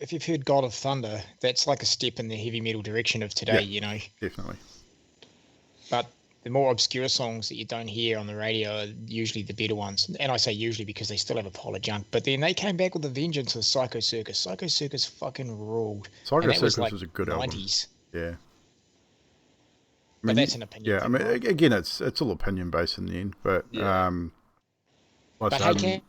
if you've heard God of Thunder, that's like a step in the heavy metal direction of today, Yeah, you know. definitely. But the more obscure songs that you don't hear on the radio are usually the better ones. And I say usually because they still have a pile of junk. But then they came back with a vengeance with Psycho Circus. Psycho Circus fucking ruled. Psycho And that was Circus like was a good album. 90s. Yeah. I But mean, that's an opinion yeah. I thing, mean, right? again, it's all opinion based in the end. But Yeah. But hey, Cam,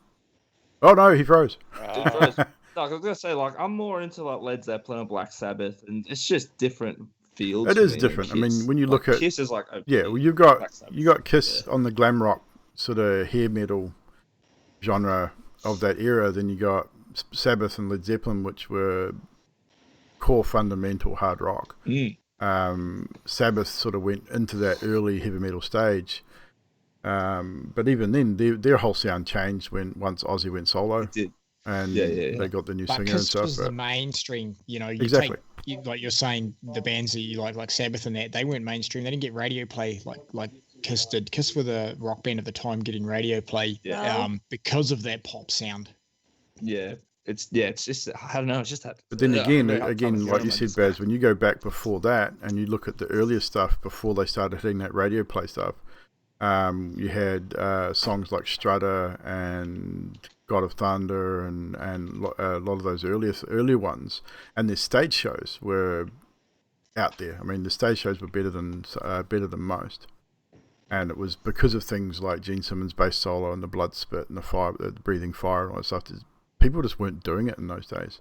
oh no, he froze. It froze. No, I was gonna say like I'm more into like Led Zeppelin or Black Sabbath, and it's just different fields It for is me than different. I Kiss. mean, when you Like, look at Kiss is like yeah, OP, well, Black you Sabbath. got Kiss on the glam rock sort of hair metal genre of that era. Then you got Sabbath and Led Zeppelin, which were core fundamental hard rock. Sabbath sort of went into that early heavy metal stage, but even then, their whole sound changed once Ozzy went solo. It did. And Yeah. they got the new but singer and Kiss stuff. was the mainstream. You know, you exactly. like you're saying, the bands that you like Sabbath and that, they weren't mainstream. They didn't get radio play like Kiss did. Kiss were the rock band at the time getting radio play because of that pop sound. Yeah. It's just I don't know. It's just that. But then again, like you I said, just- Baz, when you go back before that and you look at the earlier stuff before they started hitting that radio play stuff, you had songs like Strahd and God of Thunder and a lot of those earlier ones, and their stage shows were out there. I mean, the stage shows were better than most, and it was because of things like Gene Simmons' bass solo and the blood spit and the breathing fire and all that stuff. People just weren't doing it in those days.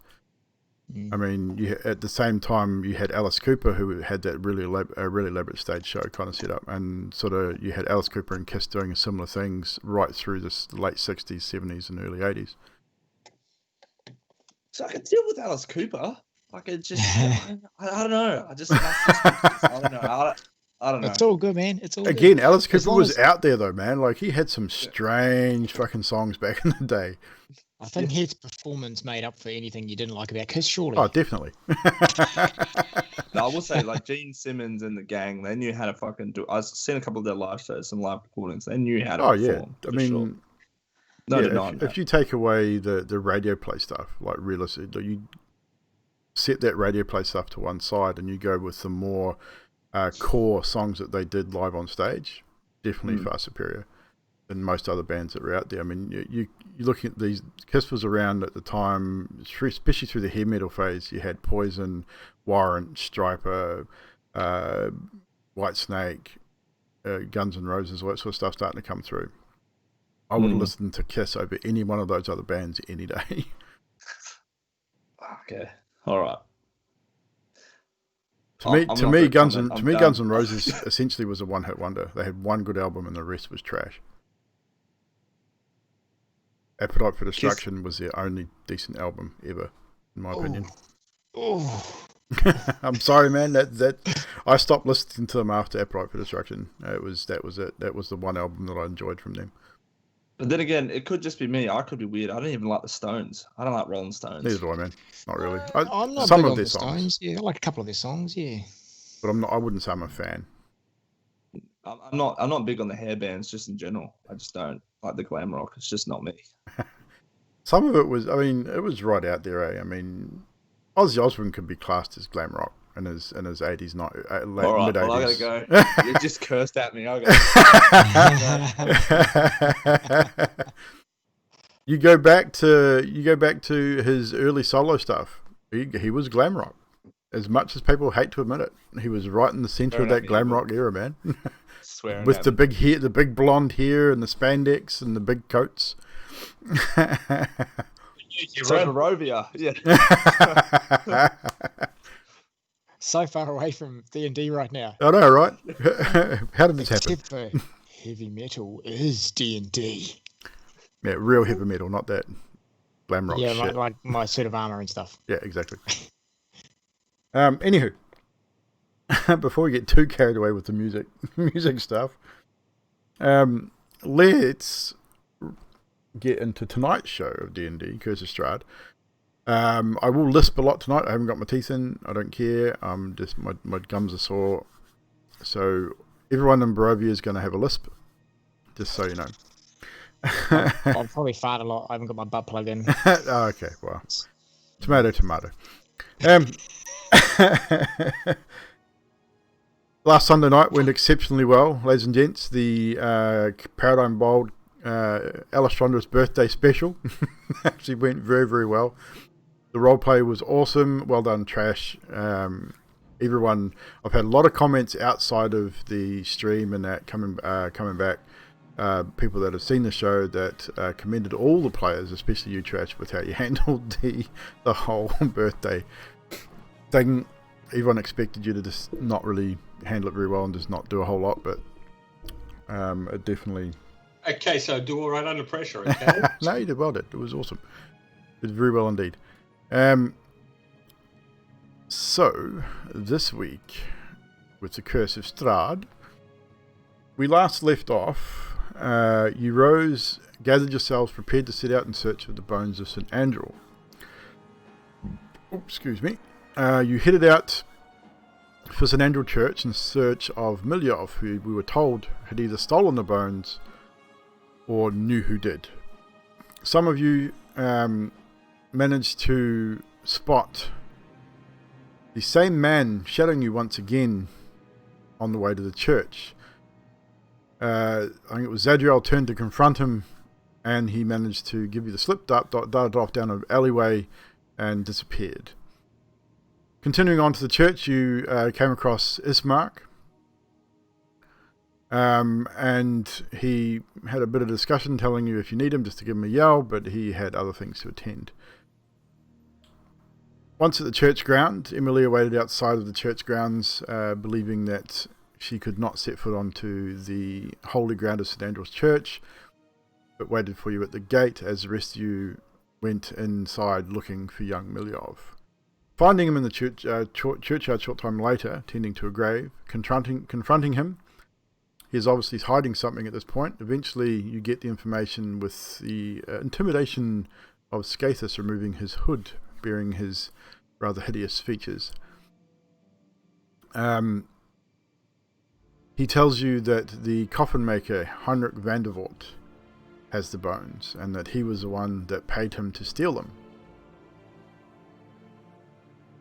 I mean, at the same time, you had Alice Cooper, who had that really elaborate stage show kind of set up, and sort of you had Alice Cooper and Kiss doing similar things right through the late 60s, 70s, and early 80s. So I can deal with Alice Cooper. Like it just, I don't know. I don't know. I don't know. It's all good, man. It's all Again, good. Alice Cooper was out there though, man. Like he had some strange fucking songs back in the day. I think his performance made up for anything you didn't like about Kiss, surely. Oh, definitely. No, I will say, like Gene Simmons and the gang, they knew how to fucking do. I've seen a couple of their live shows, some live recordings. They knew how to perform. I mean, if you take away the radio play stuff, like realistically, you set that radio play stuff to one side and you go with the more core songs that they did live on stage, definitely far superior than most other bands that were out there. I mean, you're looking at these. Kiss was around at the time, especially through the hair metal phase. You had Poison, Warrant, Striper, Whitesnake, Guns N' Roses, all that sort of stuff starting to come through. I would listen to Kiss over any one of those other bands any day. Okay, all right. To me, Guns N' Roses essentially was a one-hit wonder. They had one good album and the rest was trash. Appetite for Destruction was their only decent album ever, in my opinion. I'm sorry, man. That I stopped listening to them after Appetite for Destruction. That was it. That was the one album that I enjoyed from them. But then again, it could just be me. I could be weird. I don't even like the Stones. I don't like Rolling Stones. Neither do I, man. Not really. I'm not some big of on their the songs. Stones. Yeah, I like a couple of their songs. Yeah, but I'm not. I wouldn't say I'm a fan. I'm not big on the hair bands just in general. I just don't like the glam rock. It's just not me. Some of it was. I mean, it was right out there. I mean, Ozzy Osbourne could be classed as glam rock in his 80s, not late mid 80s. Well, I gotta go. You just cursed at me. You go back to his early solo stuff. He was glam rock. As much as people hate to admit it, he was right in the center of that glam rock era, man. With the big hair, the big blonde hair, and the spandex, and the big coats. Barovia, yeah. So far away from D&D right now. I know, right? How did this happen? Except for heavy metal is D&D. Yeah, real heavy metal, not that glam rock shit. Yeah, like my suit of armor and stuff. Yeah, exactly. Anywho, before we get too carried away with the music stuff, let's get into tonight's show of D&D, Curse of Strahd. I will lisp a lot tonight. I haven't got my teeth in. I don't care. Just my gums are sore. So everyone in Barovia is going to have a lisp, just so you know. I'll probably fart a lot. I haven't got my butt plug in. Oh, okay, well. Tomato, tomato. Last Sunday night went exceptionally well, ladies and gents. The Paradigm Bold Alestrandra's birthday special actually went very, very well. The roleplay was awesome. Well done, Trash. Everyone, I've had a lot of comments outside of the stream and that coming back. People that have seen the show that commended all the players, especially you, Trash, with how you handled the whole birthday thing. Everyone expected you to just not really handle it very well and just not do a whole lot, but it definitely... Okay, so do all right under pressure, okay? No, you did well, it was awesome. It was very well indeed. So, this week, with the Curse of Strahd, we last left off. You rose, gathered yourselves, prepared to set out in search of the bones of St. Andrew. Excuse me. You headed out for St. Andrew Church in search of Milyov, who we were told had either stolen the bones or knew who did. Some of you managed to spot the same man shadowing you once again on the way to the church. I think it was Zadriel turned to confront him, and he managed to give you the slip, darted off down an alleyway and disappeared. Continuing on to the church, you came across Ismark, and he had a bit of discussion telling you if you need him just to give him a yell, but he had other things to attend. Once at the church ground, Emilia waited outside of the church grounds, believing that she could not set foot onto the holy ground of St. Andrew's Church, but waited for you at the gate as the rest of you went inside looking for young Milyov. Finding him in the churchyard short time later, tending to a grave, confronting him, he is obviously hiding something at this point. Eventually, you get the information with the intimidation of Scathus removing his hood, bearing his rather hideous features. He tells you that the coffin maker, Heinrich Vandervoort, has the bones, and that he was the one that paid him to steal them.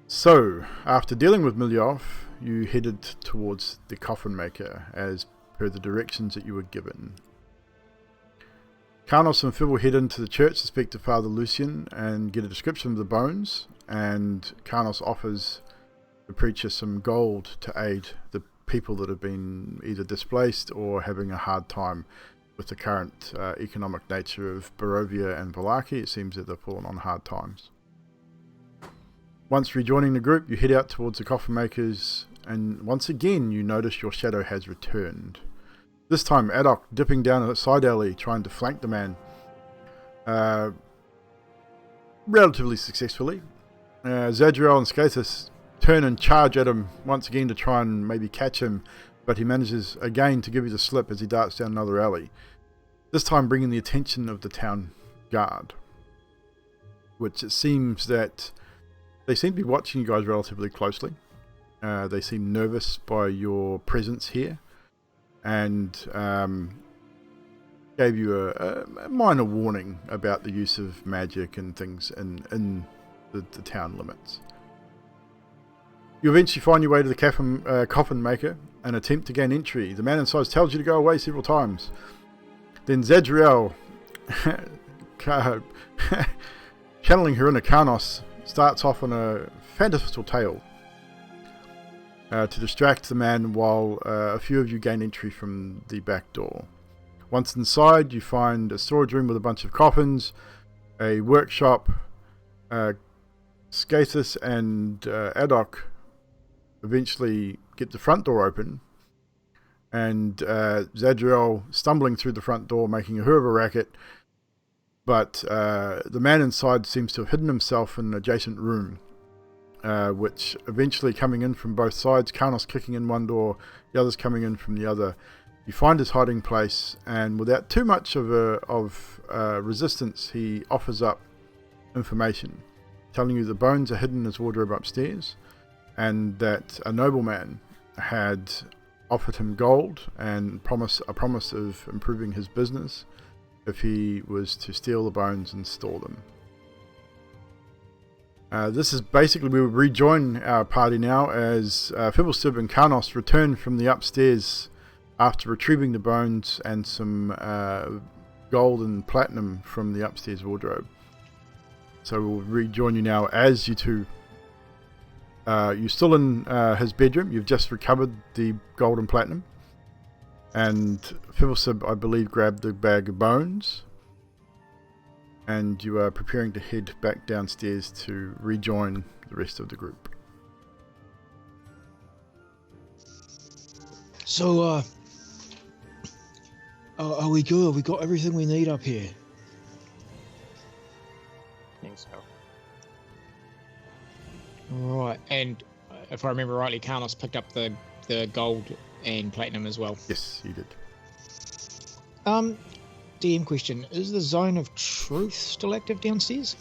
So, after dealing with Milyov, you headed towards the coffin maker, as per the directions that you were given. Karnos and Phil head into the church to speak to Father Lucian and get a description of the bones, and Karnos offers the preacher some gold to aid the people that have been either displaced or having a hard time with the current economic nature of Barovia and Vallaki. It seems that they've fallen on hard times. Once rejoining the group, you head out towards the coffin makers, and once again you notice your shadow has returned. This time Adok dipping down a side alley trying to flank the man, relatively successfully. Zadriel and Scathus turn and charge at him once again to try and maybe catch him, but he manages again to give you the slip as he darts down another alley, this time bringing the attention of the town guard, which it seems that they seem to be watching you guys relatively closely. They seem nervous by your presence here, and gave you a minor warning about the use of magic and things in the town limits. You eventually find your way to the coffin maker and attempt to gain entry. The man inside tells you to go away several times. Then Zadriel, channeling her inner Karnos, starts off on a fantastical tale to distract the man while a few of you gain entry from the back door. Once inside, you find a storage room with a bunch of coffins, a workshop. Scathus and Adok eventually get the front door open, and Zadriel stumbling through the front door, making a hell of a racket, but the man inside seems to have hidden himself in an adjacent room, which eventually coming in from both sides, Karnos kicking in one door, the others coming in from the other. You find his hiding place, and without too much of resistance, he offers up information, telling you the bones are hidden in his wardrobe upstairs, and that a nobleman had offered him gold and a promise of improving his business if he was to steal the bones and store them. This is basically, we will rejoin our party now as Fibblestib and Karnos return from the upstairs after retrieving the bones and some gold and platinum from the upstairs wardrobe. So we'll rejoin you now as you two. You're still in his bedroom. You've just recovered the gold and platinum. And Fibblestib, I believe, grabbed the bag of bones. And you are preparing to head back downstairs to rejoin the rest of the group. So, are we good? Have we got everything we need up here? I think so. All right, and if I remember rightly, Karnos picked up the gold and platinum as well. Yes, you did. DM question: is the zone of truth still active downstairs?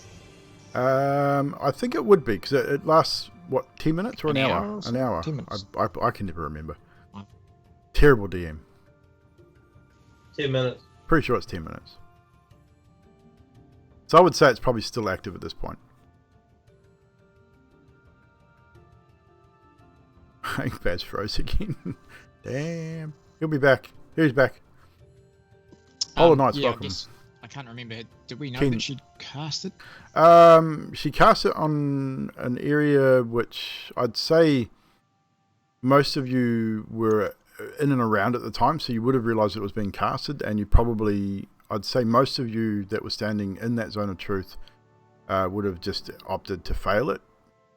I think it would be because it lasts what, 10 minutes or an hour? An hour. 10 minutes. I can never remember. Terrible DM. 10 minutes. Pretty sure it's 10 minutes. So I would say it's probably still active at this point. I think Baz froze again. Damn. He'll be back. He's back. Hollow Knight's welcome. I can't remember. Did we know Ken. that she'd cast it? She cast it on an area which I'd say most of you were in and around at the time, so you would have realised it was being casted, and you probably, I'd say most of you that were standing in that zone of truth would have just opted to fail it.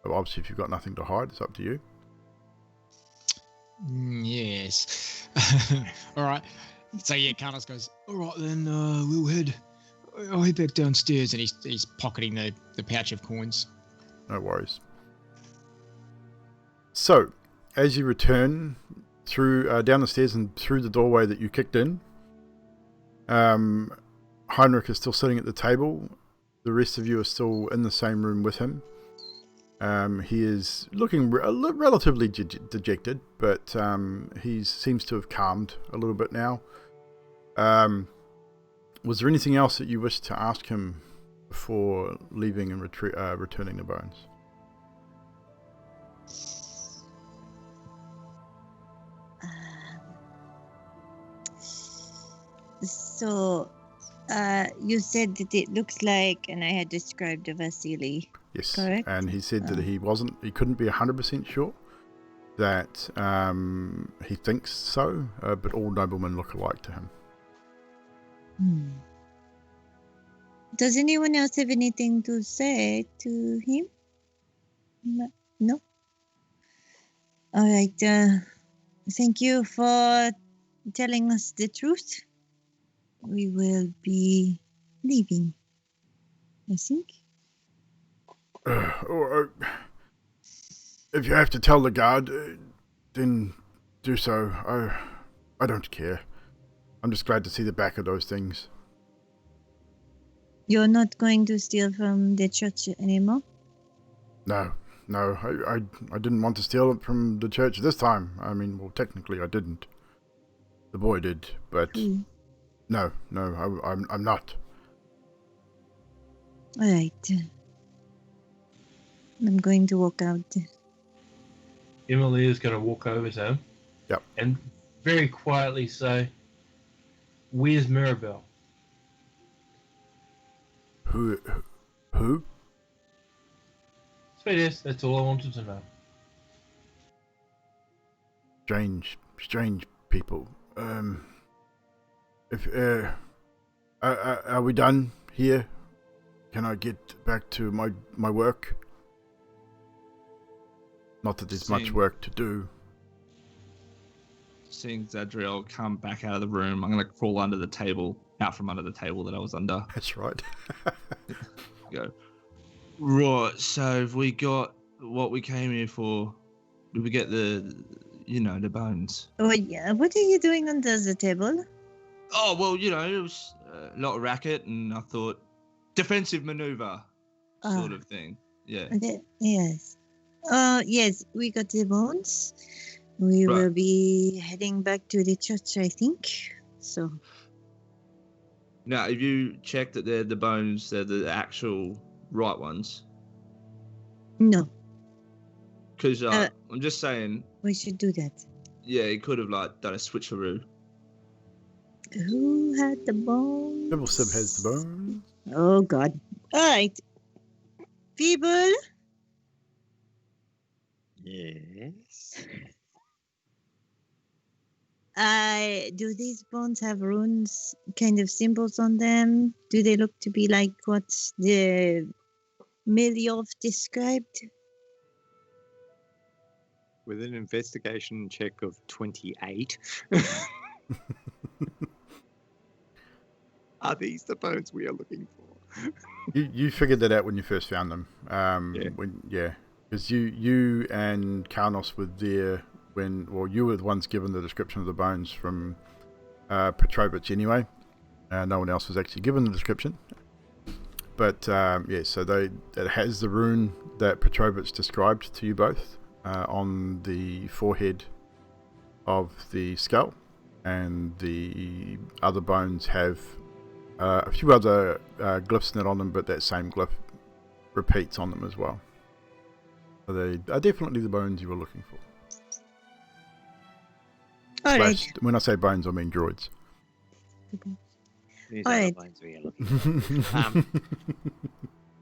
Obviously, if you've got nothing to hide, it's up to you. Yes. All right. So yeah, Karnos goes, all right then, I'll head back downstairs, and he's pocketing the pouch of coins. No worries. So, as you return through down the stairs and through the doorway that you kicked in, Heinrich is still sitting at the table. The rest of you are still in the same room with him. He is looking relatively dejected, but he seems to have calmed a little bit now. Was there anything else that you wished to ask him before leaving and returning the bones? So, you said that it looks like, and I had described the Vasily. Yes, correct? And he said that he couldn't be 100% sure, that he thinks so, but all noblemen look alike to him. Does anyone else have anything to say to him? No? All right. Thank you for telling us the truth. We will be leaving, I think. If you have to tell the guard, then do so. I don't care. I'm just glad to see the back of those things. You're not going to steal from the church anymore? No. I didn't want to steal it from the church this time. I mean, well, technically I didn't. The boy did, but no, I'm not. All right. I'm going to walk out. Emily is going to walk over to him. Yep. And very quietly say, "Where's Mirabelle?" Who? Sweet ass, that's all I wanted to know. Strange people. Are we done here? Can I get back to my work? Not that there's much work to do. Seeing Zadriel come back out of the room, I'm going to crawl under the table, out from under the table that I was under. That's right. Go. Right, so have we got what we came here for? Did we get the bones? Oh, yeah. What are you doing under the table? Oh, well, it was a lot of racket, and I thought defensive maneuver sort of thing. Yeah. Yes. Yes, we got the bones. We will be heading back to the church, I think. So. Now, have you checked that they're the bones, they're the actual right ones? No, Because I'm just saying, we should do that. yeah, he could have like done a switcheroo. Who had the bones? Double Sib has the bone. Oh God! All right, people. Yes. Do these bones have runes, kind of symbols on them? Do they look to be like what the Milyov described? With an investigation check of 28. Are these the bones we are looking for? You figured that out when you first found them. Yeah. Because you and Karnos were there you were the ones given the description of the bones from Petrovich anyway. No one else was actually given the description. But so it has the rune that Petrovich described to you both on the forehead of the skull, and the other bones have a few other glyphs in it on them, but that same glyph repeats on them as well. So they are definitely the bones you were looking for. All right. When I say bones, I mean droids. These All are right. the bones we are looking for.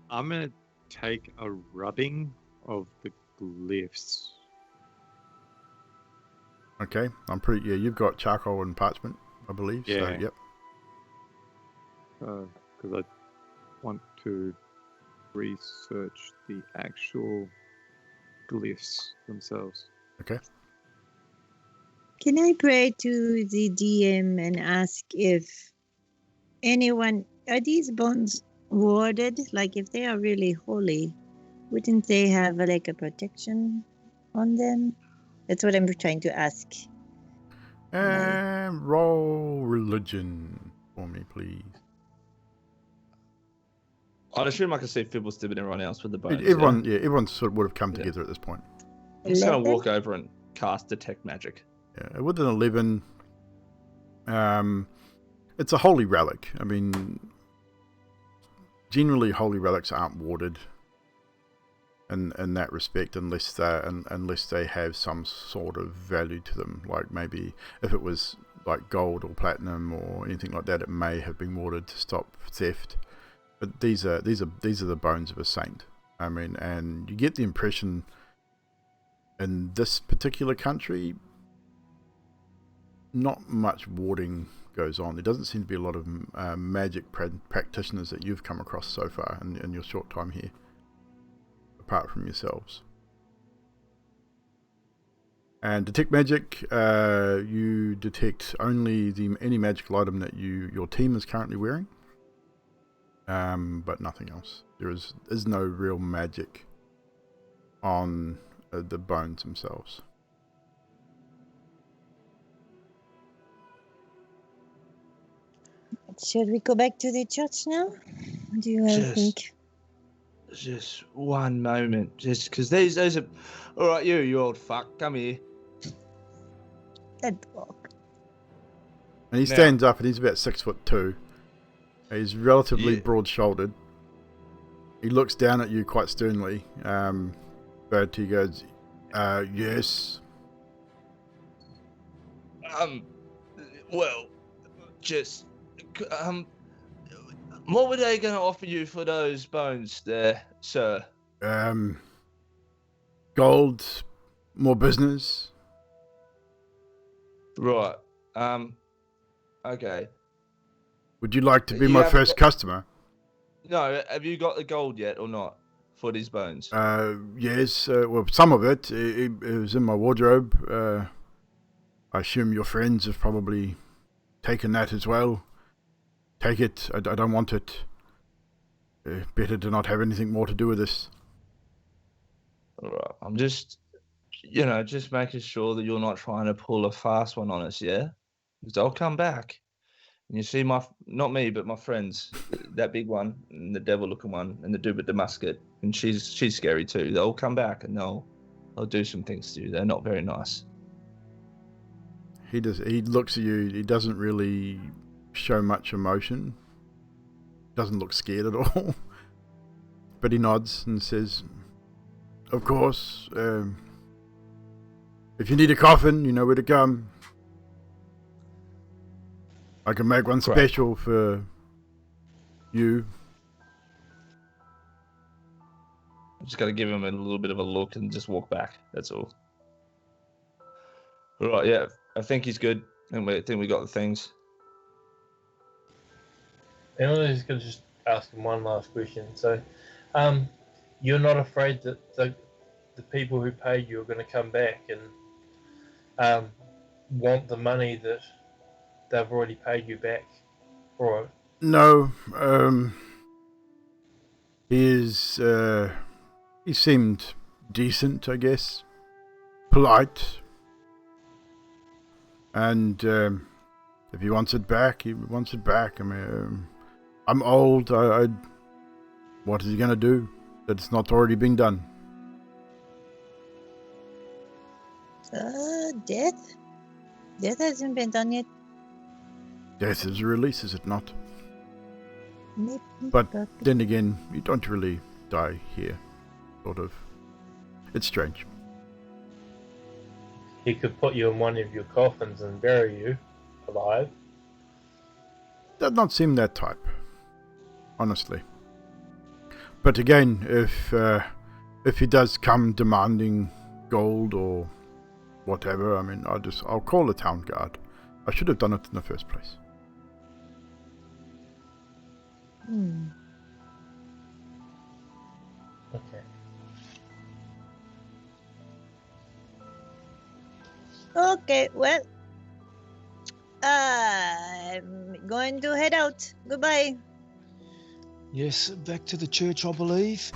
I'm going to take a rubbing of the glyphs. Okay, you've got charcoal and parchment, I believe. Yeah. So, yep. Because I want to research the actual glyphs themselves. Okay. Can I pray to the DM and ask if are these bones warded? Like if they are really holy, wouldn't they have like a protection on them? That's what I'm trying to ask. And roll religion for me, please. I'd assume I can see Fibblestib and everyone else with the bones. Everyone sort of would have come together at this point. I'm just going to 11? walk over and cast Detect Magic. Yeah, with an 11, it's a holy relic. I mean, generally holy relics aren't warded in that respect unless they have some sort of value to them. Like maybe if it was like gold or platinum or anything like that, it may have been warded to stop theft. But these are the bones of a saint. I mean, and you get the impression in this particular country, not much warding goes on. There doesn't seem to be a lot of magic practitioners that you've come across so far in your short time here, apart from yourselves. And detect magic, you detect only any magical item that your team is currently wearing, but nothing else. There is no real magic on the bones themselves. Should we go back to the church now? What do you all think? Just one moment. Just because those are... All right, you old fuck. Come here. That walk. And he stands up and he's about 6'2". He's relatively broad-shouldered. He looks down at you quite sternly, but he goes, yes. Well, just... what were they going to offer you for those bones there, sir? Gold, more business. Right. Okay. Would you like to be my first customer? No, have you got the gold yet or not for these bones? Yes, well, some of it. It was in my wardrobe. I assume your friends have probably taken that as well. Take it. I don't want it. Better to not have anything more to do with this. All right. I'm just making sure that you're not trying to pull a fast one on us, yeah? Because I'll come back. And you see not me, but my friends, that big one, and the devil-looking one, and the dude with the musket, and she's scary too. They'll come back and they'll do some things to you. They're not very nice. He looks at you. He doesn't really show much emotion. Doesn't look scared at all. But he nods and says, of course. If you need a coffin, you know where to come. I can make one Great. special for you. I'm just gonna give him a little bit of a look and just walk back. That's all. All right, yeah, I think he's good. I think we got the things. Emily's going to just ask him one last question. So, you're not afraid that the people who paid you are going to come back and want the money that they've already paid you back for it? No, he seemed decent, I guess. Polite. And if he wants it back, he wants it back. I mean, I'm old. What is he going to do that's not already been done? Death? Death hasn't been done yet. Death is a release, is it not? Maybe, But then again, you don't really die here, sort of. It's strange. He could put you in one of your coffins and bury you alive. Does not seem that type, honestly. But again, if he does come demanding gold or whatever, I mean, I'll call the town guard. I should have done it in the first place. Okay. Okay, well, I'm going to head out. Goodbye. Yes, back to the church, I believe.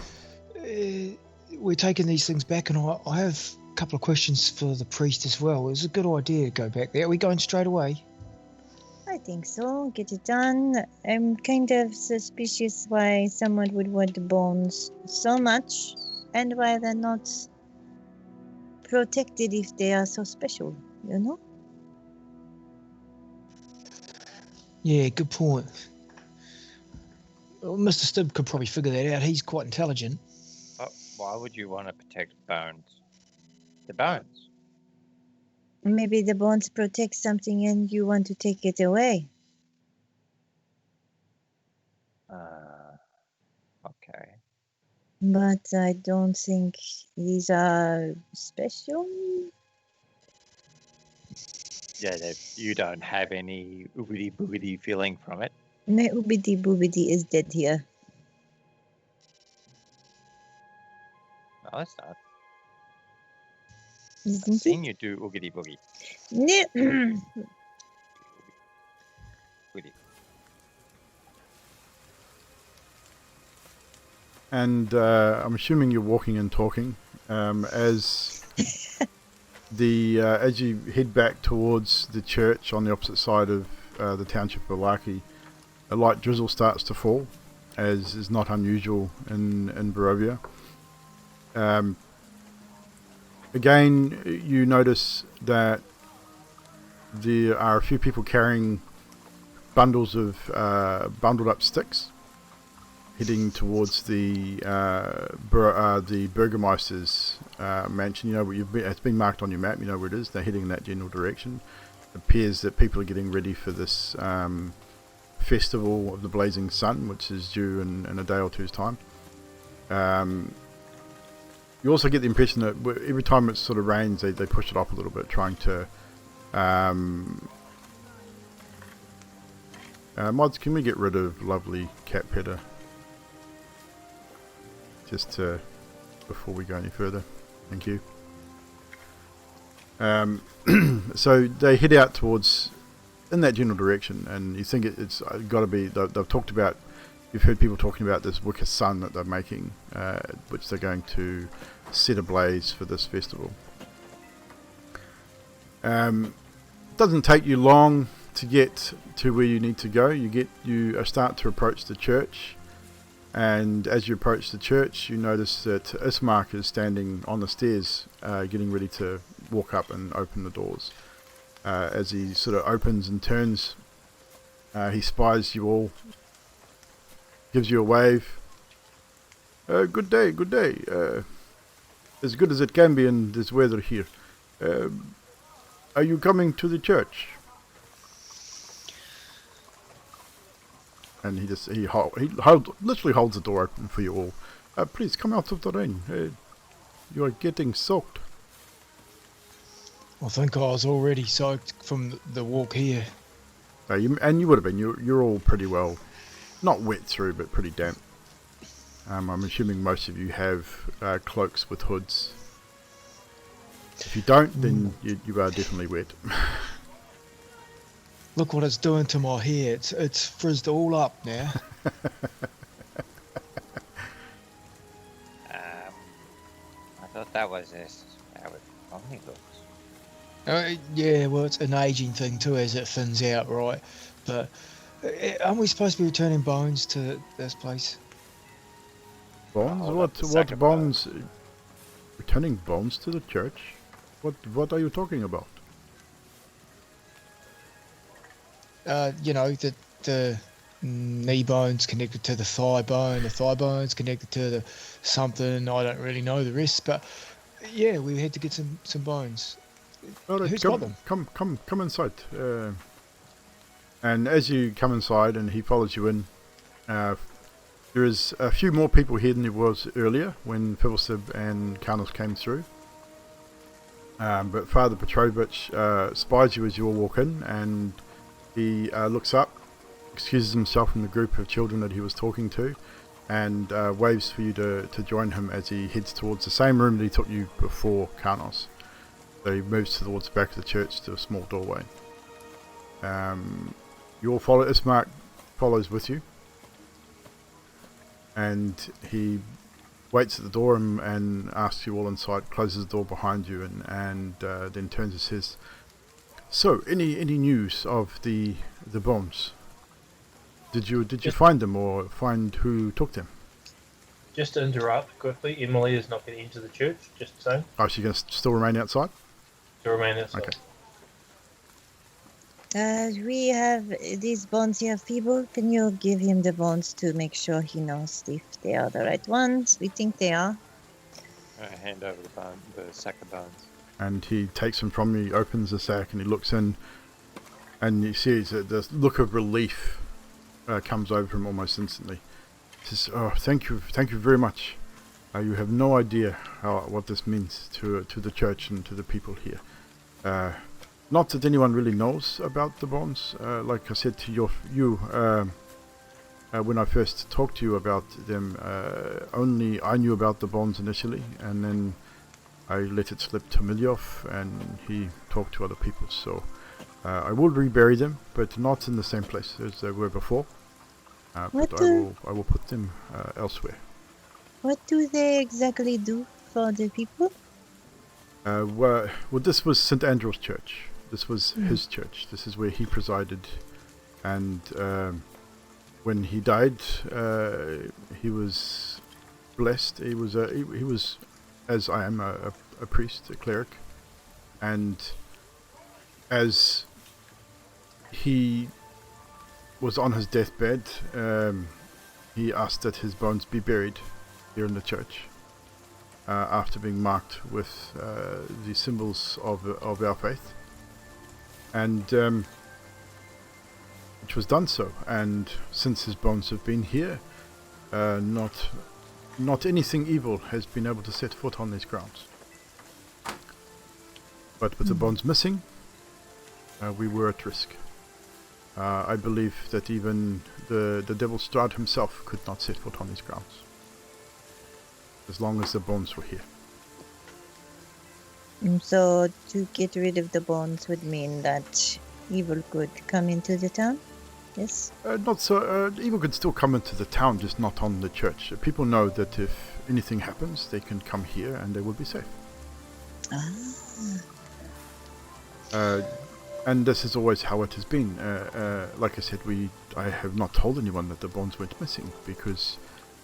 We're taking these things back, and I have a couple of questions for the priest as well. It's a good idea to go back there. Are we going straight away? I think so. Get it done. I'm kind of suspicious why someone would want the bones so much, and why they're not protected if they are so special, you know? Yeah, good point. Well, Mr. Stibb could probably figure that out. He's quite intelligent. But why would you want to protect bones? The bones. Maybe the bones protect something and you want to take it away. Okay. But I don't think these are special. Yeah, you don't have any oobity boobity feeling from it. My oobity boobity is dead here. No, it's not. I've Isn't seen it? you do oogity boogie. No. Oogity. And I'm assuming you're walking and talking as you head back towards the church on the opposite side of the township of Laki. A light drizzle starts to fall, as is not unusual in Barovia. Again, you notice that there are a few people carrying bundles of bundled up sticks, heading towards the Burgermeister's mansion. You know, it's been marked on your map. You know where it is. They're heading in that general direction. It appears that people are getting ready for this festival of the Blazing Sun, which is due in a day or two's time. You also get the impression that every time it sort of rains, they push it up a little bit, trying to... mods, can we get rid of lovely cat petter? Just before we go any further. Thank you. So they head out towards... in that general direction, and you think it's got to be... They've talked about... You've heard people talking about this wicker sun that they're making, which they're going to set ablaze for this festival. Doesn't take you long to get to where you need to go. You start to approach the church, and as you approach the church, you notice that Ismark is standing on the stairs, getting ready to walk up and open the doors. As he sort of opens and turns, he spies you all. Gives you a wave. Good day, good day. as good as it can be in this weather here. Are you coming to the church? And he literally holds the door open for you all. Please come out of the rain. You are getting soaked. I think I was already soaked from the walk here. You would have been. You're all pretty well, not wet through, but pretty damp. I'm assuming most of you have cloaks with hoods. If you don't, then you are definitely wet. Look what it's doing to my hair. It's frizzed all up now. I thought that was how it only looks. Yeah, well, it's an aging thing too as it thins out, right? But aren't we supposed to be returning bones to this place? Bones? Hold up, the What second bones? Returning bones to the church? What are you talking about? You know, the knee bone's connected to the thigh bone's connected to the something. I don't really know the rest, but yeah, we had to get some bones. All right, Who's got them? Come inside. And as you come inside and he follows you in, there is a few more people here than there was earlier when Fivelstib and Karnos came through. But Father Petrovich spies you as you all walk in, and he looks up, excuses himself from the group of children that he was talking to, and waves for you to join him as he heads towards the same room that he took you before Karnos. So he moves towards the back of the church to a small doorway. You all follow. Ismark follows with you, and he waits at the door and asks you all inside, closes the door behind you, and then turns and says, "So, any news of the bones? Did you find them or find who took them?" Just to interrupt quickly, Emily is not going to enter the church, just saying, Oh, she's going to still remain outside? to remain outside. Okay. We have these bones here, Feeble. Can you give him the bones to make sure he knows if they are the right ones? We think they are. I hand over the sack of bones. And he takes them from you, opens the sack, and he looks in, and you see the look of relief comes over him almost instantly. He says, "Oh, thank you very much. You have no idea what this means to the church and to the people here. Not that anyone really knows about the bones. Like I said to you when I first talked to you about them, only I knew about the bones initially, and then I let it slip to Milyov, and he talked to other people. So I will rebury them, but not in the same place as they were before. But I will put them elsewhere." What do they exactly do for the people? Well, this was St. Andrew's Church. This was his church. This is where he presided, and when he died, he was blessed. He was, as I am, a priest, a cleric, and as he was on his deathbed, he asked that his bones be buried here in the church, after being marked with the symbols of our faith, and which was done so. And since his bones have been here, not anything evil has been able to set foot on these grounds. But with the bones missing, we were at risk. I believe that even the devil Strahd himself could not set foot on these grounds, as long as the bones were here. So to get rid of the bones would mean that evil could come into the town? Yes? Not so. Evil could still come into the town, just not on the church. People know that if anything happens, they can come here and they will be safe. And this is always how it has been. Like I said, I have not told anyone that the bones went missing, because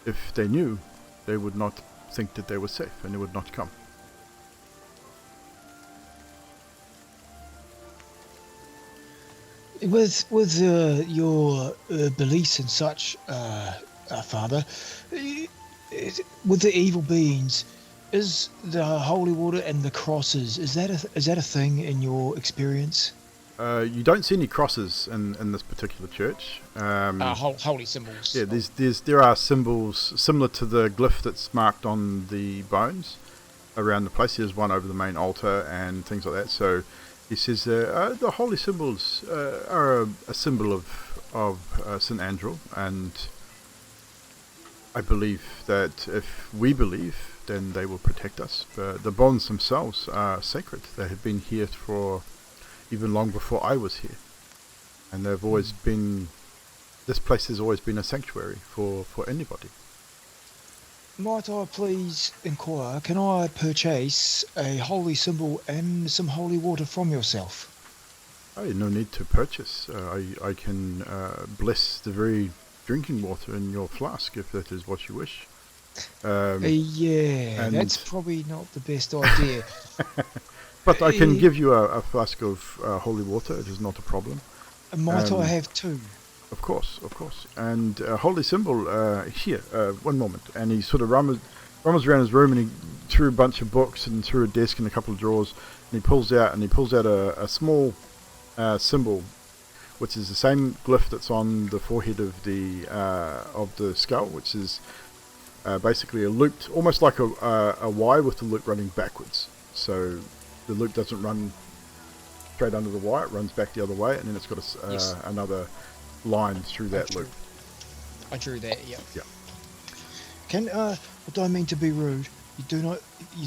if they knew, they would not think that they were safe and they would not come. With your beliefs and such, Father, with the evil beings, is the holy water and the crosses, is that a thing in your experience? You don't see any crosses in this particular church. Holy symbols. Yeah, there are symbols similar to the glyph that's marked on the bones around the place. There's one over the main altar and things like that. So he says the holy symbols are a symbol of St. Andrew, and I believe that if we believe, then they will protect us. The bonds themselves are sacred. They have been here for even long before I was here, and they've always been. This place has always been a sanctuary for anybody. Might I please inquire, can I purchase a holy symbol and some holy water from yourself? Oh, no need to purchase. I can bless the very drinking water in your flask if that is what you wish. Yeah, that's probably not the best idea. But I can give you a flask of holy water. It is not a problem. Might I have two? Of course. And holy symbol here. One moment. And he sort of rummaged around his room, and he threw a bunch of books and threw a desk and a couple of drawers. And he pulls out a small symbol, which is the same glyph that's on the forehead of the skull, which is basically a looped, almost like a Y with the loop running backwards. So the loop doesn't run straight under the Y; it runs back the other way, and then it's got another line through that loop. I drew that. Yeah. Yeah. Can I don't mean to be rude. You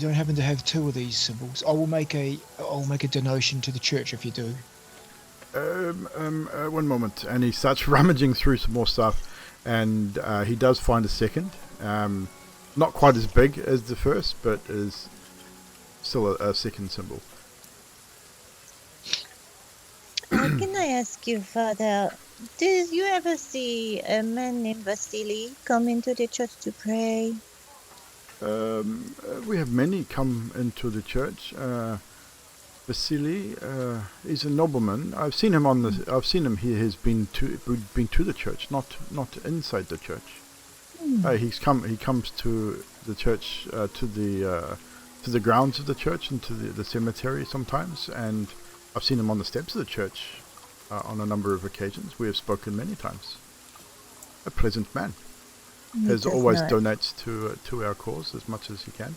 don't happen to have two of these symbols? I'll make a donation to the church if you do. One moment, and he starts rummaging through some more stuff, and he does find a second. Not quite as big as the first, but is still a second symbol. Can I ask you, Father, did you ever see a man named Vasily come into the church to pray? We have many come into the church. Vasily is a nobleman. I've seen him here. He's been to the church, not inside the church. He comes to the church, to the grounds of the church and to the cemetery sometimes, and I've seen him on the steps of the church on a number of occasions. We have spoken many times. A pleasant man. As always, donates to our cause as much as he can.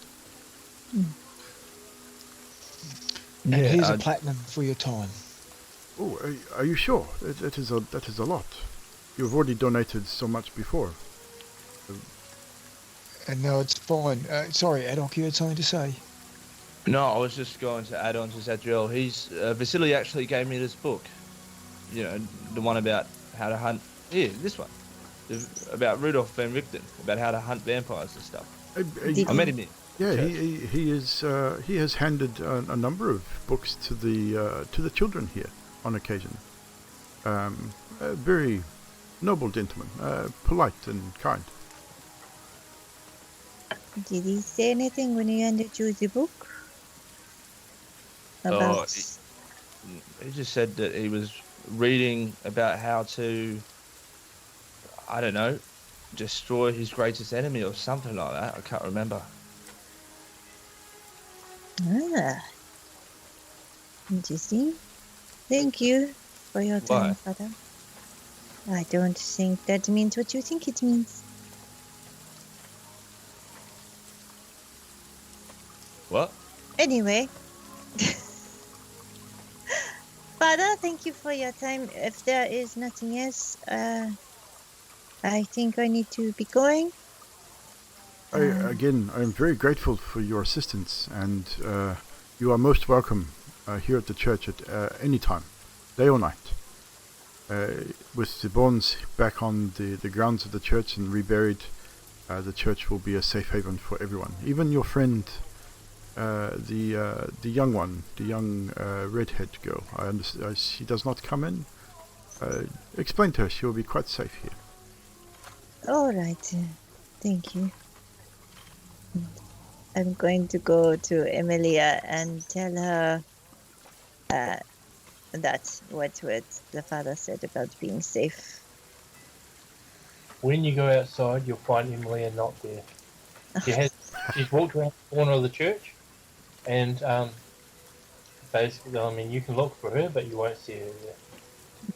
And here's a platinum for your time. Oh, are you sure? That is a lot. You've already donated so much before. No, it's fine. Sorry, Adok, you had something to say? No, I was just going to add on to Zadriel. Vasily actually gave me this book. You know, the one about how to hunt. Yeah, this one. About Rudolf van Richten, about how to hunt vampires and stuff. I met him here. Yeah, he has handed a number of books to the children here on occasion. A very noble gentleman, polite and kind. Did he say anything when he handed you the book? He just said that he was reading about how to, I don't know, destroy his greatest enemy or something like that. I can't remember. Interesting. Thank you for your time, Father. I don't think that means what you think it means. What? Anyway. Father, thank you for your time. If there is nothing else, I think I need to be going. I'm very grateful for your assistance, and you are most welcome here at the church at any time, day or night. With the bones back on the grounds of the church and reburied, the church will be a safe haven for everyone. Even your friend, the young one, the young redhead girl. I understand she does not come in. Explain to her; she will be quite safe here. All right, thank you. I'm going to go to Emilia and tell her that's what the father said about being safe. When you go outside, you'll find Emilia not there. She has She's walked around the corner of the church, and basically, I mean, you can look for her, but you won't see her there.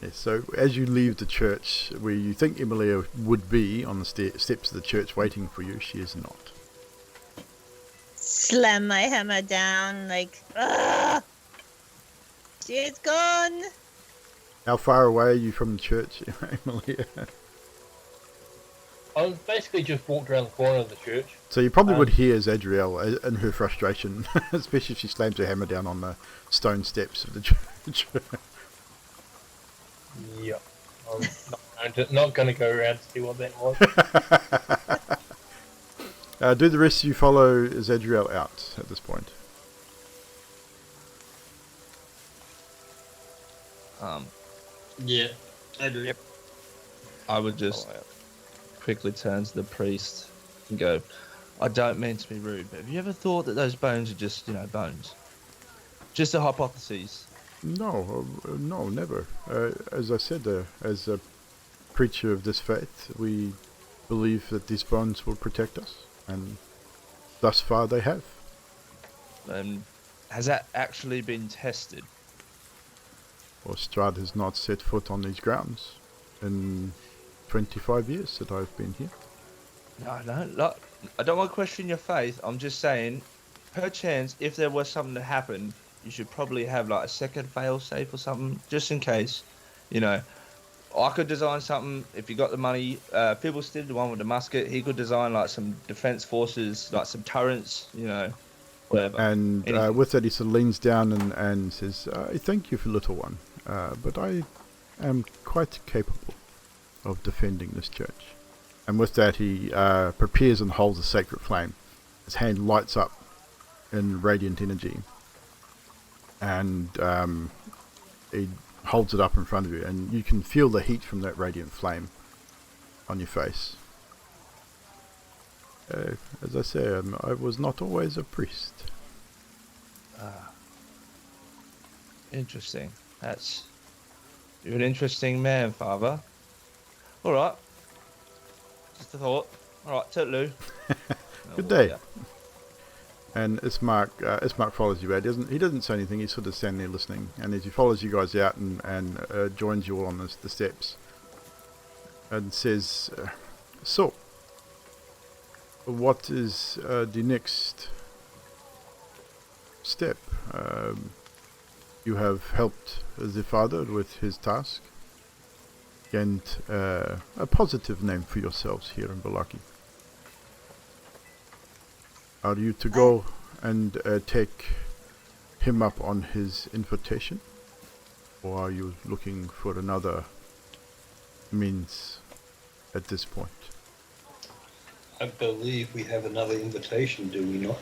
Yeah, so as you leave the church where you think Emilia would be on the steps of the church waiting for you, she is not. Slam my hammer down like, ah! She's gone! How far away are you from the church, Emilia? I basically just walked around the corner of the church. So you probably would hear Zadriel in her frustration, especially if she slams her hammer down on the stone steps of the church. Yeah. I'm not going to go around to see what that was. Do the rest of you follow Zadriel out at this point? Yeah, I do. Yep. I would just quickly turn to the priest and go, I don't mean to be rude, but have you ever thought that those bones are just, bones? Just a hypothesis. No, never. As I said, as a preacher of this faith, we believe that these bones will protect us, and thus far they have. Has that actually been tested? Well, Strahd has not set foot on these grounds in 25 years that I've been here. No, I don't want to question your faith. I'm just saying, perchance, if there was something that happened, you should probably have like a second fail-safe or something, just in case. I could design something if you got the money. Fibblestead, the one with the musket, he could design like some defense forces, like some turrets, whatever. And with that, he sort of leans down and says, "I thank you for little one, but I am quite capable of defending this church." And with that, he prepares and holds a sacred flame. His hand lights up in radiant energy, and he holds it up in front of you, and you can feel the heat from that radiant flame on your face. As I say, I was not always a priest. Interesting. You're an interesting man, Father. All right. Just a thought. All right, toodaloo. Good day. Yeah. And Ismark follows you out. He doesn't say anything. He's sort of standing there listening. And as he follows you guys out and joins you all on the steps, and says, "So, what is the next step? You have helped the father with his task, and a positive name for yourselves here in Balaki. Are you to go and take him up on his invitation, or are you looking for another means at this point?" I believe we have another invitation, do we not?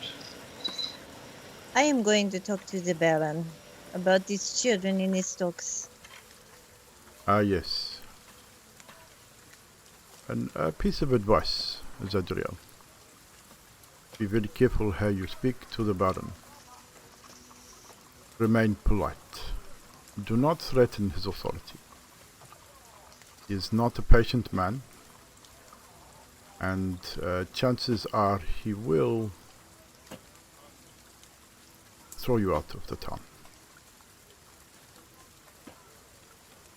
I am going to talk to the Baron about these children in his stocks. Ah, yes. And a piece of advice, Zadriel. Be very careful how you speak to the Baron. Remain polite. Do not threaten his authority. He is not a patient man, and chances are he will throw you out of the town.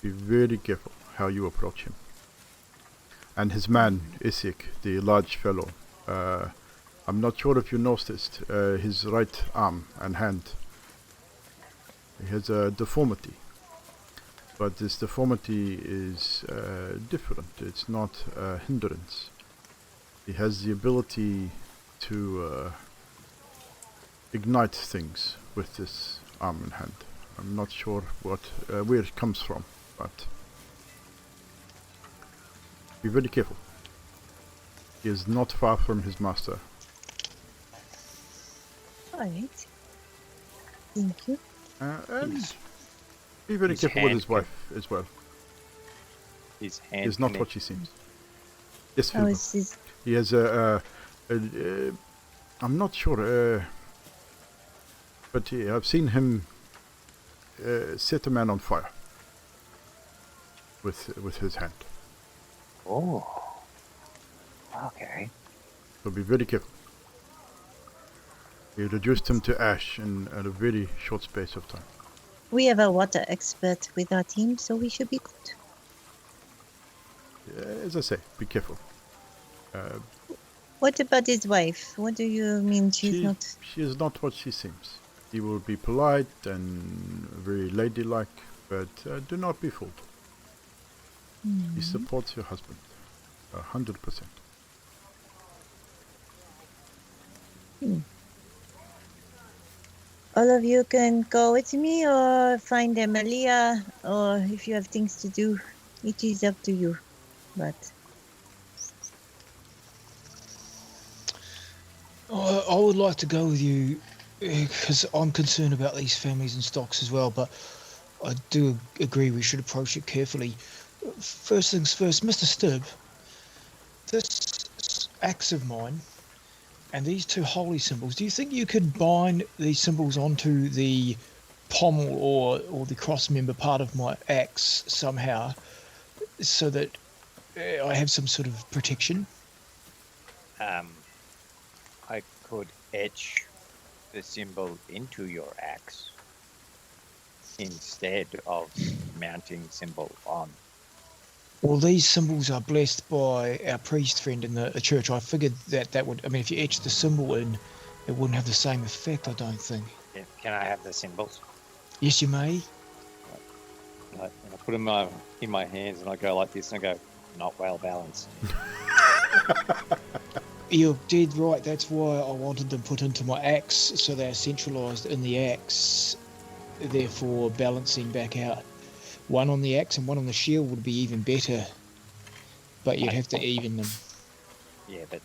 Be very careful how you approach him. And his man, Isik, the large fellow, I'm not sure if you noticed his right arm and hand. He has a deformity. But this deformity is different. It's not a hindrance. He has the ability to ignite things with this arm and hand. I'm not sure where it comes from, but be very careful. He is not far from his master. Alright. Thank you. And be very his careful with hand his wife as well. His hand Is not connect- what she seems. Yes, How Filmer. is this? He has I'm not sure, but I've seen him set a man on fire with his hand. Oh. Okay. So be very careful. You reduced him to ash in a very short space of time. We have a water expert with our team, so we should be good. As I say, be careful. What about his wife? What do you mean she's not? She is not what she seems. He will be polite and very ladylike, but do not be fooled. He supports your husband 100%. All of you can go with me or find Emilia, or if you have things to do, it is up to you. But I would like to go with you because I'm concerned about these families and stocks as well, but I do agree we should approach it carefully. First things first, Mr. Stibb, this axe of mine and these two holy symbols, do you think you could bind these symbols onto the pommel or the cross member part of my axe somehow so that I have some sort of protection? I could etch the symbol into your axe instead of mounting symbol on. Well, these symbols are blessed by our priest friend in the church. I figured that would, I mean, if you etch the symbol in, it wouldn't have the same effect, I don't think. Yeah, can I have the symbols? Yes, you may. And I put them in my hands and I go like this and I go, not well balanced. You're dead right. That's why I wanted them put into my axe, so they're centralised in the axe, therefore balancing back out. One on the axe and one on the shield would be even better, but you'd have to even them. Yeah, but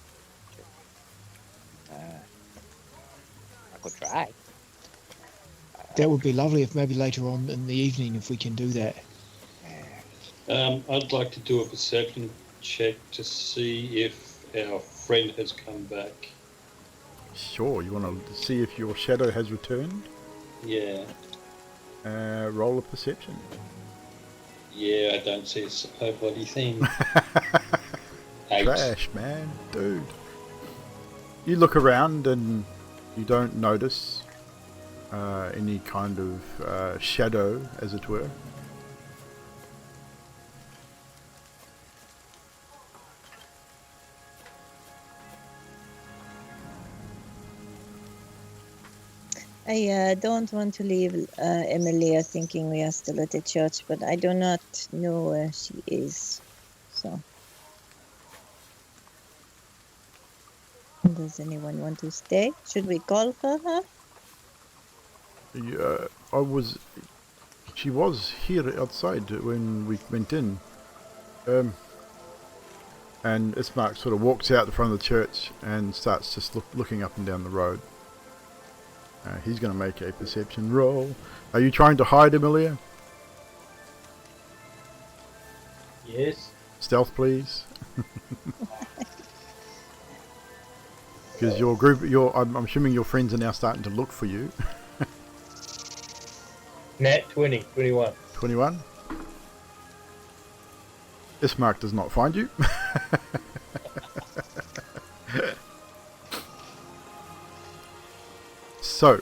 I could try. That would be lovely if maybe later on in the evening if we can do that. I'd like to do a perception check to see if our friend has come back. Sure, you want to see if your shadow has returned? Yeah. Roll a perception. Yeah, I don't see a bloody thing. 8. Trash, man. Dude. You look around and you don't notice any kind of shadow, as it were. I don't want to leave Emilia thinking we are still at the church, but I do not know where she is. So, does anyone want to stay? Should we call for her? Yeah, she was here outside when we went in. And Ismark sort of walks out the front of the church and starts just looking up and down the road. He's going to make a perception roll. Are you trying to hide, Emilia? Yes. Stealth, please. Because your group, I'm assuming your friends are now starting to look for you. Nat 20, 21. 21. Ismark does not find you. So,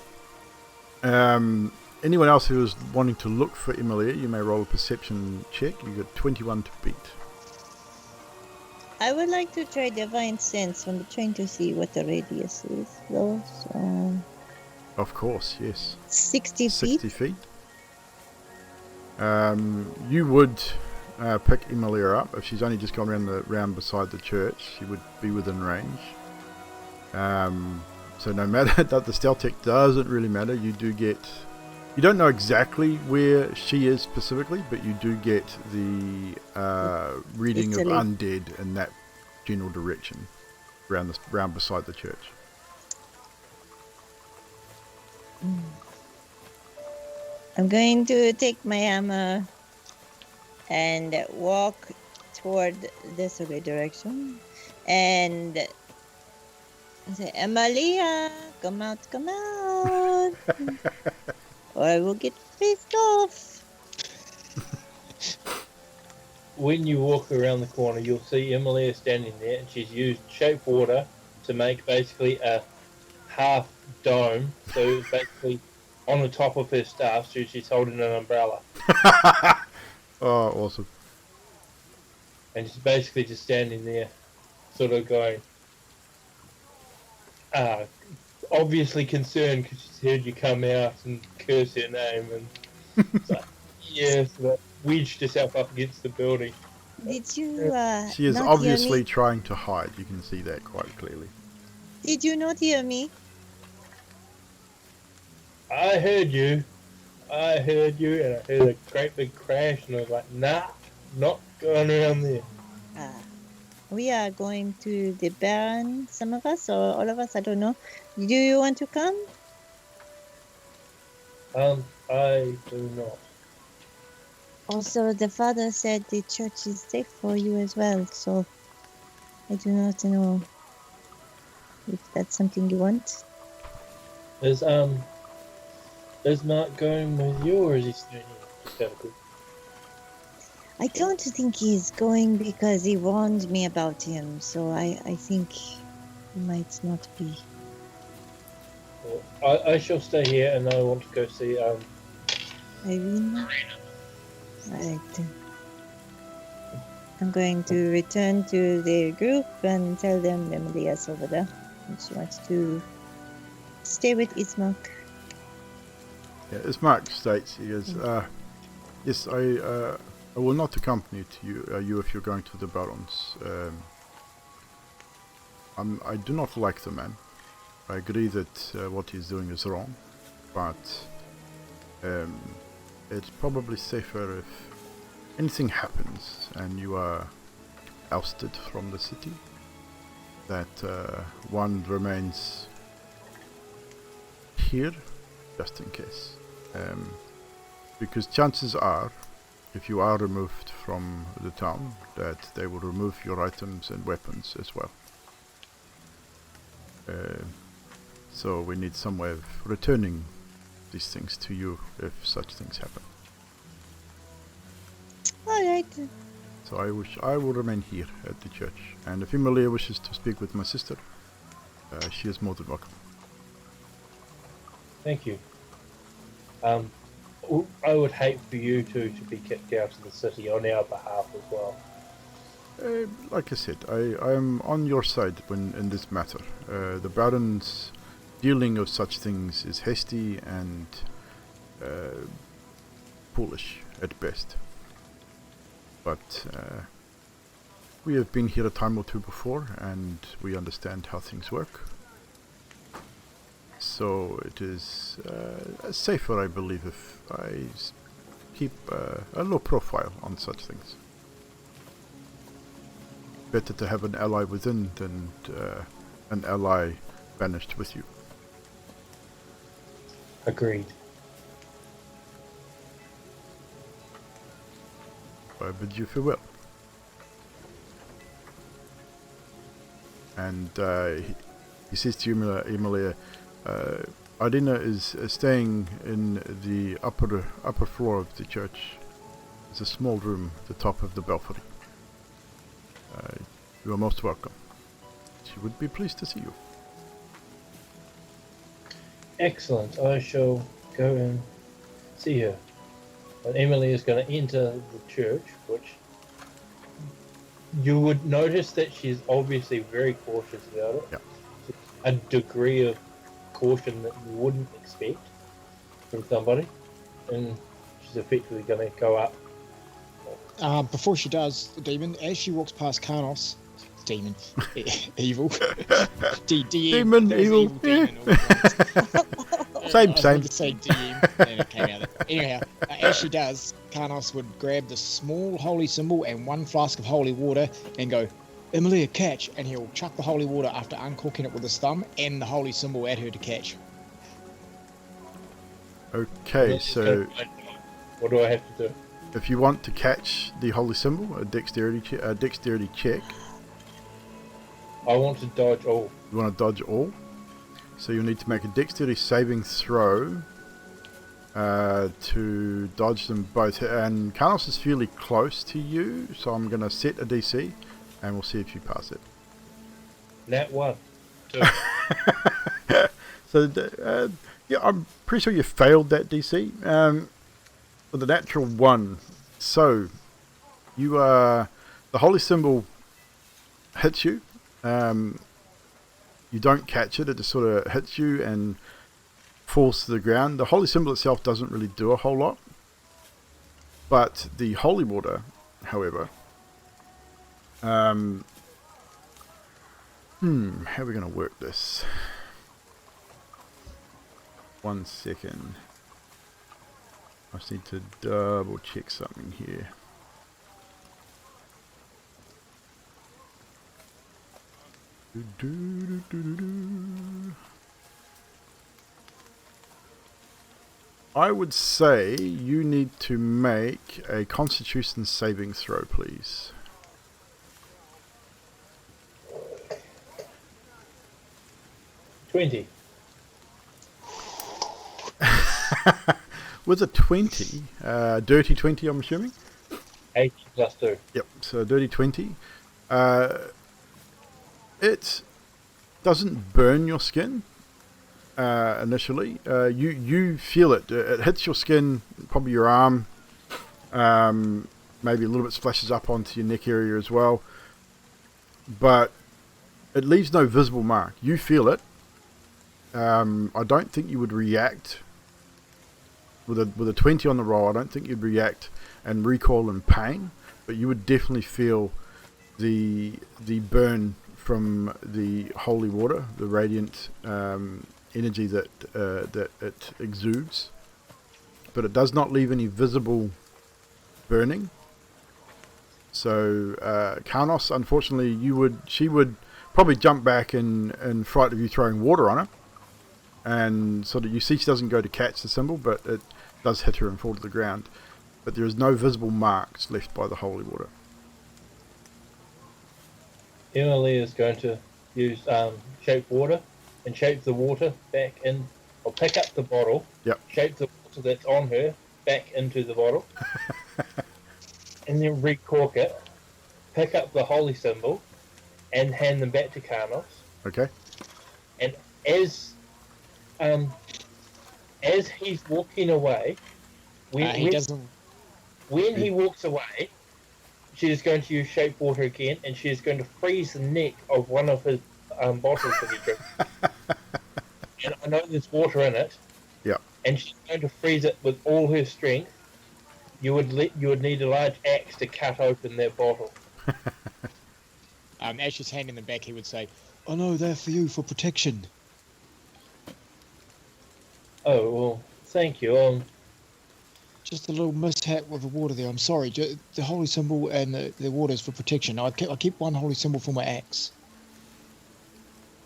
anyone else who is wanting to look for Emilia, you may roll a perception check. You got 21 to beat. I would like to try Divine Sense. I'm trying to see what the radius is, though. So, Of course, yes. 60 feet. 60 feet. You would pick Emilia up if she's only just gone round beside the church. She would be within range. So no matter that the stealth check doesn't really matter, you don't know exactly where she is specifically, but you do get the reading of undead in that general direction, round beside the church. I'm going to take my hammer and walk toward this other direction and say, Emilia, come out, or I will get pissed off. When you walk around the corner, you'll see Emilia standing there, and she's used shape water to make basically a half dome. So basically, on the top of her staff, so she's holding an umbrella, Oh, awesome. and she's basically just standing there, sort of going, obviously concerned because she's heard you come out and curse her name, and it's like, yes, that wedged herself up against the building. Did you She is not obviously hear me? trying to hide. You can see that quite clearly. Did you not hear me? I heard you, and I heard a great big crash, and I was like, nah, not going around there. We are going to the Baron, some of us, or all of us, I don't know. Do you want to come? I do not. Also, the father said the church is safe for you as well, so I do not know if that's something you want. Is Mark going with you, or is he staying here? I don't think he's going because he warned me about him, so I think he might not be. Well, I shall stay here, and I want to go see Irene? Right. I'm going to return to the group and tell them Emilia's over there, and she wants to stay with Ismark. Yeah, as Mark states, he is, yes, I will not accompany you if you're going to the Barons. I do not like the man. I agree that what he's doing is wrong, but it's probably safer if anything happens and you are ousted from the city, that one remains here just in case. Because chances are, if you are removed from the town, that they will remove your items and weapons as well. So we need some way of returning these things to you if such things happen. Alright. So I will remain here at the church, and if Emilia wishes to speak with my sister, she is more than welcome. Thank you. I would hate for you two to be kicked out of the city on our behalf as well. Like I said, I am on your side in this matter. The Baron's dealing of such things is hasty and foolish at best. But we have been here a time or two before, and we understand how things work. So it is safer, I believe, if I keep a low profile on such things. Better to have an ally within than an ally banished with you. Agreed. I bid you farewell. And he says to Emilia, Irina is staying in the upper floor of the church. It's a small room at the top of the belfry. You are most welcome. She would be pleased to see you. Excellent. I shall go and see her. And Emily is going to enter the church, which you would notice that she's obviously very cautious about it. Yep. A degree of caution that you wouldn't expect from somebody. And she's effectively going to go up. Before she does, the demon, as she walks past Karnos, demon, evil, Demon, evil, demon, Same. I would say DM, and it came out. Anyhow, as she does, Karnos would grab the small holy symbol and one flask of holy water and go, Emilia, catch, and he'll chuck the holy water after uncorking it with his thumb and the holy symbol at her to catch. Okay, so what do I have to do? if you want to catch the holy symbol, a dexterity check. I want to dodge all. You want to dodge all? So you'll need to make a dexterity saving throw to dodge them both. And Karnos is fairly close to you, so I'm going to set a DC, and we'll see if you pass it. Nat 1. So, yeah, I'm pretty sure you failed that DC with a natural 1. So, you the holy symbol hits you. You don't catch it; it just sort of hits you and falls to the ground. The holy symbol itself doesn't really do a whole lot, but the holy water, however, how are we going to work this? 1 second. I just need to double check something here. I would say you need to make a Constitution saving throw, please. $20. With a 20, dirty 20, I'm assuming? 80 plus 2. Yep, so dirty 20. It doesn't burn your skin initially. You feel it. It hits your skin, probably your arm. Maybe a little bit splashes up onto your neck area as well. But it leaves no visible mark. You feel it. I don't think you would react with a 20 on the roll. I don't think you'd react and recoil in pain, but you would definitely feel the burn from the holy water, the radiant energy that it exudes. But it does not leave any visible burning. So Karnos, unfortunately, she would probably jump back in fright of you throwing water on her. And so that you see she doesn't go to catch the symbol, but it does hit her and fall to the ground. But there is no visible marks left by the holy water. Emily is going to use shape water and shape the water back in, or pick up the bottle, shape the water that's on her back into the bottle, and then recork it, pick up the holy symbol, and hand them back to Karnos. Okay. And as he's walking away, when he walks away, she is going to use shape water again, and she is going to freeze the neck of one of his bottles that he drinks. And I know there's water in it. Yeah. And she's going to freeze it with all her strength. You would need a large axe to cut open that bottle. As she's handing them back, he would say, "Oh no, they're for you for protection." Oh well, thank you. Just a little mishap with the water there. I'm sorry. The holy symbol and the water is for protection. I keep one holy symbol for my axe.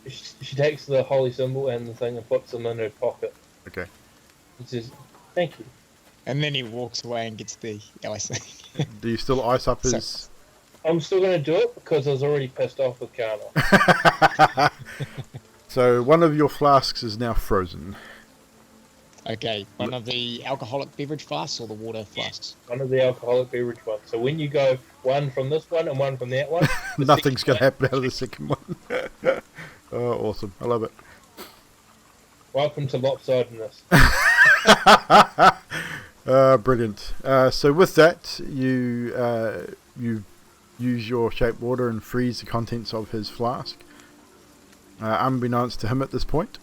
She takes the holy symbol and the thing and puts them in her pocket. Okay. She says, "Thank you." And then he walks away and gets the icing. Do you still ice up his... I'm still going to do it because I was already pissed off with Karnos. So one of your flasks is now frozen. Okay, one of the alcoholic beverage flasks or the water flasks? One of the alcoholic beverage ones. So when you go one from this one and one from that one... Nothing's going to happen out of the second one. Oh, awesome. I love it. Welcome to lopsidedness. Brilliant. So with that, you use your shape water and freeze the contents of his flask. Unbeknownst to him at this point.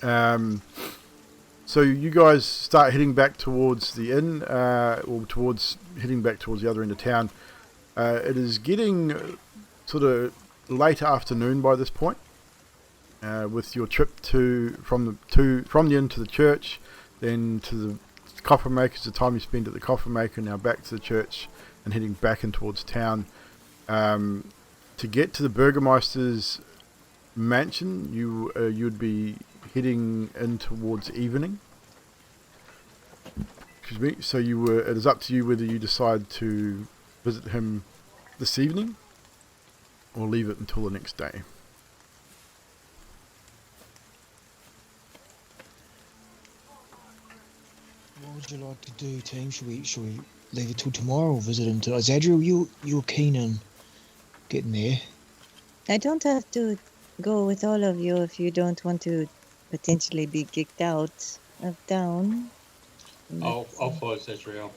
So you guys start heading back towards the inn, or heading back towards the other end of town. It is getting sort of late afternoon by this point. With your trip from the inn to the church, then to the coffer makers, the time you spend at the coffer maker, now back to the church and heading back in towards town. To get to the Burgermeister's mansion, you'd be heading in towards evening. Excuse me. So it is up to you whether you decide to visit him this evening or leave it until the next day. What would you like to do, team? Should we leave it till tomorrow or visit him tonight? Zadriel, you're keen on getting there. I don't have to go with all of you if you don't want to potentially be kicked out of town. I'll But, follow Zedriel.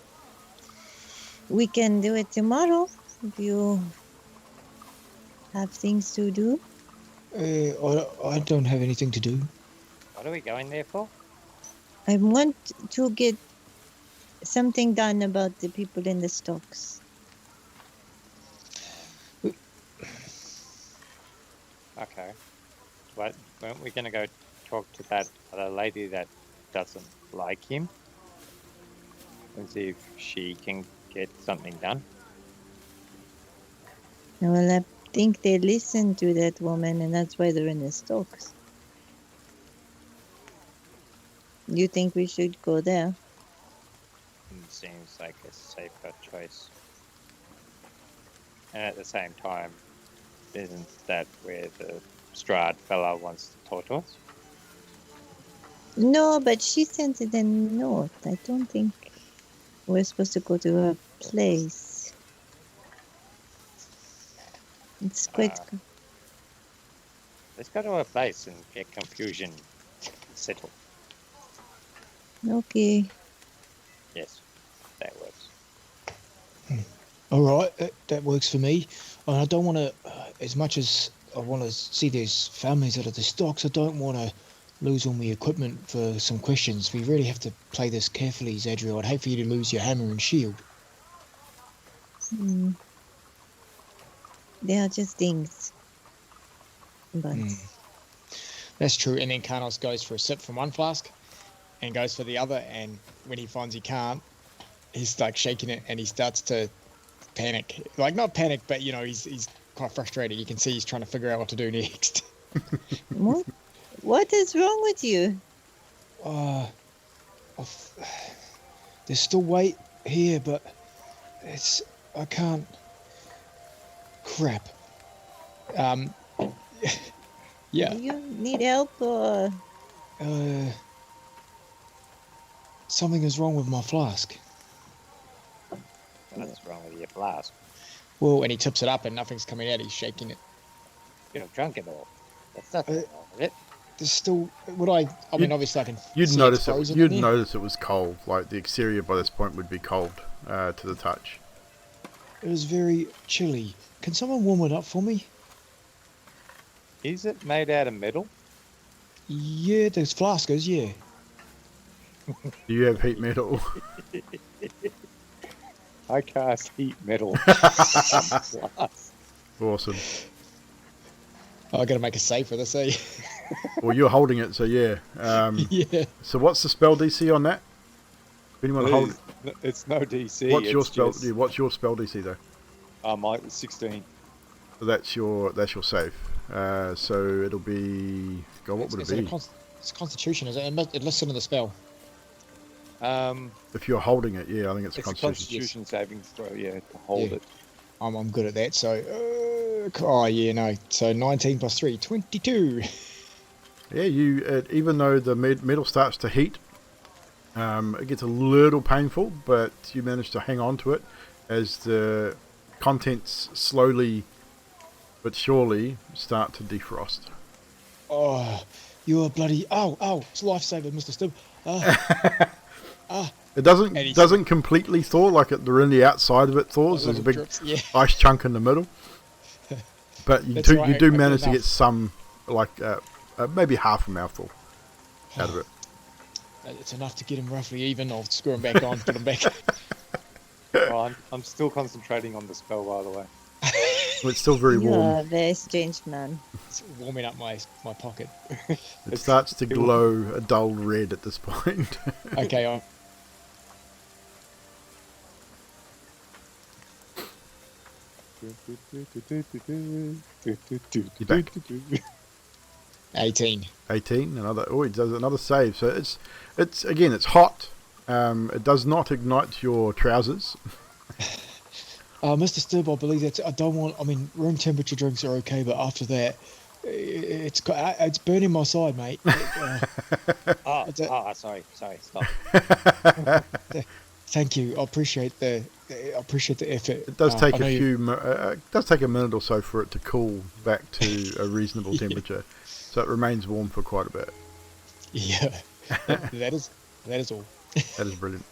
we can do it tomorrow if you have things to do. I don't have anything to do. What are we going there for? I want to get something done about the people in the stocks. Okay. What, weren't we going to go talk to that other lady that doesn't like him? And see if she can get something done? Well, I think they listened to that woman, and that's why they're in the stocks. You think we should go there? Seems like a safer choice. And at the same time, isn't that where the Strahd fella wants to talk to us? No, but she sent it a note. I don't think we're supposed to go to her place. It's quite. Let's go to her place and get confusion settled. Okay. Yes, that works. All right, that works for me. I don't want to, as much as I want to see these families out of the stocks, I don't want to lose all my equipment for some questions. We really have to play this carefully, Zadriel. I'd hate for you to lose your hammer and shield. They are just things. But That's true. And then Karnos goes for a sip from one flask and goes for the other. And when he finds he can't, he's like shaking it and he starts to panic. Like, not panic, but, you know, he's quite frustrated. You can see he's trying to figure out what to do next. What is wrong with you? There's still weight here, but I can't. Crap. Yeah. Do you need help or? Something is wrong with my flask. What's wrong with your flask? Well, and he tips it up and nothing's coming out. He's shaking it. You're drunk it all. That's nothing wrong with it. There's still. I mean, obviously I can. You'd see notice it's it. frozen You'd in there. notice it was cold. Like the exterior by this point would be cold to the touch. It was very chilly. Can someone warm it up for me? Is it made out of metal? Yeah, there's flaskers. Yeah. Do you have heat metal? I cast heat metal. Awesome. I got to make a save for this, eh? Well, you're holding it, so yeah. Yeah. So what's the spell DC on that? If anyone hold, It's no DC. what's your it's spell? just- Yeah, what's your spell DC though? Mine was 16. So that's your save. So it'll be. God, what would it be? It's Constitution, is it? It lists it in the spell. If you're holding it, yeah, I think it's It's a Constitution. Constitution saving throw, yeah, to hold Yeah. it. I'm good at that. So, oh yeah, no. So 19 plus 3, 22. Yeah, even though the metal starts to heat, it gets a little painful, but you manage to hang on to it as the contents slowly but surely start to defrost. Oh, you're bloody. Oh, it's a lifesaver, Mr. Stibb. It doesn't completely thaw, like they're in the outside of it thaws. There's a big ice chunk in the middle. But you do manage to get some, like maybe half a mouthful out of it. It's enough to get him roughly even. I'll screw him back on, put him back. Well, I'm still concentrating on the spell, by the way. Well, it's still very You are warm. a very strange man. It's warming up my pocket. It starts to glow a dull red at this point. Okay, You're back. 18. 18. He does another save. So it's again, it's hot. It does not ignite your trousers. Mr. Stibb, I believe that's. I don't want. I mean, room temperature drinks are okay, but after that, it's burning my side, mate. Sorry, stop. Thank you. I appreciate the effort. It does take I know it does take a minute or so for it to cool back to a reasonable temperature. So it remains warm for quite a bit. Yeah, that is all. That is brilliant.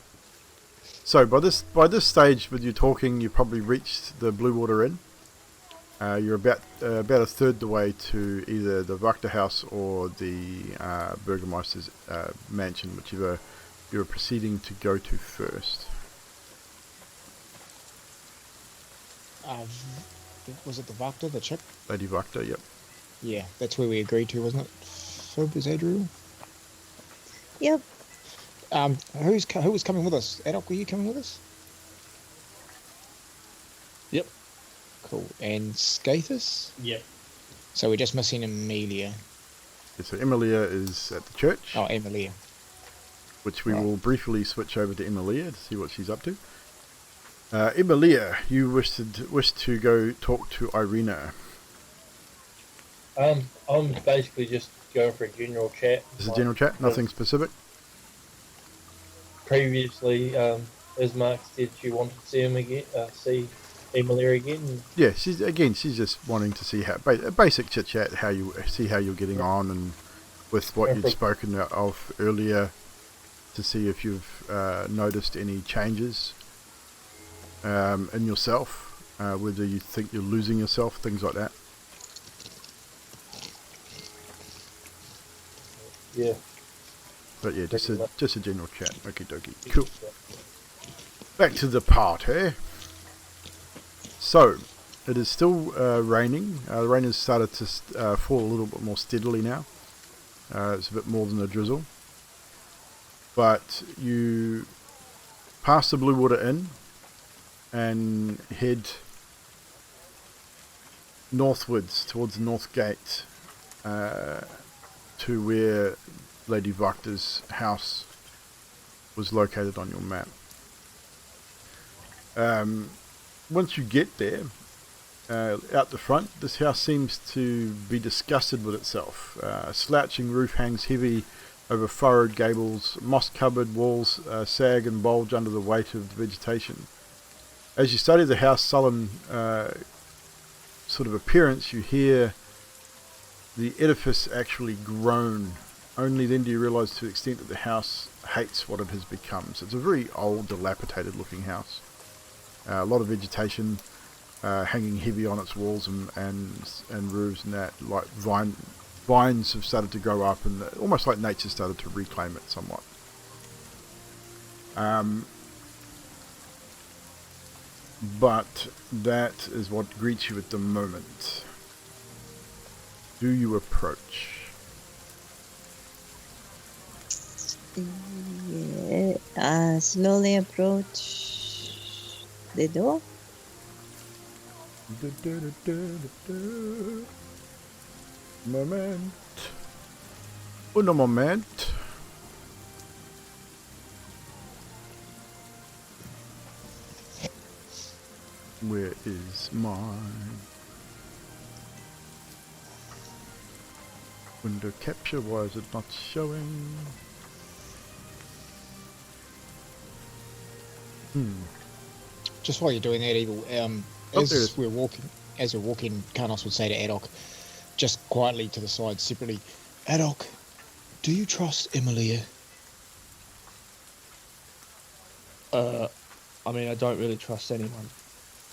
So by this stage, with you talking, you probably reached the Blue Water Inn. You're about a third the way to either the Wachter house or the Burgermeister's mansion, whichever you're proceeding to go to first. Was it the Wachter, the chip? Lady Wachter, yep. Yeah, that's where we agreed to, wasn't it? Phobos Adriel? Yep. Who was coming with us? Adok, were you coming with us? Yep. Cool. And Scathus? Yep. So we're just missing Amelia. Yeah, so Emilia is at the church, Oh, Emilia. which we right. will briefly switch over to Emilia to see what she's up to. Emilia, you wish to go talk to Irina. I'm basically just going for a general chat. This is a general chat, nothing specific. Previously, Ismark said she wanted to see him again, see Emilia again. Yeah, she's just wanting to see how a basic chit chat, how you're getting on, and with what you'd spoken of earlier, to see if you've noticed any changes in yourself, whether you think you're losing yourself, things like that. Yeah. But yeah, just a general chat. Okie dokie. Cool. Back to the party. So, it is still raining. The rain has started to fall a little bit more steadily now. It's a bit more than a drizzle. But you pass the Blue Water Inn and head northwards towards the north gate to where Lady Wachter's house was located on your map. Once you get there, out the front, this house seems to be disgusted with itself. A slouching roof hangs heavy over furrowed gables, moss-covered walls sag and bulge under the weight of the vegetation. As you study the house's sullen sort of appearance, you hear the edifice actually groan. Only then do you realise to the extent that the house hates what it has become. So it's a very old, dilapidated looking house. A lot of vegetation hanging heavy on its walls and roofs, and that, like vines have started to grow up, and almost like nature started to reclaim it somewhat. But that is what greets you at the moment. Do you approach? Yeah, slowly approach the door. Moment. Uno moment. Where is mine? Window capture, why is it not showing? Just while you're doing that, Evil, as we're walking, Karnos would say to Adok, just quietly to the side, separately, Adok, do you trust Emilia? I mean, I don't really trust anyone.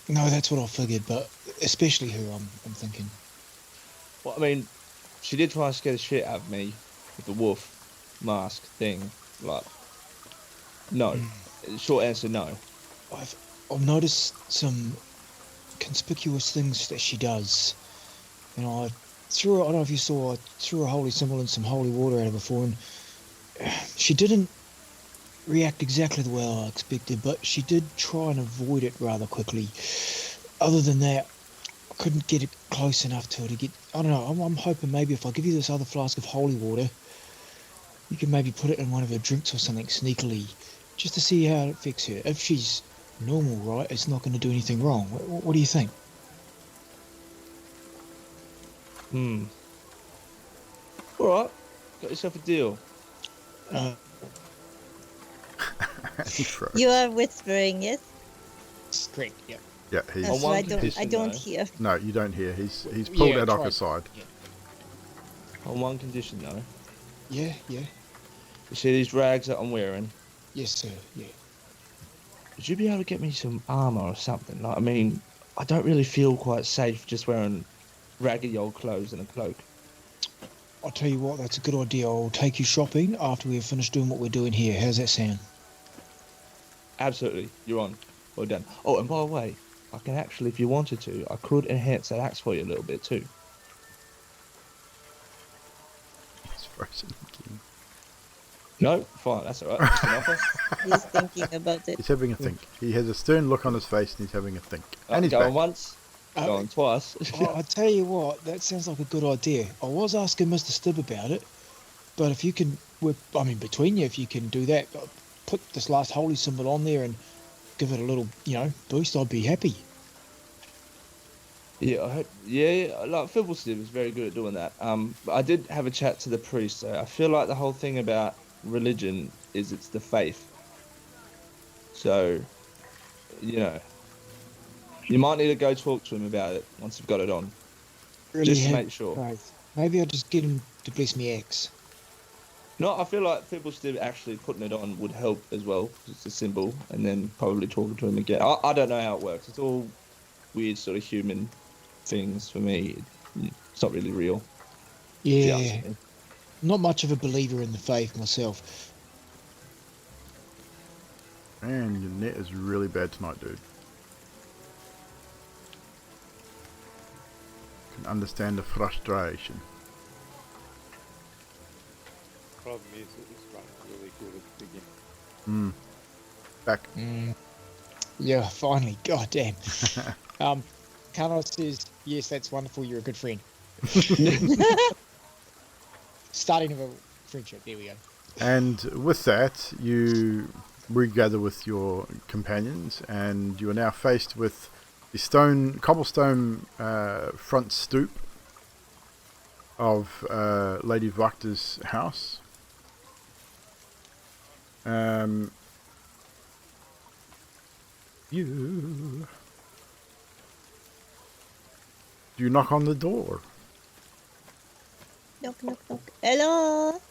No, that's what I figured, but especially her, I'm thinking. Well, I mean, she did try and scare the shit out of me with the wolf mask thing. Like, no. Short answer, no. I've noticed some conspicuous things that she does. You know, I don't know if you saw, I threw a holy symbol and some holy water at her before, and she didn't react exactly the way I expected, but she did try and avoid it rather quickly. Other than that, I couldn't get it close enough to her to get... I don't know, I'm hoping maybe if I give you this other flask of holy water, you can maybe put it in one of her drinks or something sneakily, just to see how it affects her. If she's normal, right, it's not going to do anything wrong. What do you think? Alright, got yourself a deal. You are whispering, yes? Correct, yeah. Yeah, he's... That's one why condition, I don't though. hear. No, you don't hear. He's pulled Yeah, Adok try- aside. Yeah. On one condition, though. Yeah, yeah. You see these rags that I'm wearing? Yes, sir. Yeah. Would you be able to get me some armor or something? Like, I mean, I don't really feel quite safe just wearing raggedy old clothes and a cloak. I'll tell you what, that's a good idea. I'll take you shopping after we've finished doing what we're doing here. How's that sound? Absolutely, you're on. Well done. Oh, and by the way, I can actually, if you wanted to, I could enhance that axe for you a little bit too. He's frozen again. No, fine, that's all right. Just an offer. He's thinking about it. He's having a think. He has a stern look on his face and he's having a think. And he's going back. once, going twice. I tell you what, that sounds like a good idea. I was asking Mr. Stibb about it, but if you can, between you, if you can do that, put this last holy symbol on there and give it a little, boost, I'd be happy. Yeah, like Fibblestiff is very good at doing that. But I did have a chat to the priest. So I feel like the whole thing about religion is it's the faith. So, you might need to go talk to him about it once you've got it on, Really just to make sure. Faith. Maybe I'll just get him to bless me axe. No, I feel like Fibblestiff actually putting it on would help as well. 'Cause it's a symbol, and then probably talking to him again. I don't know how it works. It's all weird sort of human things for me. It's not really real. Yeah, not much of a believer in the faith myself. Man, your net is really bad tonight, dude. Can understand the frustration. Problem is, it was running really good at the beginning. Back. Yeah, finally. God damn. Carlos says, yes, that's wonderful. You're a good friend. Starting of a friendship. There we go. And with that, you regather with your companions, and you are now faced with the cobblestone front stoop of Lady Vakta's house. You knock on the door. Knock, knock, knock. Hello?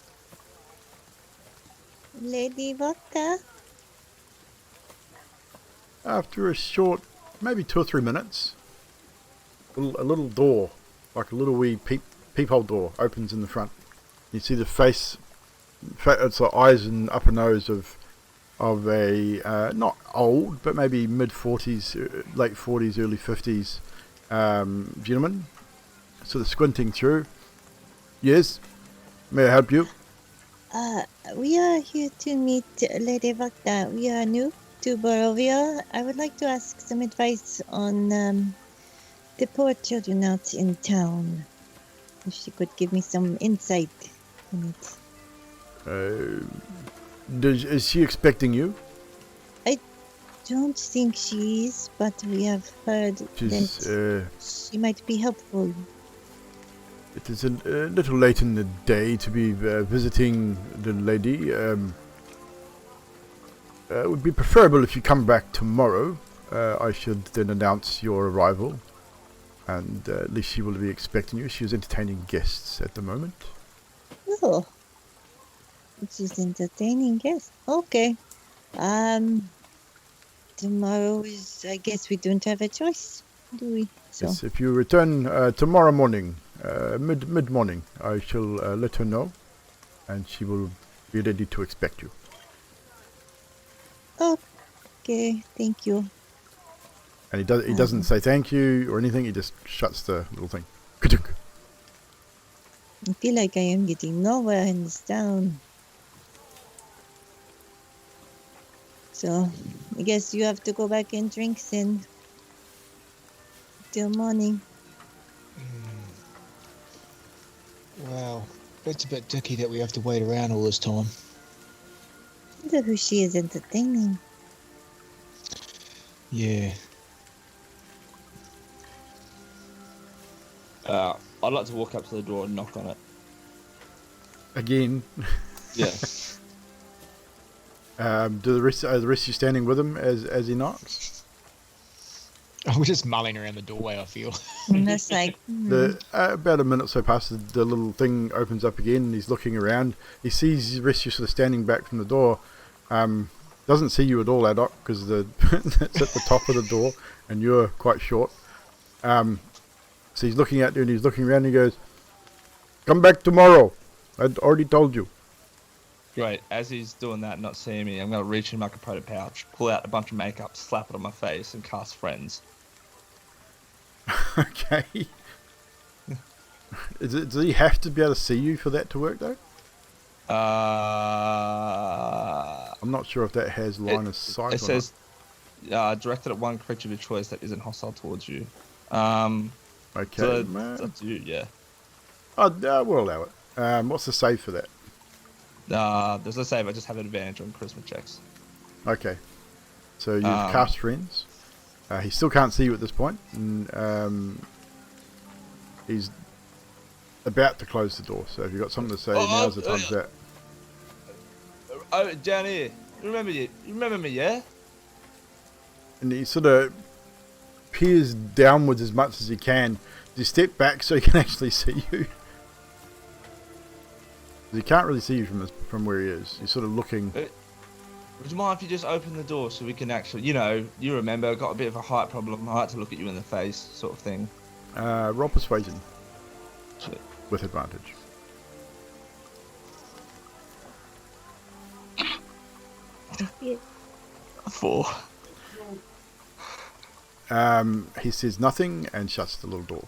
Lady Vodka? After a short, maybe 2 or 3 minutes, a little door, like a little wee peephole door, opens in the front. You see the face. It's the eyes and upper nose of a not old, but maybe mid-40s, late 40s, early 50s gentleman, sort of squinting through. Yes, may I help you? We are here to meet Lady Vodka. We are new to Barovia. I would like to ask some advice on the poor children out in town. If she could give me some insight on it. Is she expecting you? I don't think she is, but we have heard that she might be helpful. It is a little late in the day to be visiting the lady. It would be preferable if you come back tomorrow. I should then announce your arrival, and at least she will be expecting you. She is entertaining guests at the moment. Oh, she's entertaining guests. Okay. Tomorrow is, I guess we don't have a choice, do we? So. Yes, if you return tomorrow morning, mid-morning, I shall let her know, and she will be ready to expect you. Okay, thank you. And he doesn't say thank you or anything. He just shuts the little thing. Ka-tunk. I feel like I am getting nowhere in this town. So, I guess you have to go back and drink then. Till morning. Well, it's a bit dicky that we have to wait around all this time. I wonder who she is entertaining. Yeah. I'd like to walk up to the door and knock on it. Again. Yeah. Are the rest of you standing with him as he knocks? We're just mulling around the doorway, I feel. And that's like, The about a minute or so passes, the little thing opens up again, and he's looking around. He sees the rest of you sort of standing back from the door. Doesn't see you at all, Adok, because it's at the top of the door, and you're quite short. So he's looking at you, and he's looking around, and he goes, "Come back tomorrow. I'd already told you." Great. As he's doing that, not seeing me, I'm going to reach in my capote pouch, pull out a bunch of makeup, slap it on my face, and cast Friends. Okay. Does he have to be able to see you for that to work, though? I'm not sure if that has line of sight. It says directed at one creature of your choice that isn't hostile towards you. Okay, So man. it's up to you, yeah. We'll allow it. What's the save for that? There's a save. I just have an advantage on charisma checks. Okay. So you've cast Friends. He still can't see you at this point. And, he's about to close the door. So if you've got something to say, now's the time for that. Oh, down here. You remember me, yeah? And he sort of peers downwards as much as he can. You step back so he can actually see you. He can't really see you from where he is. He's sort of looking. Would you mind if you just open the door so we can actually, you remember, got a bit of a height problem. I like to look at you in the face, sort of thing. Roll persuasion. Sweet. With advantage. yeah. 4. He says nothing and shuts the little door.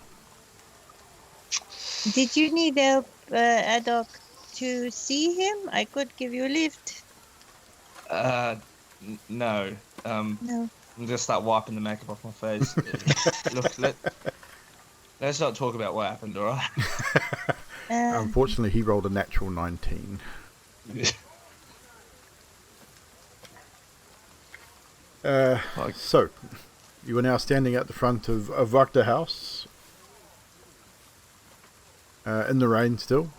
Did you need help, Adok, to see him? I could give you a lift. No. No. I'm gonna start wiping the makeup off my face. Look, let's not talk about what happened, alright? Unfortunately, he rolled a natural 19. So, you are now standing at the front of Vakta House. In the rain still.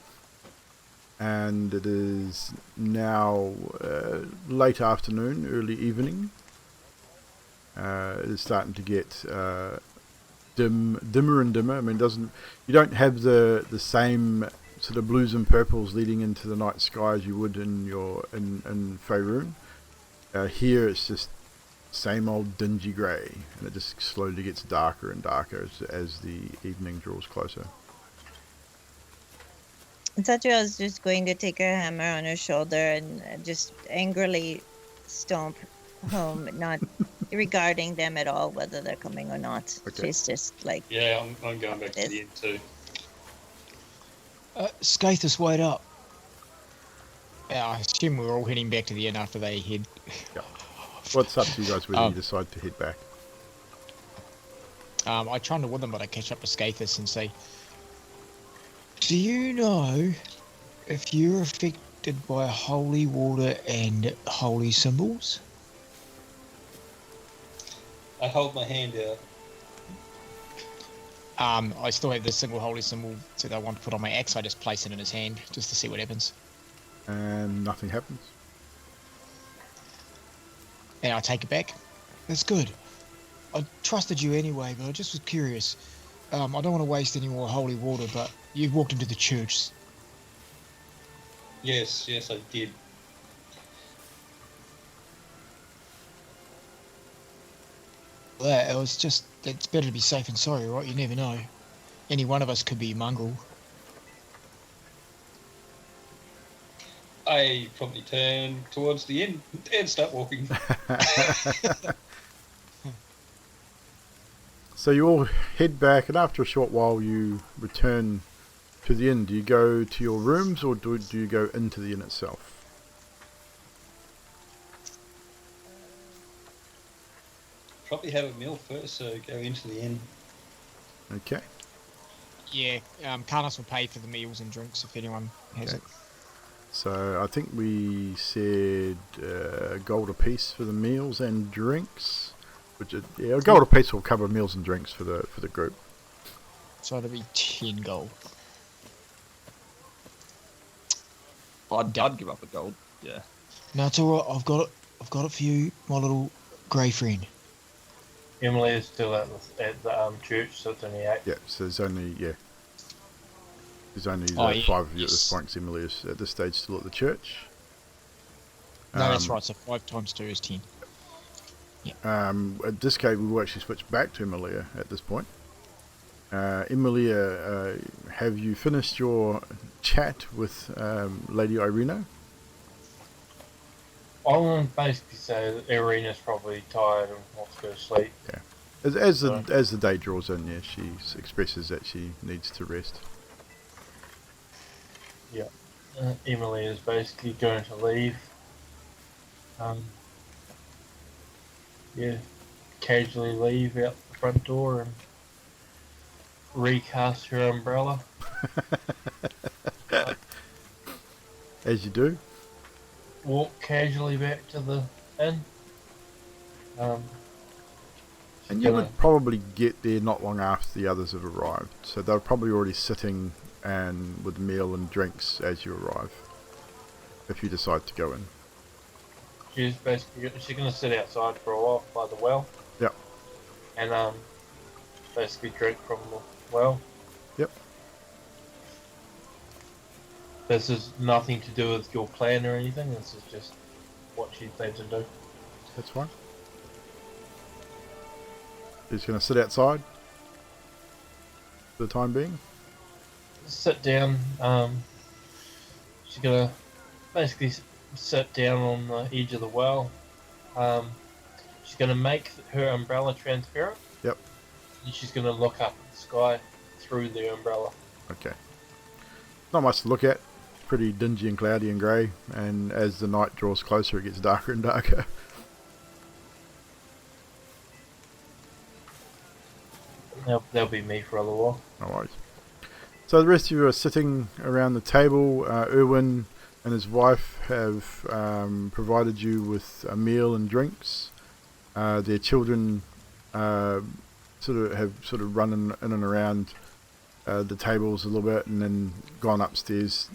And it is now late afternoon, early evening. It is starting to get dimmer and dimmer. I mean, you don't have the same sort of blues and purples leading into the night sky as you would in Faerun. Here it's just same old dingy grey, and it just slowly gets darker and darker as the evening draws closer. Satua was just going to take her hammer on her shoulder and just angrily stomp home, not regarding them at all, whether they're coming or not. Okay. She's just like, Yeah, I'm going back to the inn too. Skathis, wait up. I assume we're all heading back to the inn after they head. Yeah. What's up to you guys whether you decide to head back? I trundle with them, but I catch up to Skathis and say, do you know if you're affected by holy water and holy symbols? I hold my hand out. I still have the single holy symbol that I want to put on my axe. I just place it in his hand just to see what happens. And nothing happens. And I take it back. That's good. I trusted you anyway, but I just was curious. I don't want to waste any more holy water, but you walked into the church. Yes, I did. It was just, it's better to be safe than sorry, right? You never know. Any one of us could be a mongrel. I probably turn towards the inn and start walking. So you all head back, and after a short while you return to the inn. Do you go to your rooms, or do you go into the inn itself? Probably have a meal first, so go into the inn. Okay. Yeah, Karnas will pay for the meals and drinks if anyone has it. So I think we said gold apiece for the meals and drinks. A gold apiece will cover meals and drinks for the group. So it'll be 10 gold. I'd give up a gold. Yeah. No, it's all right. I've got it for you, my little grey friend. Emily is still at the church, so it's only 8. Yeah, so there's only Oh, the yeah, 5 of you at this yes. point. 'Cause Emily is at this stage still at the church. No, that's right. So 5 times 2 is 10. At this case, we will actually switch back to Emilia at this point. Emilia, have you finished your chat with Lady Irina? I want to basically say that Irina's probably tired and wants to go to sleep. As the day draws in, yeah, she expresses that she needs to rest. Emily is basically going to leave. Casually leave out the front door and recast her umbrella. As you do. Walk casually back to the inn. And you would probably get there not long after the others have arrived. So they're probably already sitting and with meal and drinks as you arrive. If you decide to go in. She's going to sit outside for a while by the well. Yep. And basically drink from the well. Yep. This is nothing to do with your plan or anything. This is just what she plans to do. That's fine. She's going to sit outside for the time being. Sit down. She's going to basically sit down on the edge of the well. She's going to make her umbrella transparent. Yep. And she's going to look up at the sky through the umbrella. Okay. Not much to look at. Pretty dingy and cloudy and grey, and as the night draws closer it gets darker and darker. That'll be me for a little while. No worries. So the rest of you are sitting around the table. Erwin and his wife have provided you with a meal and drinks. Their children have run in and around the tables a little bit and then gone upstairs.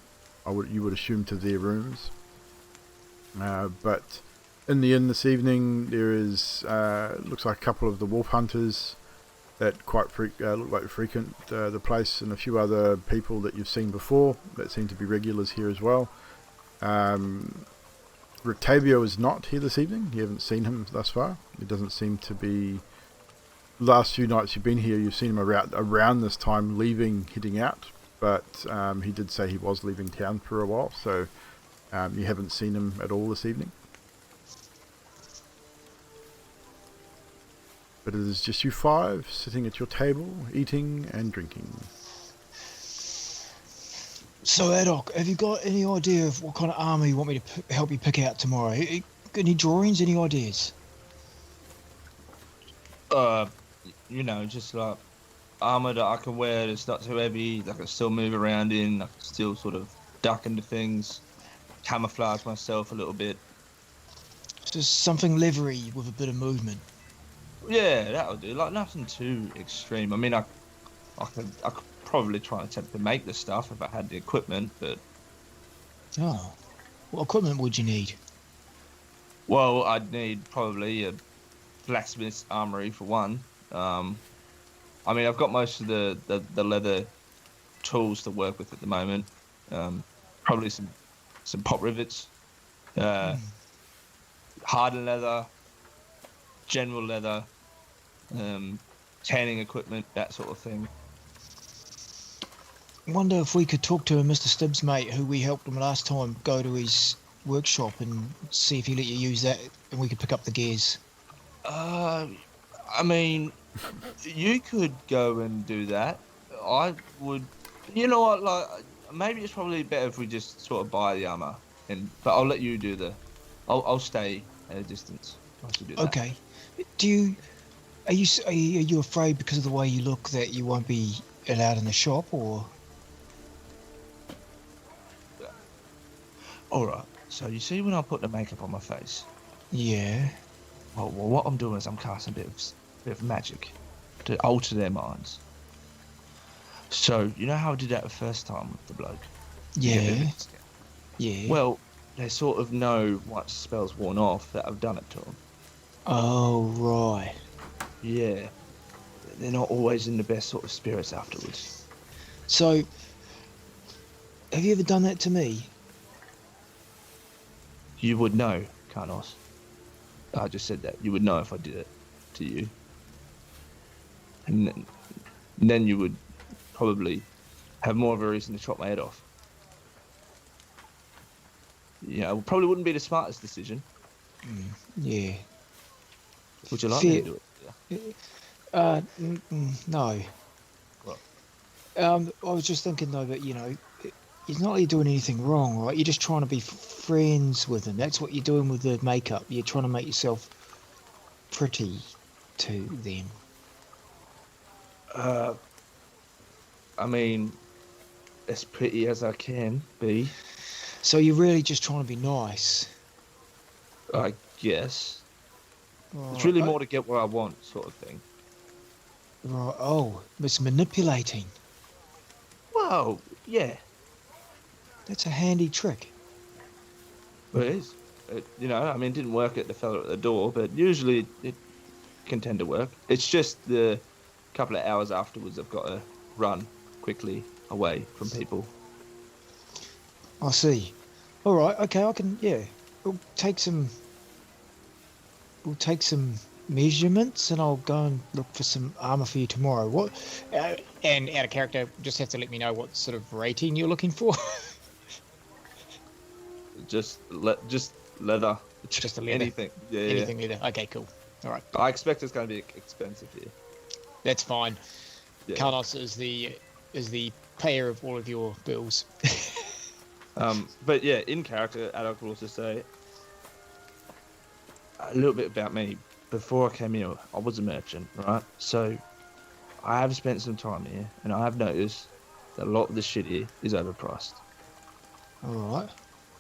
You would assume to their rooms. But in the inn this evening, there is looks like a couple of the wolf hunters that look like frequent the place, and a few other people that you've seen before that seem to be regulars here as well. Rictavio is not here this evening. You haven't seen him thus far. He doesn't seem to be. The last few nights you've been here, you've seen him around this time, heading out. But he did say he was leaving town for a while, so you haven't seen him at all this evening. But it is just you 5 sitting at your table, eating and drinking. So, Adok, have you got any idea of what kind of armour you want me to help you pick out tomorrow? Any drawings, any ideas? Just like armour that I can wear that's not too heavy, that I can still move around in, I can still sort of duck into things, camouflage myself a little bit. Just something livery with a bit of movement. Yeah, that'll do. Like nothing too extreme. I mean, I could probably try and attempt to make the stuff if I had the equipment, but. Oh, what equipment would you need? Well, I'd need probably a blacksmith's armory for one. I mean, I've got most of the leather tools to work with at the moment. Probably some pop rivets, hardened leather, general leather, tanning equipment, that sort of thing. I wonder if we could talk to Mr. Stibbs' mate, who we helped him last time, go to his workshop and see if he let you use that, and we could pick up the gears. I mean, you could go and do that. I would. You know what? Like, maybe it's probably better if we just sort of buy the armor, but I'll let you do I'll stay at a distance. Do that. Okay. Are you afraid because of the way you look that you won't be allowed in the shop, or? All right. So you see when I put the makeup on my face? Yeah. Well, what I'm doing is I'm casting a bit of magic to alter their minds. So you know how I did that the first time with the bloke? Yeah. Yeah. Well, they sort of know once the spell's worn off that I've done it to them. Oh right. Yeah, they're not always in the best sort of spirits afterwards. So, have you ever done that to me? You would know, Carnos. I just said that. You would know if I did it to you. And then you would probably have more of a reason to chop my head off. Yeah, it probably wouldn't be the smartest decision. Yeah. Would you like me to do it? Yeah. No. What? I was just thinking though that he's not really doing anything wrong, right? You're just trying to be friends with him. That's what you're doing with the makeup. You're trying to make yourself pretty to them. I mean, as pretty as I can be, So you're really just trying to be nice. I guess. Right. It's really more to get what I want, sort of thing. Right. Oh, it's manipulating. Well, yeah, That's a handy trick. well, it is. I mean, it didn't work at the fella at the door, but usually it can tend to work. It's just the couple of hours afterwards I've got to run quickly away from people. I see. All right. Okay. I can. Yeah. We'll take some measurements, and I'll go and look for some armor for you tomorrow. What? And out of character, just have to let me know what sort of rating you're looking for. Just leather. Just a leather. Anything. Yeah. Anything leather. Okay. Cool. All right. I expect it's going to be expensive here. That's fine. Yeah. Carlos is the payer of all of your bills. But yeah, in character, Adok will also say a little bit about me. Before I came here, I was a merchant, right? So I have spent some time here, and I have noticed that a lot of the shit here is overpriced. All right.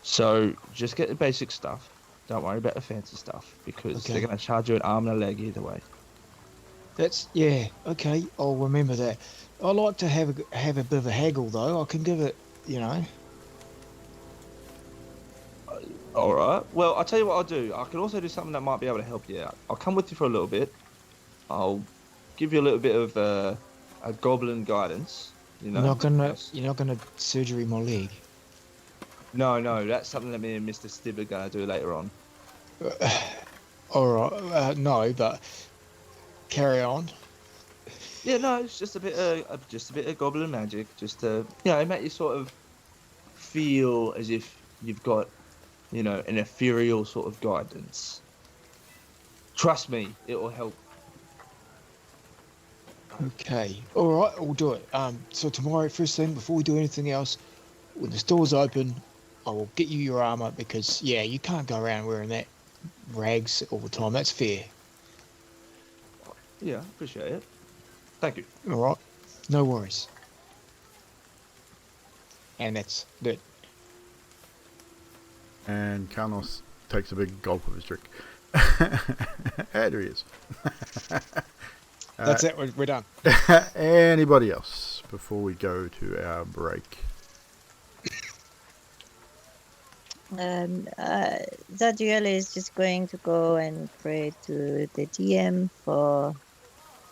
So just get the basic stuff. Don't worry about the fancy stuff, because they're going to charge you an arm and a leg either way. Yeah. Okay. I'll remember that. I like to have a bit of a haggle though. I can give it. All right. Well, I'll tell you what I'll do. I can also do something that might be able to help you out. I'll come with you for a little bit. I'll give you a little bit of a goblin guidance. You're not gonna surgery my leg. No, that's something that me and Mr. Stibb are gonna do later on. All right. No, but carry on. Yeah, no, it's just a bit of goblin magic, just to make you sort of feel as if you've got an ethereal sort of guidance. Trust me, it will help. Okay. All right. We'll do it. So tomorrow, first thing, before we do anything else, when the store's open, I will get you your armor because you can't go around wearing that rags all the time. That's fair. Yeah, appreciate it. Thank you. All right. No worries. And that's it. And Carlos takes a big gulp of his drink. There he is. That's it. We're done. Anybody else before we go to our break? Zadriel is just going to go and pray to the DM for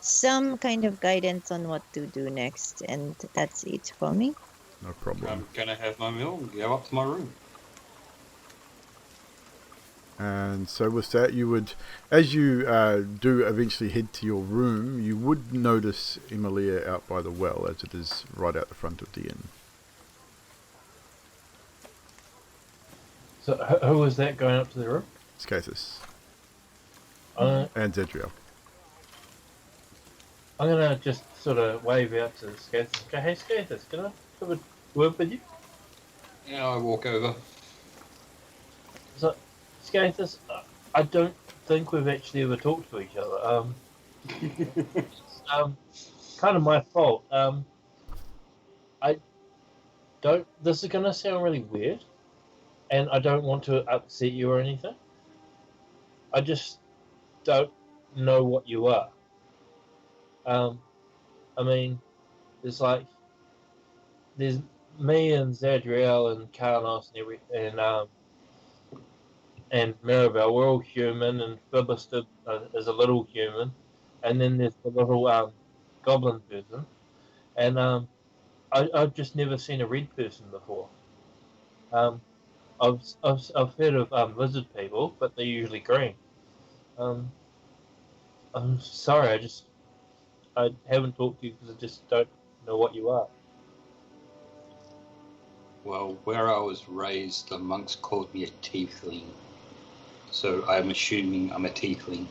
some kind of guidance on what to do next, and that's it for me. No problem. I'm gonna have my meal and go up to my room. And so with that, you would, as you do eventually head to your room, you would notice Emilia out by the well, as it is right out the front of the inn. So who was that going up to the room? Scathus. And Zadriel. I'm gonna just sort of wave out to Scathus. Go, hey Scathus, can I have a word with you? Yeah, I walk over. So, Scathus, I don't think we've actually ever talked to each other. Kind of my fault. I don't. This is gonna sound really weird, and I don't want to upset you or anything. I just don't know what you are. I mean, there's me and Zadriel and Carlos and Maribel. We're all human, and Phibster is a little human. and then there's the little goblin person, and I've just never seen a red person before. I've heard of lizard people, but they're usually green. I'm sorry, I haven't talked to you because I just don't know what you are. Well, where I was raised, the monks called me a tiefling. So I'm assuming I'm a tiefling.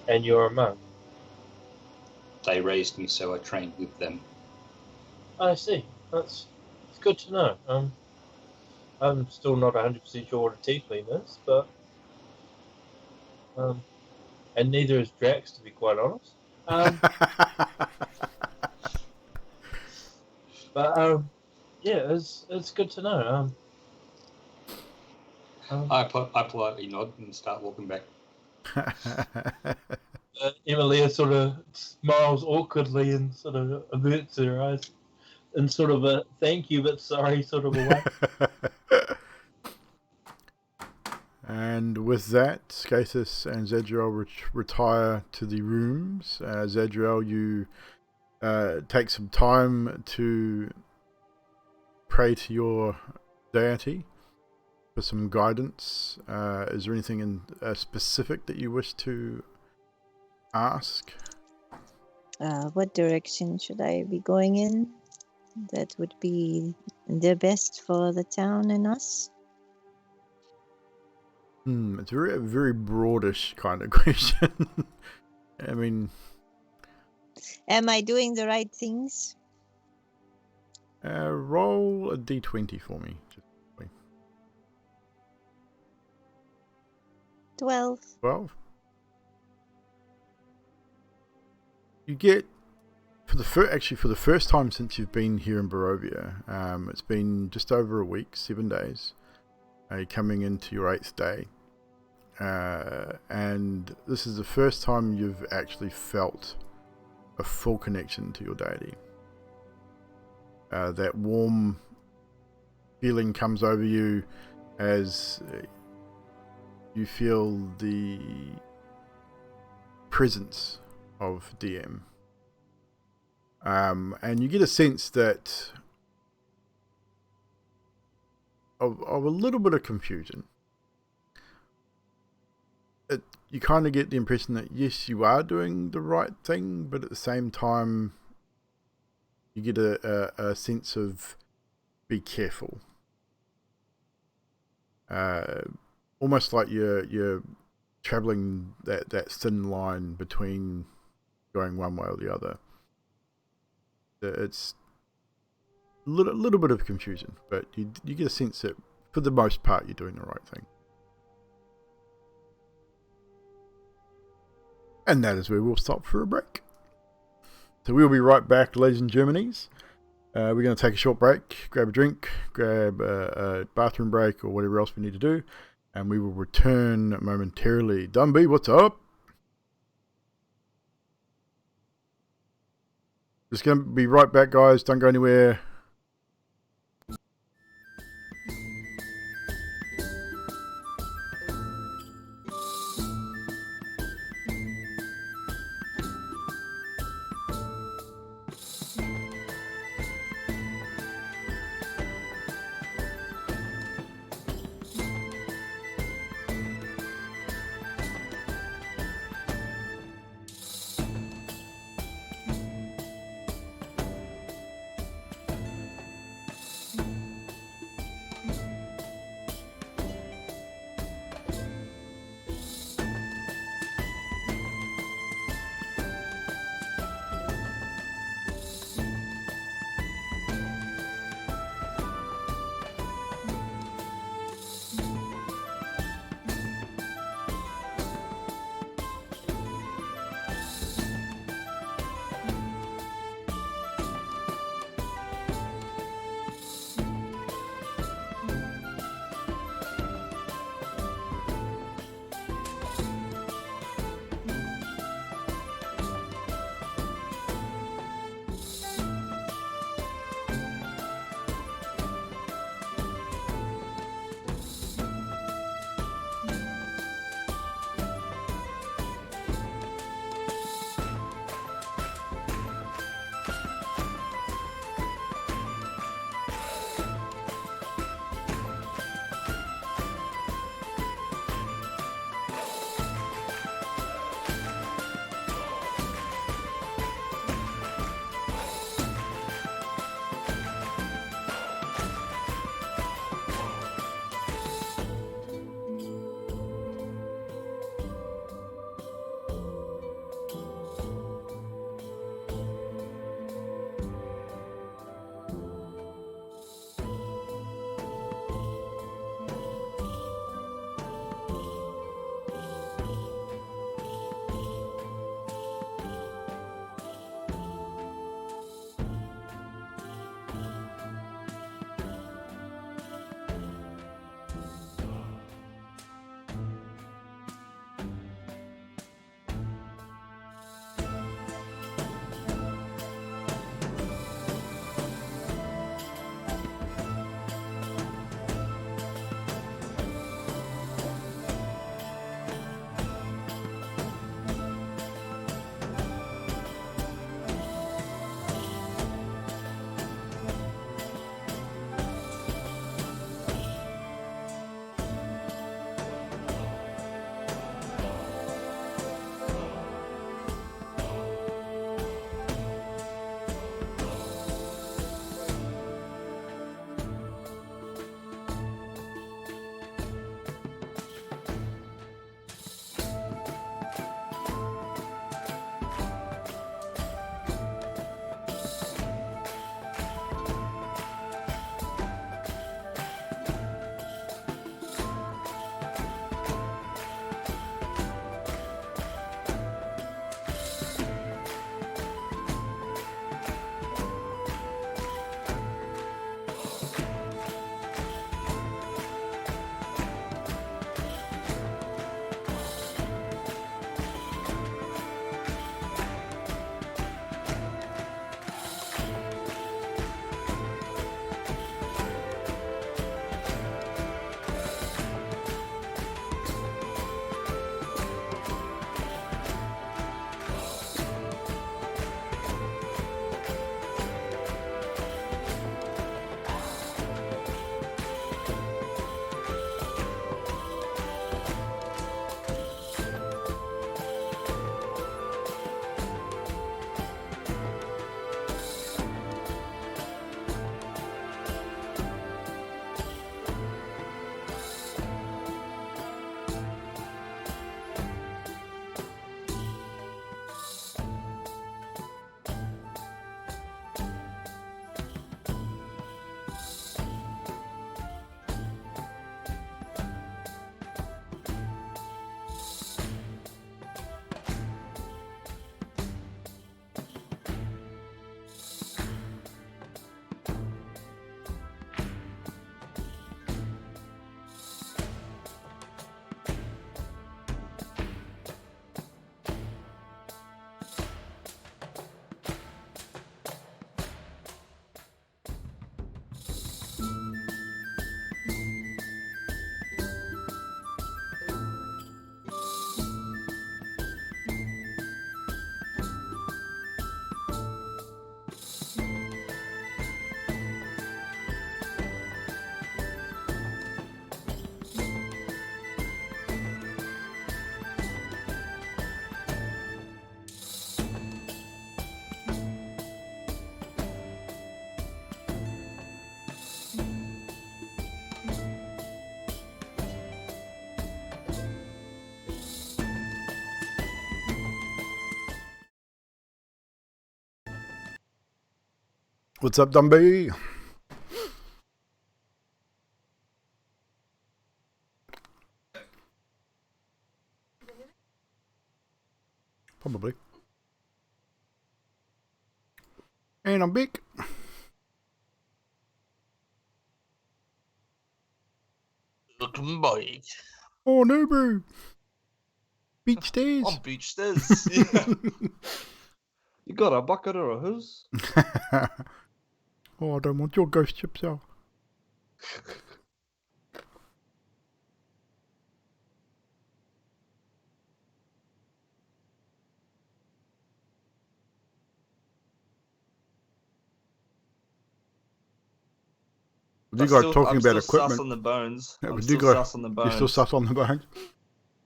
And you're a monk. They raised me, so I trained with them. I see. It's good to know. I'm still not 100% sure what a tiefling is, but and neither is Drax, to be quite honest. But yeah, it's good to know. I politely nod and start walking back. Emilia sort of smiles awkwardly and sort of averts her eyes in sort of a thank you but sorry sort of a way. And with that, Skathis and Zadriel retire to the rooms. Zadriel, you take some time to pray to your deity for some guidance. Is there anything in specific that you wish to ask? What direction should I be going in? That would be the best for the town and us. It's a very broadish kind of question. I mean, am I doing the right things? Roll a d20 for me. 12. 12. You get for the first time since you've been here in Barovia. It's been just over a week, 7 days. Coming into your 8th day, and this is the first time you've actually felt a full connection to your deity. That warm feeling comes over you as you feel the presence of DM. And you get a sense that of a little bit of confusion. You kind of get the impression that yes, you are doing the right thing, but at the same time, you get a sense of be careful. Almost like you're traveling that thin line between going one way or the other. It's a little bit of confusion, but you get a sense that for the most part you're doing the right thing. And that is where we'll stop for a break. So we'll be right back, ladies and Germanies. We're going to take a short break, grab a drink, grab a bathroom break or whatever else we need to do, and we will return momentarily. Dumby, what's up? Just going to be right back, guys. Don't go anywhere. What's up, Dumby? Probably. And I'm back. Welcome back. Oh no, bro. Beach stairs. On beach stairs. Yeah. You got a bucket or a hose? Oh, I don't want your ghost chips out. With you guys talking about equipment. Sus on the bones. Yeah, I'm with still you guys, sus on the bones. you're still sus on the bones.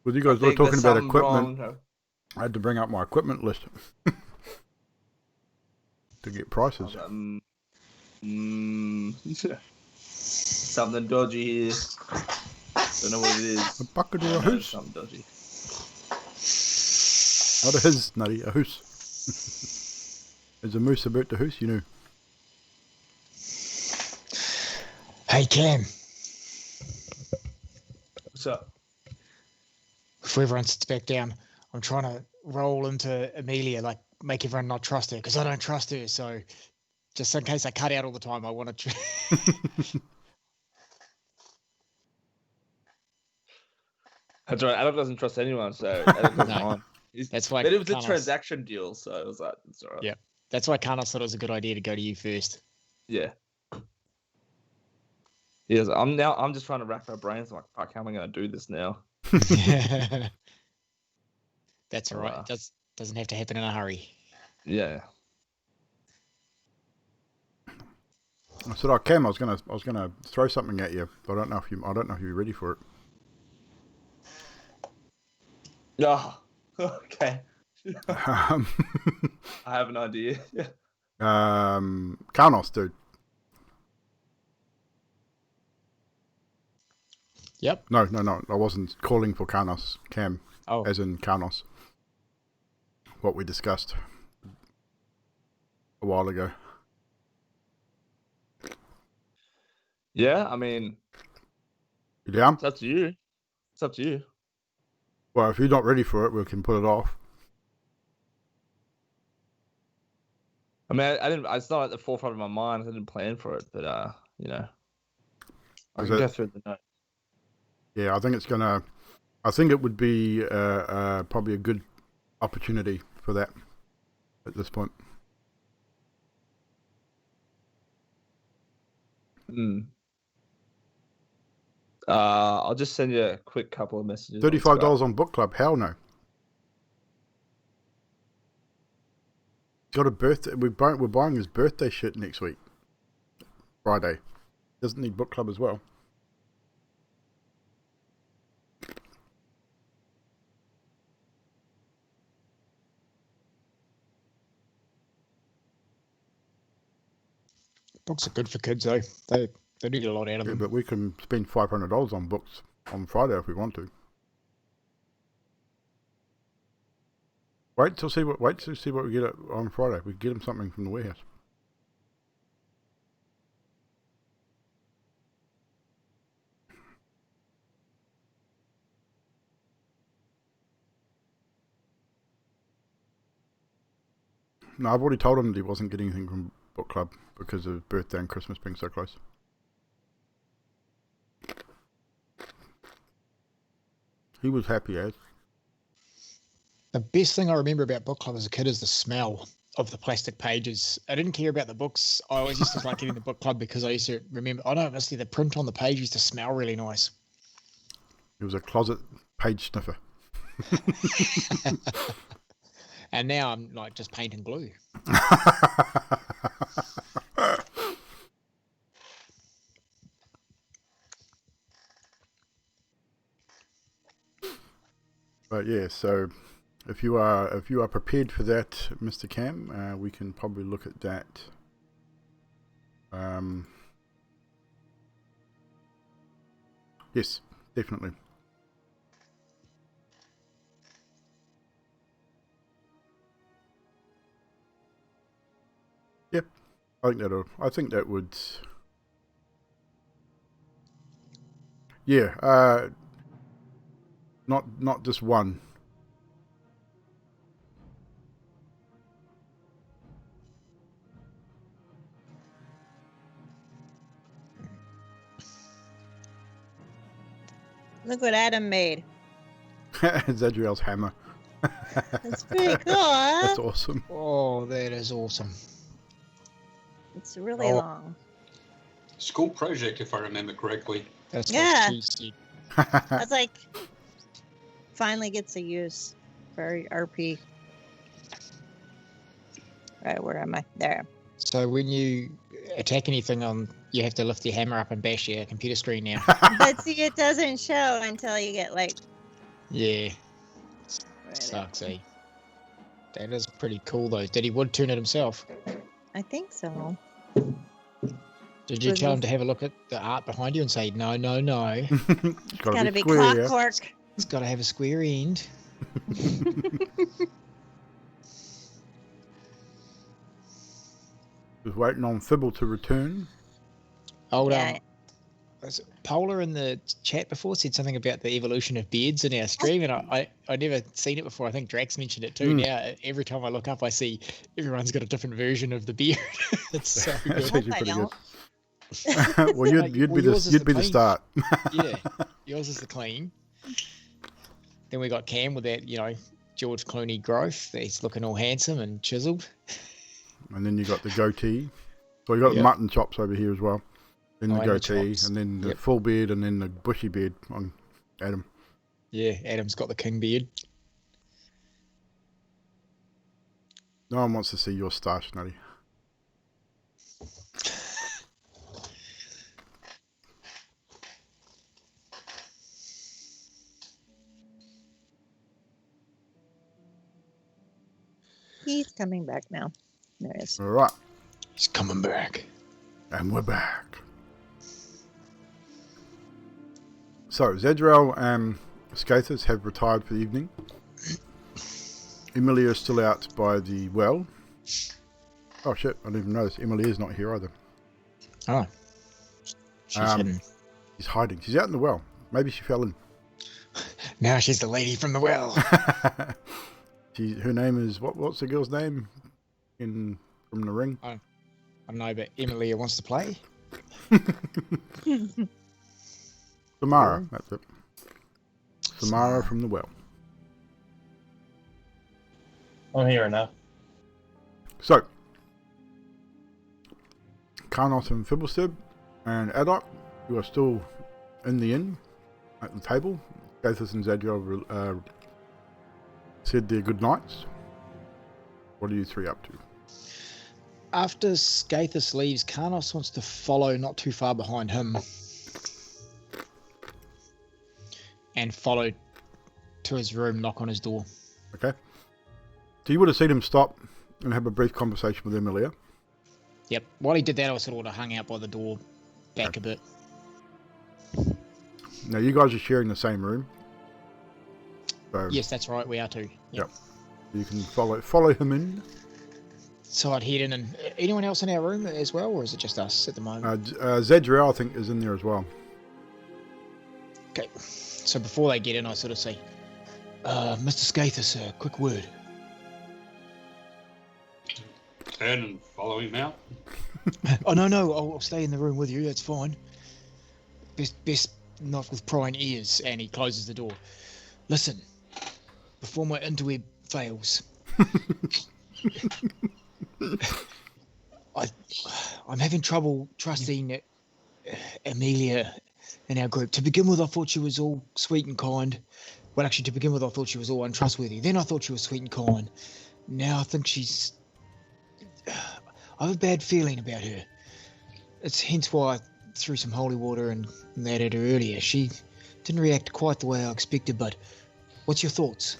With you I guys were think talking there's about something equipment. wrong. I had to bring up my equipment list to get prices. Something dodgy here. Don't know what it is. A bucket or a I know it's hoose? something dodgy. Not a his, nutty, a hoose. Is a moose about the hoose, you know? Hey, Cam. What's up? Before everyone sits back down, I'm trying to roll into Amelia, like make everyone not trust her, because I don't trust her. So just in case I cut out all the time, I want to... That's right. Adam doesn't trust anyone, so Adam doesn't No. mind. That's why But it was a Carlos- transaction deal, so it was like, it's all right. Yeah. That's why Carlos thought it was a good idea to go to you first. Yeah. Yes, I'm just trying to rack my brains. I'm like, fuck, how am I going to do this now? That's all right. It doesn't have to happen in a hurry. Yeah. I said, "Oh, Cam, I was gonna throw something at you. But I don't know if you're ready for it." Oh, okay. Um, I have an idea. Karnos, dude. Yep. No. I wasn't calling for Karnos, Cam, Oh. as in Karnos. What we discussed a while ago. Yeah, I mean, You down? it's up to you. It's up to you. Well, if you're not ready for it, we can put it off. I mean, I didn't. It's not at the forefront of my mind. I didn't plan for it, but you know, I Is can it- go through the notes. Yeah, I think it's gonna. I think it would be probably a good opportunity for that at this point. I'll just send you a quick couple of messages. on $35 on Book Club. Hell no. Got a birthday. We're buying his birthday shit next week, Friday. Doesn't need Book Club as well. Books are good for kids, though. They do get a lot out of Yeah, them. but we can spend $500 on books on Friday if we want to. Wait till see what we get on Friday. We get him something from the warehouse. No, I've already told him that he wasn't getting anything from Book Club because of his birthday and Christmas being so close. He was happy as. The best thing I remember about Book Club as a kid is the smell of the plastic pages. I didn't care about the books. I always used to like getting the Book Club because I used to remember, I don't know, honestly, the print on the page used to smell really nice. He was a closet page sniffer. And now I'm like just paint and glue. But yeah, so if you are prepared for that, Mr. Cam, we can probably look at that. Yes, definitely. Yep, I think that would. Yeah. Not just one. Look what Adam made. Zadriel's hammer. That's pretty cool, huh? That's awesome. Oh, that is awesome. It's really long. School project, if I remember correctly. That's Yeah. what she said. That's like finally gets a use for RP. Right, where am I? There. So when you attack anything you have to lift your hammer up and bash your computer screen now. But see, it doesn't show until you get like. Yeah. Right Sucks, eh? That is pretty cool, though. Did he wood turn it himself? I think so. Did you tell him to have a look at the art behind you and say, no, no, no? It's Gotta be square. clockwork. It's got to have a square end. Just waiting on Fibble to return. Hold Yeah. on. Polar in the chat before said something about the evolution of beards in our stream, and I never seen it before. I think Drax mentioned it too. Now every time I look up, I see everyone's got a different version of the beard. It's so That's good. actually I pretty good. Well, you'd be yours is the clean. start. Yeah, yours is the clean. Then we got Cam with that, George Clooney growth. He's looking all handsome and chiseled. And then you got the goatee. So you got Yep. mutton chops over here as well. Then the Oh, and the goatee, chops. and then the Yep. full beard, and then the bushy beard on Adam. Yeah, Adam's got the king beard. No one wants to see your stash, Nutty. He's coming back now. There he is. All right, He's coming back. and we're back. So Zadriel and Skathis have retired for the evening. Emilia is still out by the well. Oh shit! I didn't even notice. Emilia's not here either. Oh. She's hidden. She's hiding. She's out in the well. Maybe she fell in. Now she's the lady from the well. Her name is what's the girl's name from the ring? I don't know, but Emilia wants to play. Samara, that's it. Samara from the well. I'm here enough. So, Karnos and Fibblestib and Adok, who are still in the inn at the table. Gathus and Zadriel said their good nights. What are you three up to? After Skathis leaves, Karnos wants to follow not too far behind him. And follow to his room, knock on his door. Okay. So you would have seen him stop and have a brief conversation with Emilia. Yep. While he did that, I sort of hung out by the door, back a bit. Now you guys are sharing the same room. So Yes, that's right. We are too. Yep. You can follow him in. So I'd head in, and anyone else in our room as well, or is it just us at the moment? Zadriel, I think, is in there as well. Okay. So before they get in, I sort of say, Mr. Skathis, a quick word. Turn and follow him out. Oh, no, I'll stay in the room with you. That's fine. Best not with prying ears. And he closes the door. Listen, before my interweb fails, I'm having trouble trusting Emilia in our group. To begin with, I thought she was all sweet and kind. Well, actually, to begin with, I thought she was all untrustworthy. Then I thought she was sweet and kind. Now I think she's... I have a bad feeling about her. It's hence why I threw some holy water and that at her earlier. She didn't react quite the way I expected, but what's your thoughts?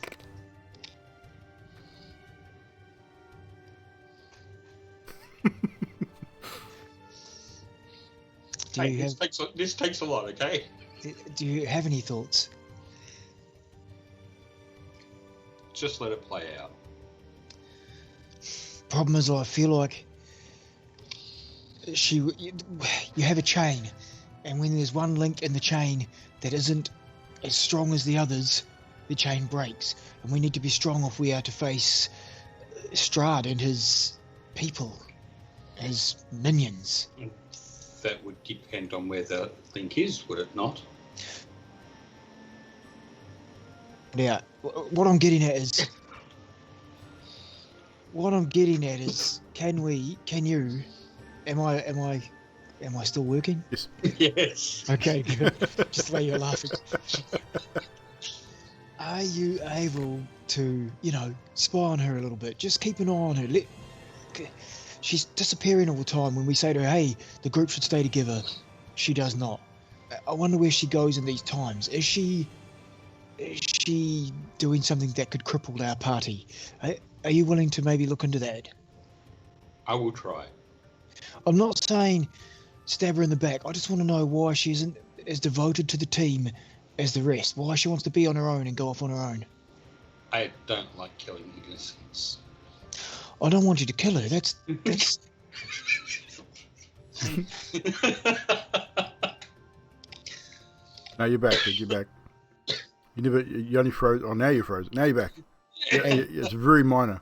This takes a lot, okay? Do you have any thoughts? Just let it play out. Problem is, I feel like you have a chain, and when there's one link in the chain that isn't as strong as the others, the chain breaks, and we need to be strong if we are to face Strahd and his people, his minions. That would depend on where the link is, would it not? Yeah, what I'm getting at is, can you, am I still working? Yes. Yes. Okay, good. Just the way you're laughing. Are you able to, spy on her a little bit? Just keep an eye on her. She's disappearing all the time. When we say to her, hey, the group should stay together, she does not. I wonder where she goes in these times. Is she doing something that could cripple our party? Are you willing to maybe look into that? I will try. I'm not saying stab her in the back. I just want to know why she isn't as devoted to the team as the rest. Why she wants to be on her own and go off on her own. I don't like killing innocents. I don't want you to kill her. That's Now you're back, dude. You're back. You only froze. Oh, now you're frozen. Now you're back. It's very minor.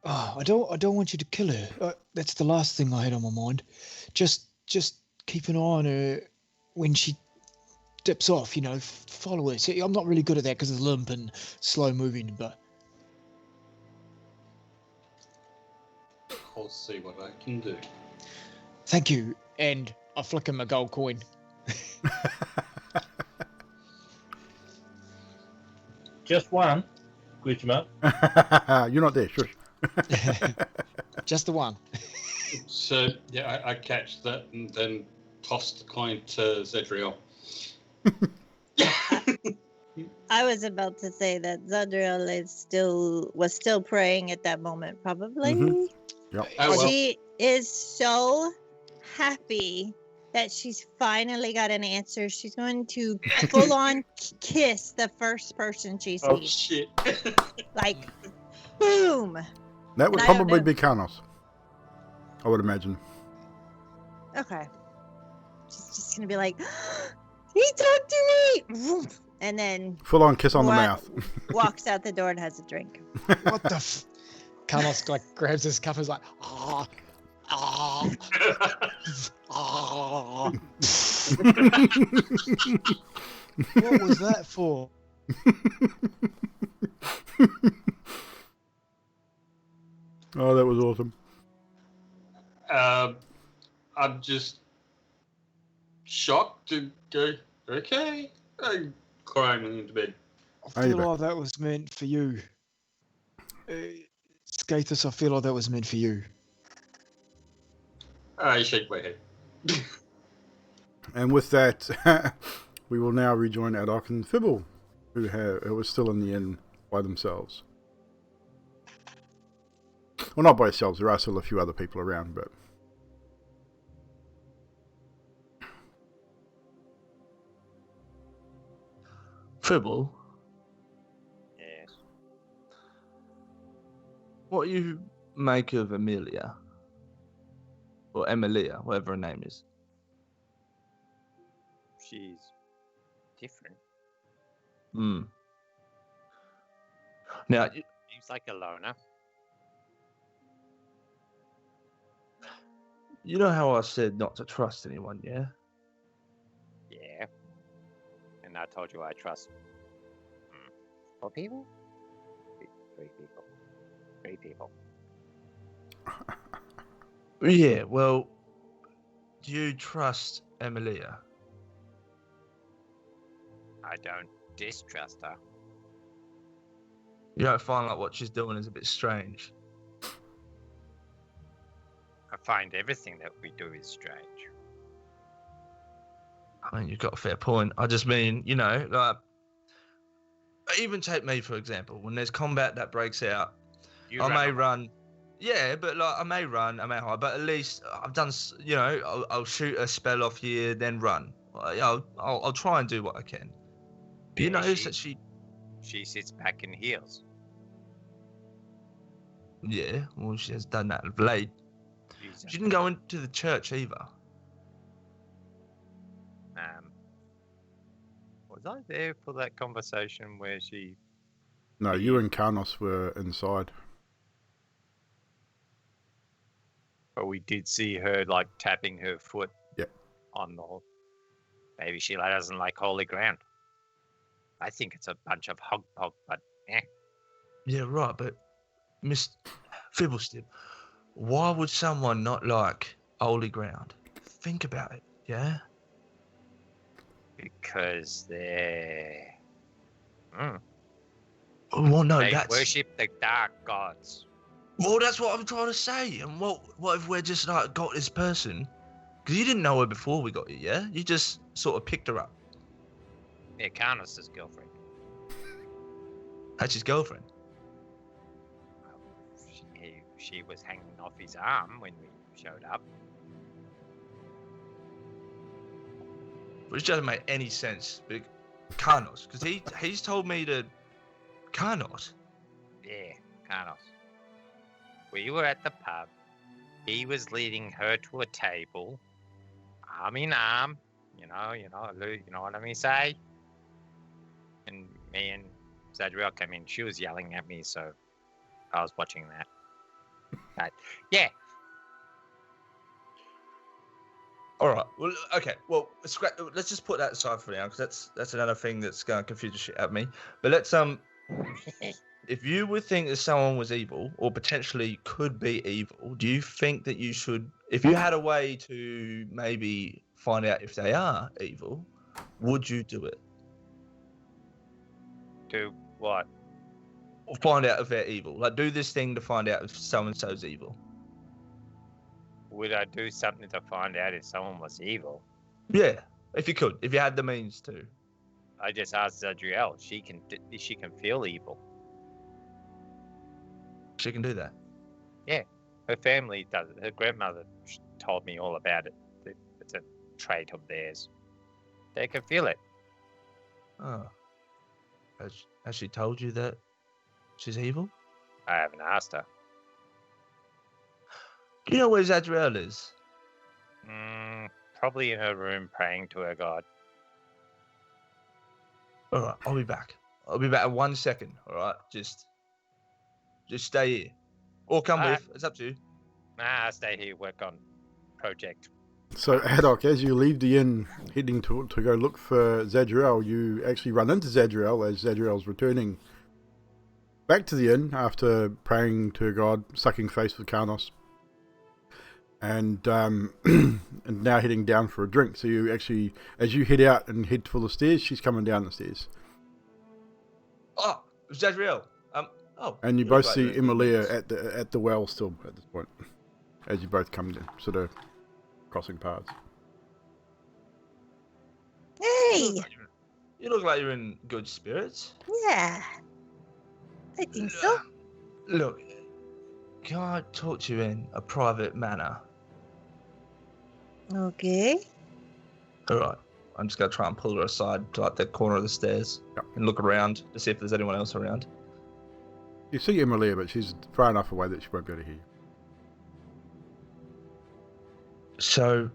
Oh, I don't want you to kill her. That's the last thing I had on my mind. Just keep an eye on her when she dips off. Follow her. See, I'm not really good at that because it's limp and slow moving, but I'll see what I can do. thank you. And I flick him a gold coin. Just one? Question mark. You're not there, shush. Just the one. So, yeah, I catch that and then toss the coin to Zedriel. I was about to say that Zadriel was still praying at that moment, probably. Mhm. Yep. Oh, well. She is so happy that she's finally got an answer. She's going to full on kiss the first person she sees. Oh, shit. Like, boom. That would And I don't probably know. be Karnos, I would imagine. Okay. She's just going to be like, he talked to me. And then Full on kiss on the Wa- mouth. walks out the door and has a drink. What the Carlos grabs his cup and is like, ah, ah, ah. What was that for? Oh, that was awesome. I'm just shocked to go, okay, and climbing into bed. I feel like that was meant for you. Skathis, I feel like that was meant for you. I shake my head. And with that, we will now rejoin Adok and Fibble, who was still in the inn by themselves. Well, not by themselves. There are still a few other people around, but... Fibble, Yes. what do you make of Amelia? Or Emilia, whatever her name is. She's different. Hmm. Now, Seems like a loner. you know how I said not to trust anyone, yeah? Yeah. And I told you I trust 4 people? 3 people. 3 people. Yeah, well, do you trust Emilia? I don't distrust her. You don't find like what she's doing is a bit strange? I find everything that we do is strange. I mean, you've got a fair point. I just mean, you know, like, even take me, for example. When there's combat that breaks out, You I may away. run. Yeah, but like I may run, I may hide, but at least I've done. You know, I'll shoot a spell off here, then run. I'll try and do what I can. But you Yeah, notice that she. She sits back and heals. Yeah, well, she has done that of late. She didn't go into the church either. Was I there for that conversation where she? No, you and Karnos were inside. But we did see her like tapping her foot. Yep. On the. Maybe she doesn't like holy ground. I think it's a bunch of hog, but eh. Yeah, right. But Miss Fibblestip, why would someone not like holy ground? Think about it. Yeah. Because they're. Well, no, They that's. worship the dark gods. Well, that's what I'm trying to say. And what if we're just like got this person? Because you didn't know her before we got here, yeah? You just sort of picked her up. Yeah, Karnos' girlfriend. That's his girlfriend. She was hanging off his arm when we showed up. Which doesn't make any sense. But Karnos, because he's told me to. Karnos? Yeah, Karnos. We were at the pub. He was leading her to a table, arm in arm. You know what I mean? Say. And me and Zadriel came in. She was yelling at me, so I was watching that. But yeah. All right. Well, okay. Well, let's just put that aside for now, because that's another thing that's going to confuse the shit out of me. But let's if you would think that someone was evil or potentially could be evil, do you think that you should, if you had a way to maybe find out if they are evil, would you do it? Do what? Or find out if they're evil. Like, do this thing to find out if so-and-so's evil. Would I do something to find out if someone was evil? Yeah, if you could, if you had the means to. I just asked Zadriel. She can feel evil. She can do that. Yeah, her family does it. Her grandmother told me all about it. It's a trait of theirs. They can feel it. Oh. Has she told you that she's evil? I haven't asked her. Do you know where Zadriel is? Probably in her room praying to her God. All right, I'll be back. I'll be back in 1 second. All right, just stay here, or come with. It's up to you. Nah, I'll stay here. Work on project. So, Haddock, as you leave the inn, heading to go look for Zadriel, you actually run into Zadriel as Zadriel's returning back to the inn after praying to God, sucking face with Karnos, and and now heading down for a drink. So you actually, as you head out and head for the stairs, she's coming down the stairs. Oh, Zadriel. And you both see Emilia at the well still at this point, as you both come in, sort of crossing paths. Hey! You look like you're in good spirits. Yeah. I think so. Look, can I talk to you in a private manner? Okay. All right. I'm just going to try and pull her aside to like the corner of the stairs and look around to see if there's anyone else around. You see Emilia, but she's far enough away that she won't be able to hear you. So,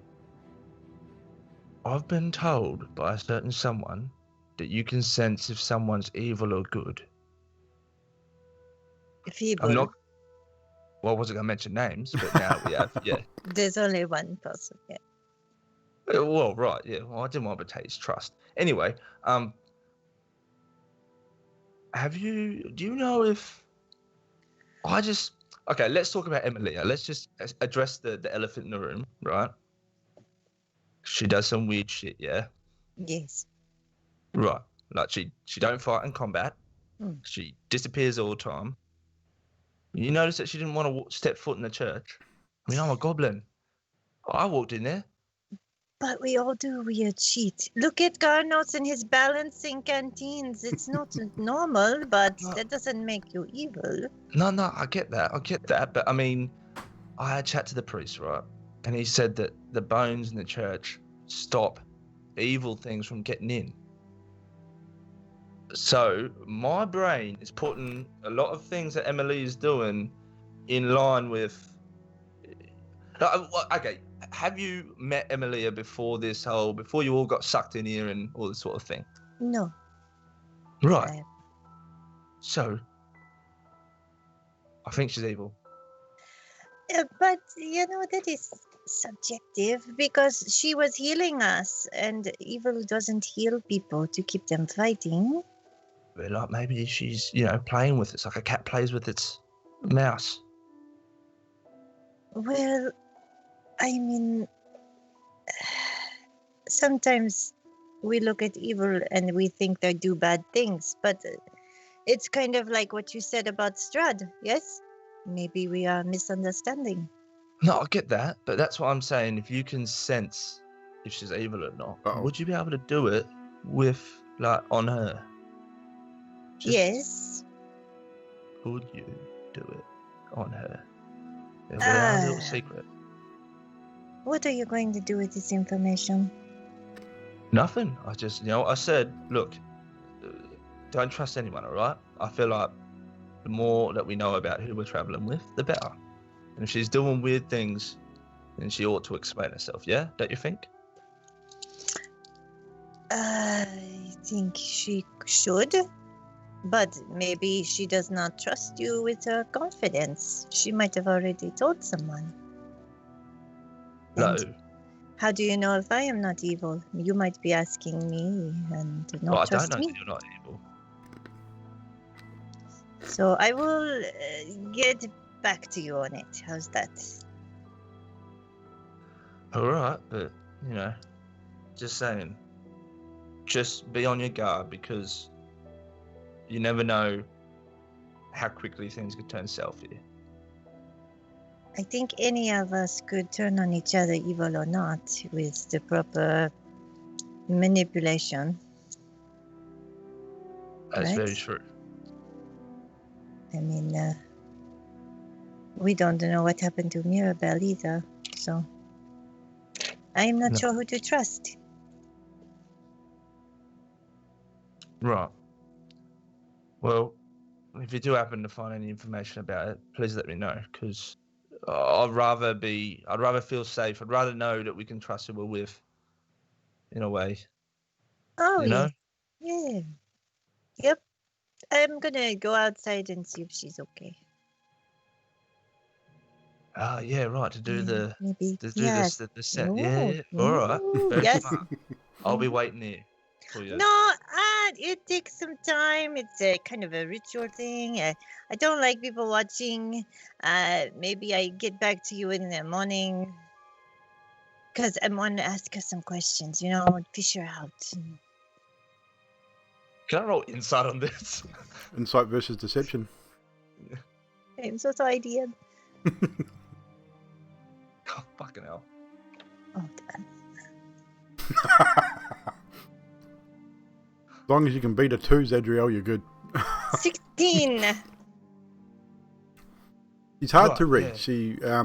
I've been told by a certain someone that you can sense if someone's evil or good. Feeble. I'm not. Well, I wasn't going to mention names, but now we have, yeah. There's only one person, yeah. Well, right, yeah. Well, I didn't want to betray his trust. Anyway, do you know if okay, let's talk about Emilia. Let's just address the elephant in the room, right? She does some weird shit, yeah? Yes. Right. Like she don't fight in combat. Mm. She disappears all the time. You notice that she didn't want to step foot in the church. I mean, I'm a goblin. I walked in there. But we all do weird shit. Look at Garnos and his balancing canteens. It's not normal, but that doesn't make you evil. No, I get that. But I mean, I had a chat to the priest, right? And he said that the bones in the church stop evil things from getting in. So my brain is putting a lot of things that Emily is doing in line with Okay, have you met Emilia before before you all got sucked in here and all this sort of thing? No. Right. So, I think she's evil. But, that is subjective because she was healing us and evil doesn't heal people to keep them fighting. But like maybe she's, playing with it like a cat plays with its mouse. Well, I mean, sometimes we look at evil and we think they do bad things, but it's kind of like what you said about Strahd, yes? Maybe we are misunderstanding. No, I get that, but that's what I'm saying. If you can sense if she's evil or not, would you be able to do it on her? Yes. Could you do it on her? Without a little secret. What are you going to do with this information? Nothing. I just, I said, look, don't trust anyone, all right? I feel like the more that we know about who we're traveling with, the better. And if she's doing weird things, then she ought to explain herself, yeah? Don't you think? I think she should, but maybe she does not trust you with her confidence. She might have already told someone. No. And how do you know if I am not evil? You might be asking me and not trust I don't know me. that you're not evil. So I will get back to you on it. How's that? All right, but, just saying, just be on your guard because you never know how quickly things could turn south here. I think any of us could turn on each other, evil or not, with the proper manipulation. That's right? very true. I mean, we don't know what happened to Mirabelle either, so I am not sure who to trust. Right. Well, if you do happen to find any information about it, please let me know, because I'd rather feel safe. I'd rather know that we can trust who we're with, in a way. Oh, you know? yeah. Yep. I'm gonna go outside and see if she's okay. Yeah, right. To do the maybe. to do Yes. the set. No, Yeah. All right. no, Very yes. smart. I'll be waiting here for you. No, it takes some time. It's a kind of a ritual thing. I don't like people watching. Maybe I get back to you in the morning because I want to ask her some questions. Fish her out. Can I roll insight on this? Insight versus deception. I'm so sorry. Oh, fucking hell. Oh, damn. As long as you can beat a 2, Zadriel, you're good. 16. She's hard to read. Yeah.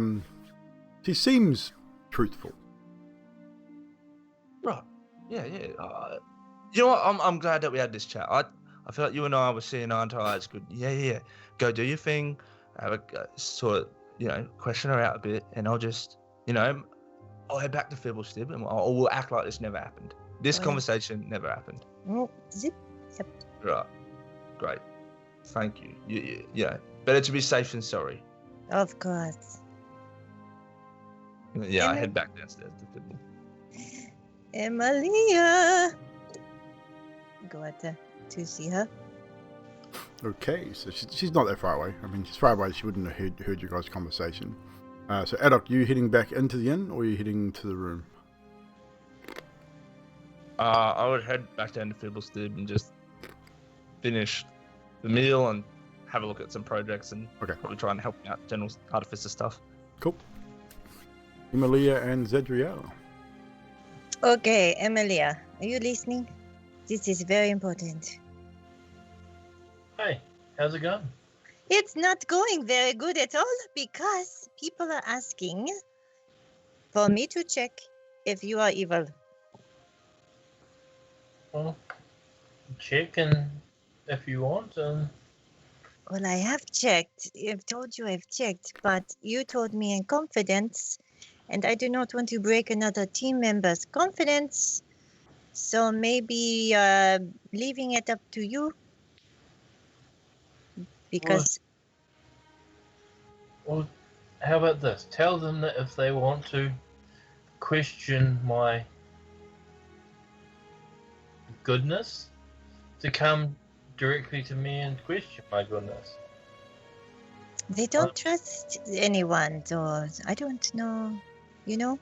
She seems truthful. Right. Yeah. You know what? I'm glad that we had this chat. I feel like you and I were seeing eye to eye. It's good. Yeah. Go do your thing. Have a sort of, question her out a bit, and I'll just, I'll head back to Fibblestib, and we'll act like this never happened. This conversation never happened. Oh, zip. Yep. Right. Great. Thank you. Better to be safe than sorry. Of course. Yeah, I head back downstairs to Fibble. Emilia. Go out there to see her. Okay, so she's not that far away. I mean, she's far away. She wouldn't have heard your guys' conversation. So, Adok, you heading back into the inn, or are you heading to the room? I would head back down to Fibblestib and just finish the meal and have a look at some projects and probably try and help out general artificer stuff. Cool. Emilia and Zadriel. Okay, Emilia, are you listening? This is very important. Hey, how's it going? It's not going very good at all because people are asking for me to check if you are evil. Well, check and if you want. Well, I have checked. I've told you I've checked, but you told me in confidence and I do not want to break another team member's confidence. So maybe leaving it up to you, because Well, how about this? Tell them that if they want to question my goodness, to come directly to me and question my goodness. they don't trust anyone, or I don't know, you know?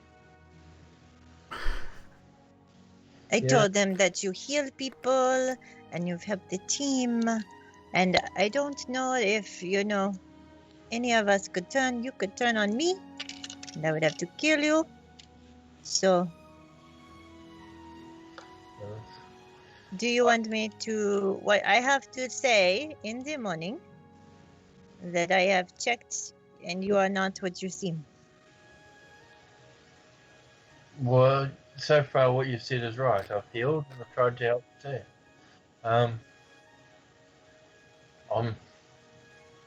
I Yeah. told them that you heal people and you've helped the team, and I don't know if, you know, any of us could turn, you could turn on me, and I would have to kill you. So, do you want me to, what I have to say in the morning that I have checked and you are not what you seem? Well, so far what you've said is right. I've healed and I've tried to help too. I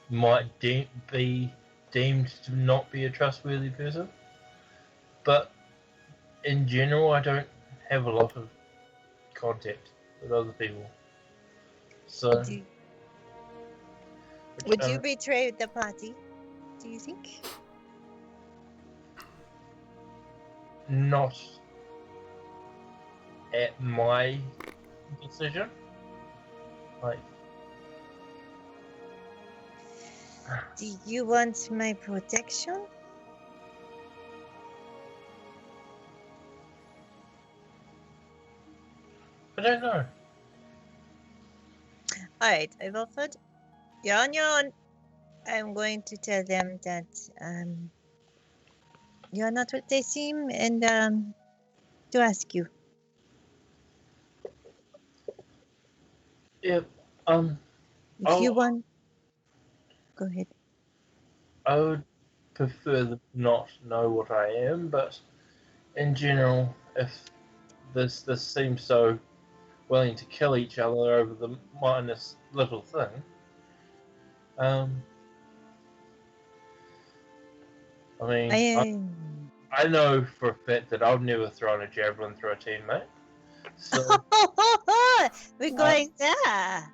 might be deemed to not be a trustworthy person, but in general, I don't have a lot of contact with other people. So, Would you betray the party, do you think? not at my decision. Like, Do you want my protection? I don't know. All right, I've offered. You're on your own. I'm going to tell them that you're not what they seem, and to ask you. Yeah. If you want, go ahead. I would prefer them not know what I am, but in general, if this seems so willing to kill each other over the minus little thing, I mean, I know for a fact that I've never thrown a javelin through a teammate. So we're going there.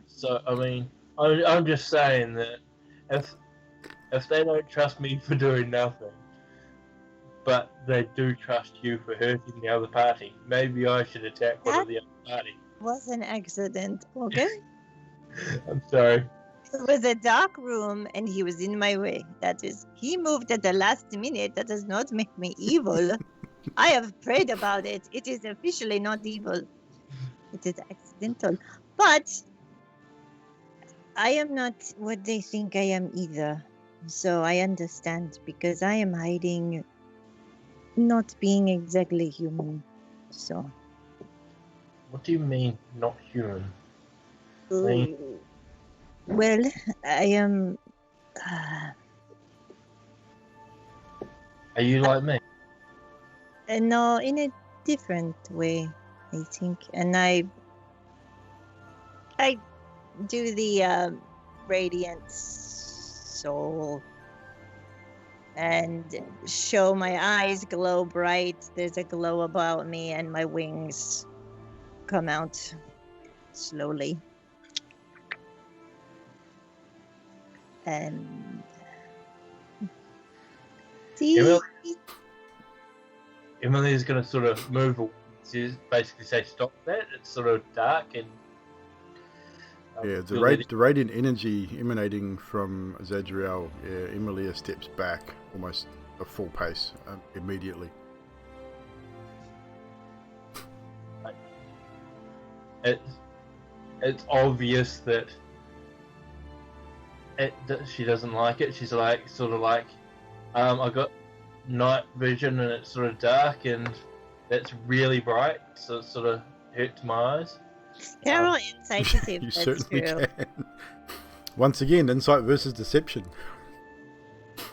So I mean, I'm just saying that if they don't trust me for doing nothing, but they do trust you for hurting the other party, maybe I should attack one of the other party. Was an accident, okay? I'm sorry. It was a dark room and he was in my way. That is, he moved at the last minute. That does not make me evil. I have prayed about it. It is officially not evil. It is accidental. But I am not what they think I am either. So I understand, because I am hiding not being exactly human. So. What do you mean, not human? Well, I am. Are you like me? No, in a different way, I think. And I do the radiant soul and show my eyes glow bright. There's a glow about me, and my wings come out slowly. And Emily's going to sort of move. She's basically say, "Stop that!" It's sort of dark and the radiant energy emanating from Zadriel. Yeah, Emilia steps back almost a full pace immediately. It's obvious that she doesn't like it. She's like, sort of like, I got night vision and it's sort of dark and it's really bright, so it sort of hurts my eyes. Carol, insight to see if you that's certainly true. can. Once again, insight versus deception.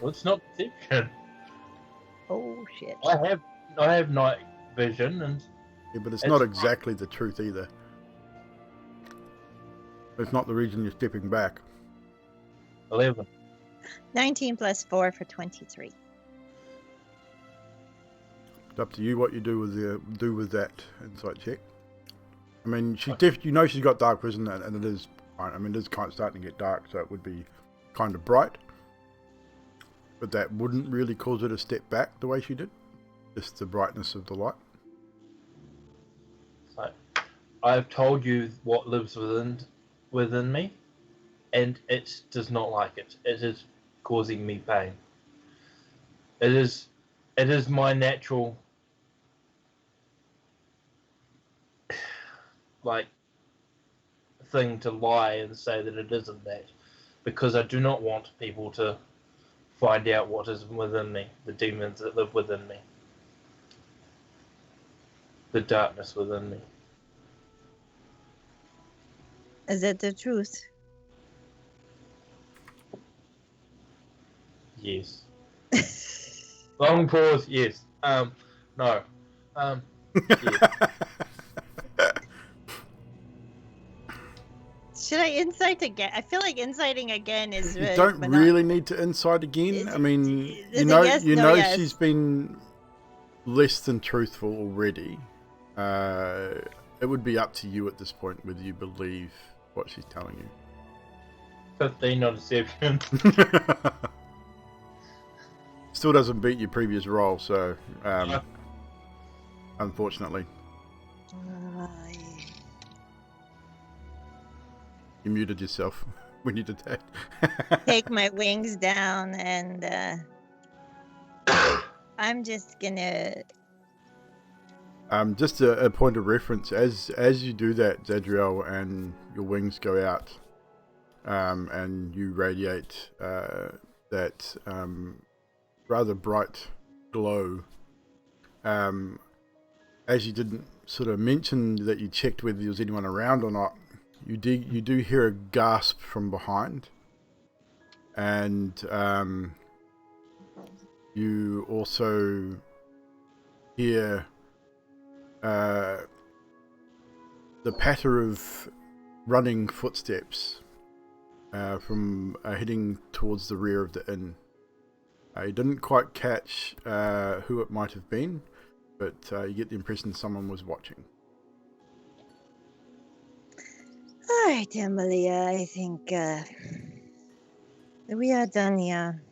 Well, it's not deception. Oh shit! I have night vision, and yeah, but it's not exactly the truth either. It's not the reason you're stepping back. 11. 19 plus 4 for 23. It's up to you what you do with that insight check. I mean, she's you know she's got dark vision, and it is. I mean, it is kind of starting to get dark, so it would be kind of bright. But that wouldn't really cause her to step back the way she did. Just the brightness of the light. So, I've told you what lives within me, and it does not like it. It is causing me pain. It is my natural thing to lie and say that it isn't that, because I do not want people to find out what is within me, the demons that live within me, the darkness within me. Is that the truth? Yes. Long pause. Yes. No. Yes. Should I insight again? I feel like inciting again is. You don't really need to insight again. I mean, you know, yes. She's been less than truthful already. It would be up to you at this point whether you believe what she's telling you. 15 on deception. Still doesn't beat your previous roll, so unfortunately. You muted yourself when you did that. Take my wings down, and I'm just gonna. Just a point of reference, as you do that, Zadriel, and your wings go out, and you radiate that rather bright glow. As you didn't sort of mention that you checked whether there was anyone around or not, you do hear a gasp from behind, and you also hear the patter of running footsteps from heading towards the rear of the inn. You didn't quite catch who it might have been, but you get the impression someone was watching. All right, Emily, I think we are done here.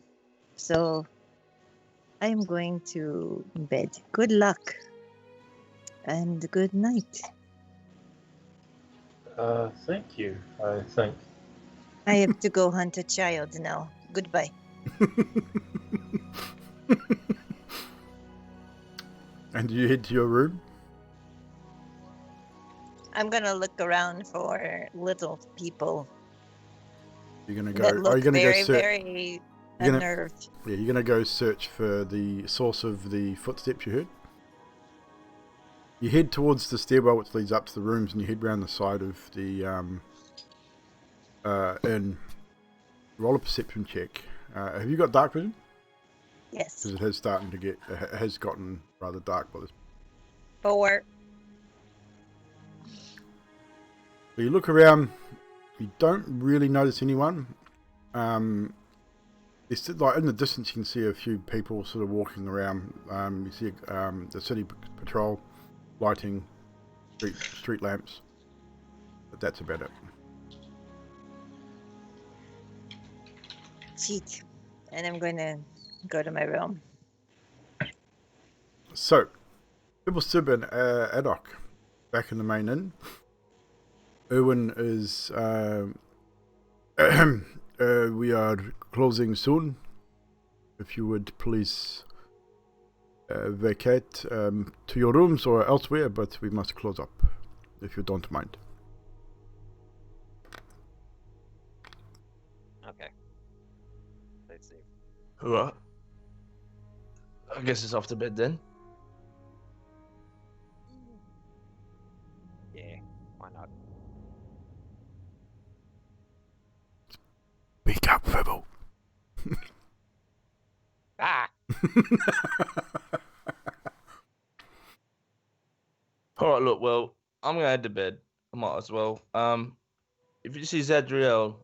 So I'm going to bed. Good luck. And good night. Thank you, I think. I have to go hunt a child now. Goodbye. And you head to your room? I'm going to look around for little people. You're going to That go... look Are you going to go search? very unnerved. Yeah, you're going to go search for the source of the footsteps you heard? You head towards the stairwell which leads up to the rooms, and you head round the side of the inn. Roll a perception check. Have you got dark vision? Yes. Because it has gotten rather dark by this. 4. So you look around, you don't really notice anyone. It's like in the distance you can see a few people sort of walking around. You see the city patrol lighting street lamps, but that's about it. Cheat. And I'm going to go to my room. So, Bibblestib and Adok back in the main inn. Erwin is we are closing soon. If you would please vacate to your rooms or elsewhere, but we must close up, if you don't mind. Okay. Let's see. Right. I guess it's off to bed then. Yeah, why not? Speak up, Fibble. Ah! Alright, look, well, I'm gonna head to bed. I might as well. If you see Zadriel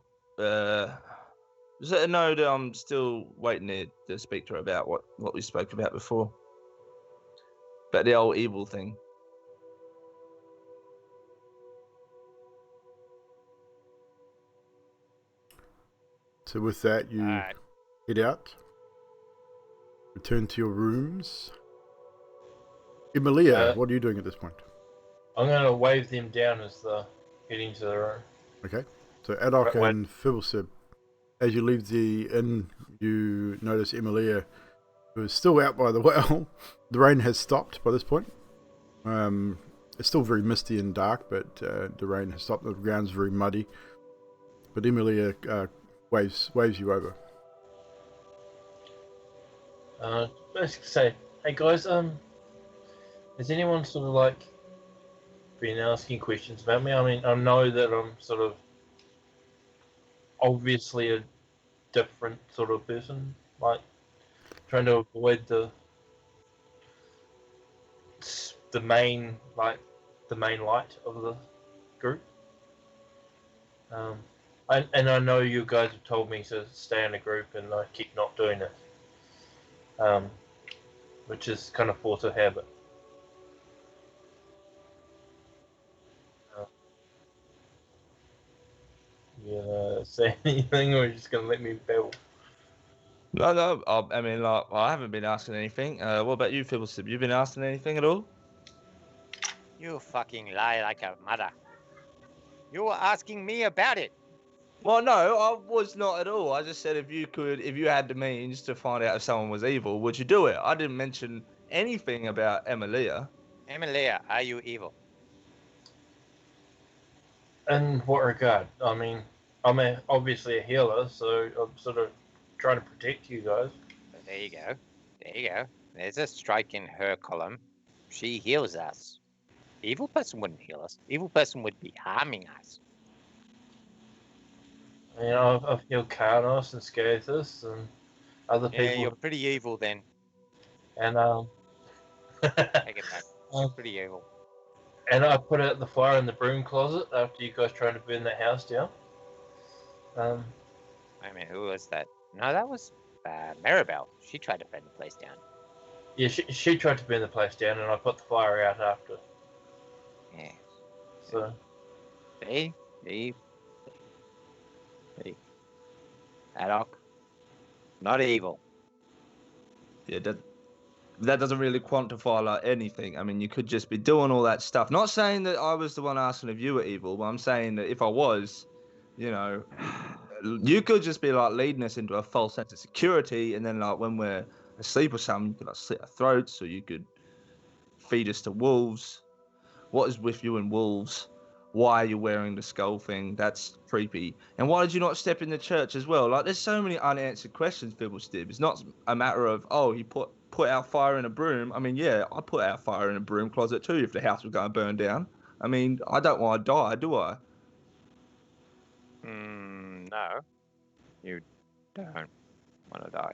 Just let her know that I'm still waiting there to speak to her about what we spoke about before. About the old evil thing. So with that, you Alright. head out, return to your rooms. Emilia, what are you doing at this point? I'm going to wave them down as they're heading to the room. Okay, so Adok Right, and Fibblesib, as you leave the inn, you notice Emilia, who is still out by the well. The rain has stopped by this point. It's still very misty and dark, but the rain has stopped. The ground's very muddy. But Emilia waves you over. Basically say, hey guys, has anyone sort of like been asking questions about me? I mean, I know that I'm sort of obviously a different sort of person, like trying to avoid the main light of the group. And I know you guys have told me to stay in a group, and I keep not doing it, which is kind of force of habit. You say anything, or are you just gonna let me babble? No. I mean, like, I haven't been asking anything. What about you, Fibblesib? You been asking anything at all? You fucking lie like a mother. You were asking me about it. Well, no, I was not at all. I just said if you had the means to find out if someone was evil, would you do it? I didn't mention anything about Emilia. Emilia, are you evil? In what regard? I mean, I'm obviously a healer, so I'm sort of trying to protect you guys. There you go. There you go. There's a strike in her column. She heals us. Evil person wouldn't heal us. Evil person would be harming us. You know, I've healed Karnos and Scathus and other Yeah, people. you're pretty evil then. And Take it back. You're pretty evil. and I put out the fire in the broom closet after you guys tried to burn the house down. I mean, who was that? No, that was Maribel. She tried to burn the place down. Yeah, she tried to burn the place down, and I put the fire out after. Yeah. So. See? Adok. Not evil. Yeah, that doesn't really quantify like anything. I mean, you could just be doing all that stuff. Not saying that I was the one asking if you were evil, but I'm saying that if I was, you know, you could just be like leading us into a false sense of security, and then like when we're asleep or something, you could like slit our throats, or you could feed us to wolves. What is with you and wolves? Why are you wearing the skull thing? That's creepy. And why did you not step in the church as well? Like, there's so many unanswered questions, Fibblestib. It's not a matter of, oh, he put out fire in a broom. I mean, yeah, I put out fire in a broom closet too if the house was going to burn down. I mean, I don't want to die, do I? No. You don't want to die.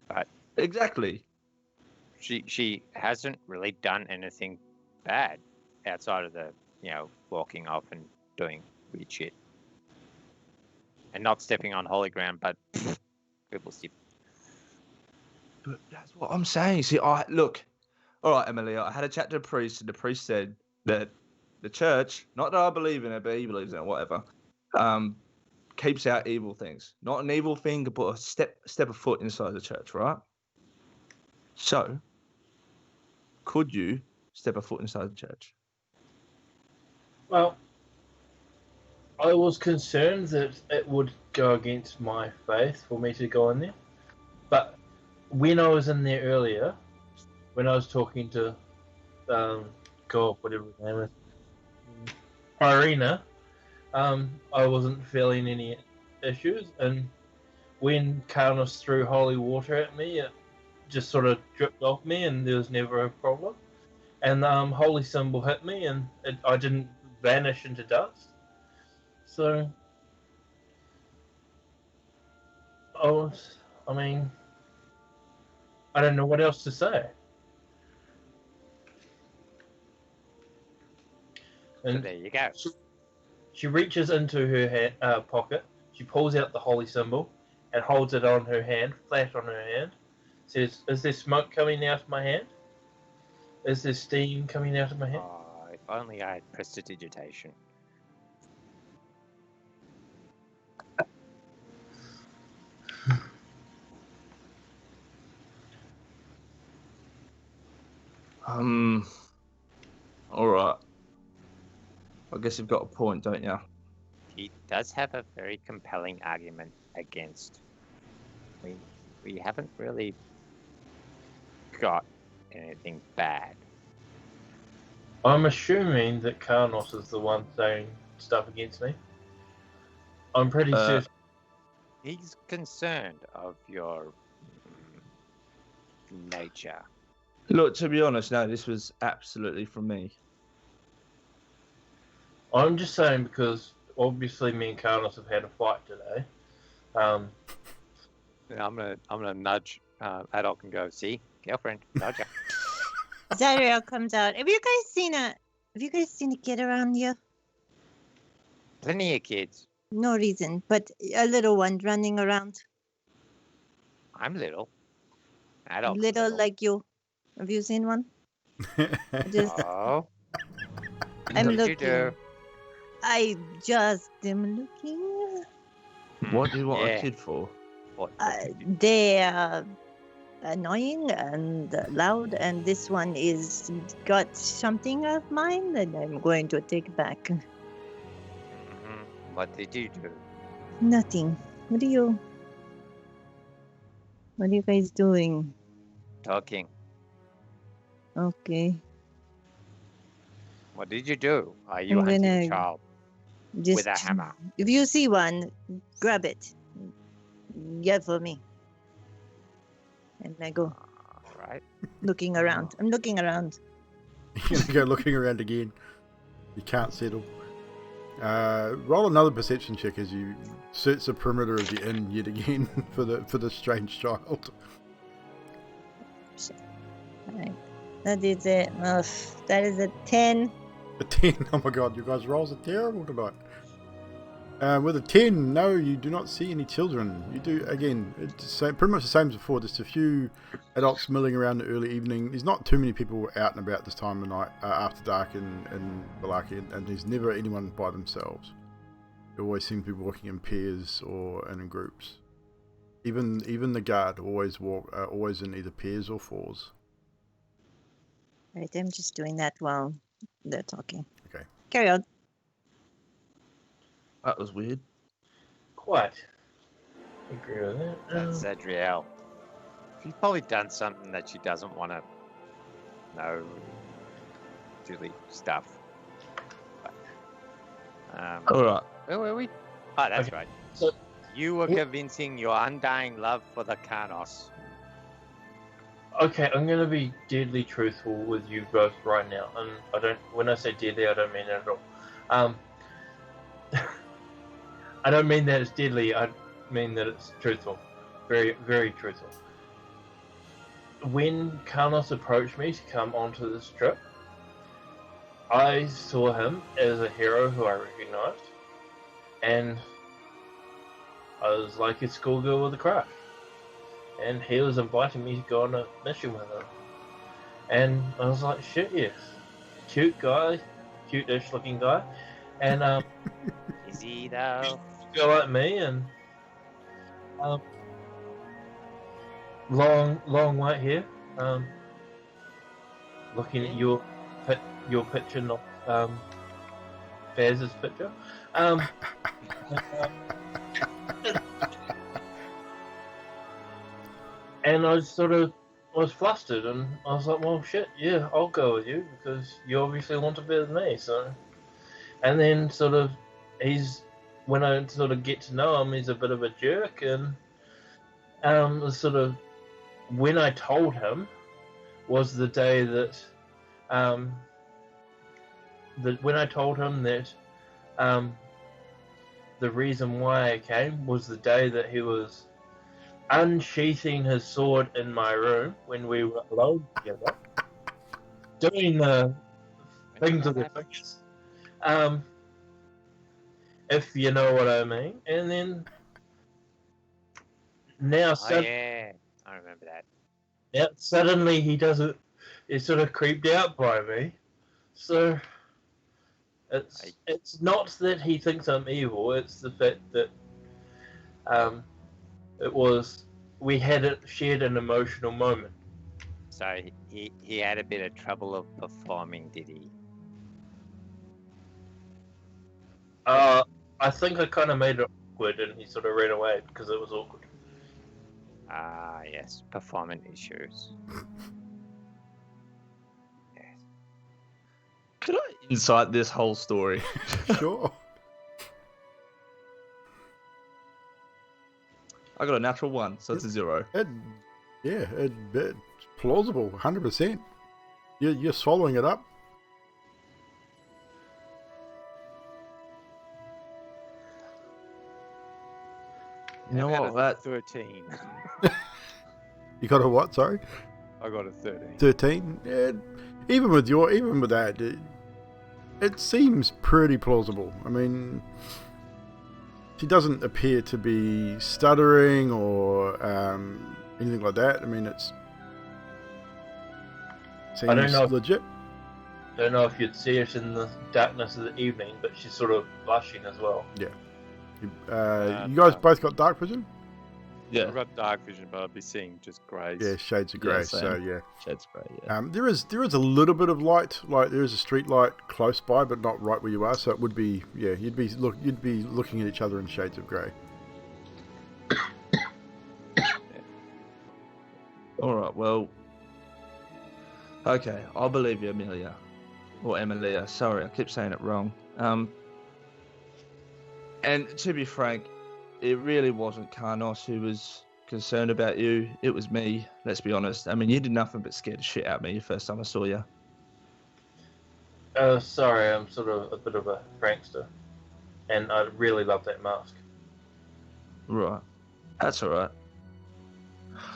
But exactly. She hasn't really done anything bad outside of the, walking off and doing weird shit. And not stepping on holy ground, but people see. But that's what I'm saying. See, look. All right, Emily, I had a chat to the priest, and the priest said that the church, not that I believe in it, but he believes in it, whatever, keeps out evil things. Not an evil thing to put a step of foot inside the church, right? So, could you step a foot inside the church? Well, I was concerned that it would go against my faith for me to go in there. But when I was in there earlier, when I was talking to, God, whatever his name is, Irina, I wasn't feeling any issues. And when Karnos threw holy water at me, it just sort of dripped off me, and there was never a problem. And the holy symbol hit me, and I didn't vanish into dust. So, I mean, I don't know what else to say. And so there you go. She reaches into her pocket She pulls out the holy symbol and holds it on her hand, flat on her hand. Says, "Is there smoke coming out of my hand? Is there steam coming out of my hand?" Oh, if only I had prestidigitation. All right. I guess you've got a point, don't you? He does have a very compelling argument against. We haven't really got anything bad. I'm assuming that Karnos is the one saying stuff against me. I'm pretty certain. He's concerned of your nature. Look, to be honest, no, this was absolutely from me. I'm just saying because obviously me and Karnos have had a fight today. Yeah, I'm gonna nudge Adolf and go, see, girlfriend, nudge her. Zariel comes out. Have you guys seen a kid around here? Plenty of kids. No reason, but a little one running around. I'm little. Adolf. Little like you. Have you seen one? Just Oh. I'm What did you looking. do? I just am looking. What do you want Yeah. a kid for? What? They are annoying and loud, and this one is got something of mine that I'm going to take back. What did you do? Nothing. What are you guys doing? Talking. Okay. What did you do? Are you I'm hunting gonna a child Just with a hammer? If you see one, grab it. Yell for me. And I go All right. looking around. I'm looking around. You're going to go looking around again. You can't settle. Roll another perception check as you search the perimeter of the inn yet again for the strange child. Alright. That is it. Ugh, that is a 10. A 10. Oh my god, you guys' rolls are terrible tonight. With a 10, no, you do not see any children. You do, again, it's pretty much the same as before, just a few adults milling around in the early evening. There's not too many people out and about this time of night, after dark in Balaki, and there's never anyone by themselves. They always seem to be walking in pairs or in groups. Even the guard always in either pairs or fours. Right, I'm just doing that while they're talking. Okay. Carry on. That was weird. Quite. Agree with that. That's Adriel. She's probably done something that she doesn't want to know. Silly stuff. But, All right. where were we? Oh, that's Okay. right. So- You were convincing your undying love for the Karnos. Okay, I'm gonna be deadly truthful with you both right now, and when I say deadly, I don't mean it at all. I don't mean that it's deadly. I mean that it's truthful, very, very truthful. When Karnos approached me to come onto this trip, I saw him as a hero who I recognized, and I was like a schoolgirl with a crush. And he was inviting me to go on a mission with him. And I was like, shit, yes. Cute guy, cute-ish looking guy. And Is he though? girl like me, and long white hair. Looking at your picture, not Baz's picture. And I was flustered, and I was like, well, shit, yeah, I'll go with you, because you obviously want to be with me, so... And then when I sort of get to know him, he's a bit of a jerk, and when I told him was the day that when I told him that the reason why I came was the day that he was unsheathing his sword in my room when we were alone together, doing the things with the fingers. if you know what I mean. And then now, Oh yeah, I remember that. yeah, suddenly he doesn't. He's sort of creeped out by me. So it's not that he thinks I'm evil. It's the fact that it was we had shared an emotional moment. So he had a bit of trouble of performing, did he? I think I kind of made it awkward, and he sort of ran away because it was awkward. Ah, yes, performance issues. Yes. Could I insight this whole story? Sure. I got a natural 1, so it's a 0. It's plausible, 100%. You're swallowing it up. You know Out what? of 13. You got a what? Sorry, I got a 13. 13. Yeah, even with that, it seems pretty plausible. I mean, she doesn't appear to be stuttering or anything like that. I mean, seems I don't know. legit. Don't know if you'd see it in the darkness of the evening, but she's sort of blushing as well. Yeah. You guys both got dark vision? Yeah. I've got dark vision, but I'd be seeing just greys. Yeah, shades of grey. Yeah, so same. yeah. Shades grey, yeah. There is a little bit of light, like there is a street light close by, but not right where you are. So it would be, yeah, you'd be looking at each other in shades of grey. All right, well, okay, I'll believe you, Amelia, or Emilia. Sorry, I keep saying it wrong. And to be frank, it really wasn't Karnos who was concerned about you. It was me. Let's be honest. I mean, you did nothing but scare the shit out of me the first time I saw you. Sorry, I'm sort of a bit of a prankster, and I really love that mask. Right, that's all right.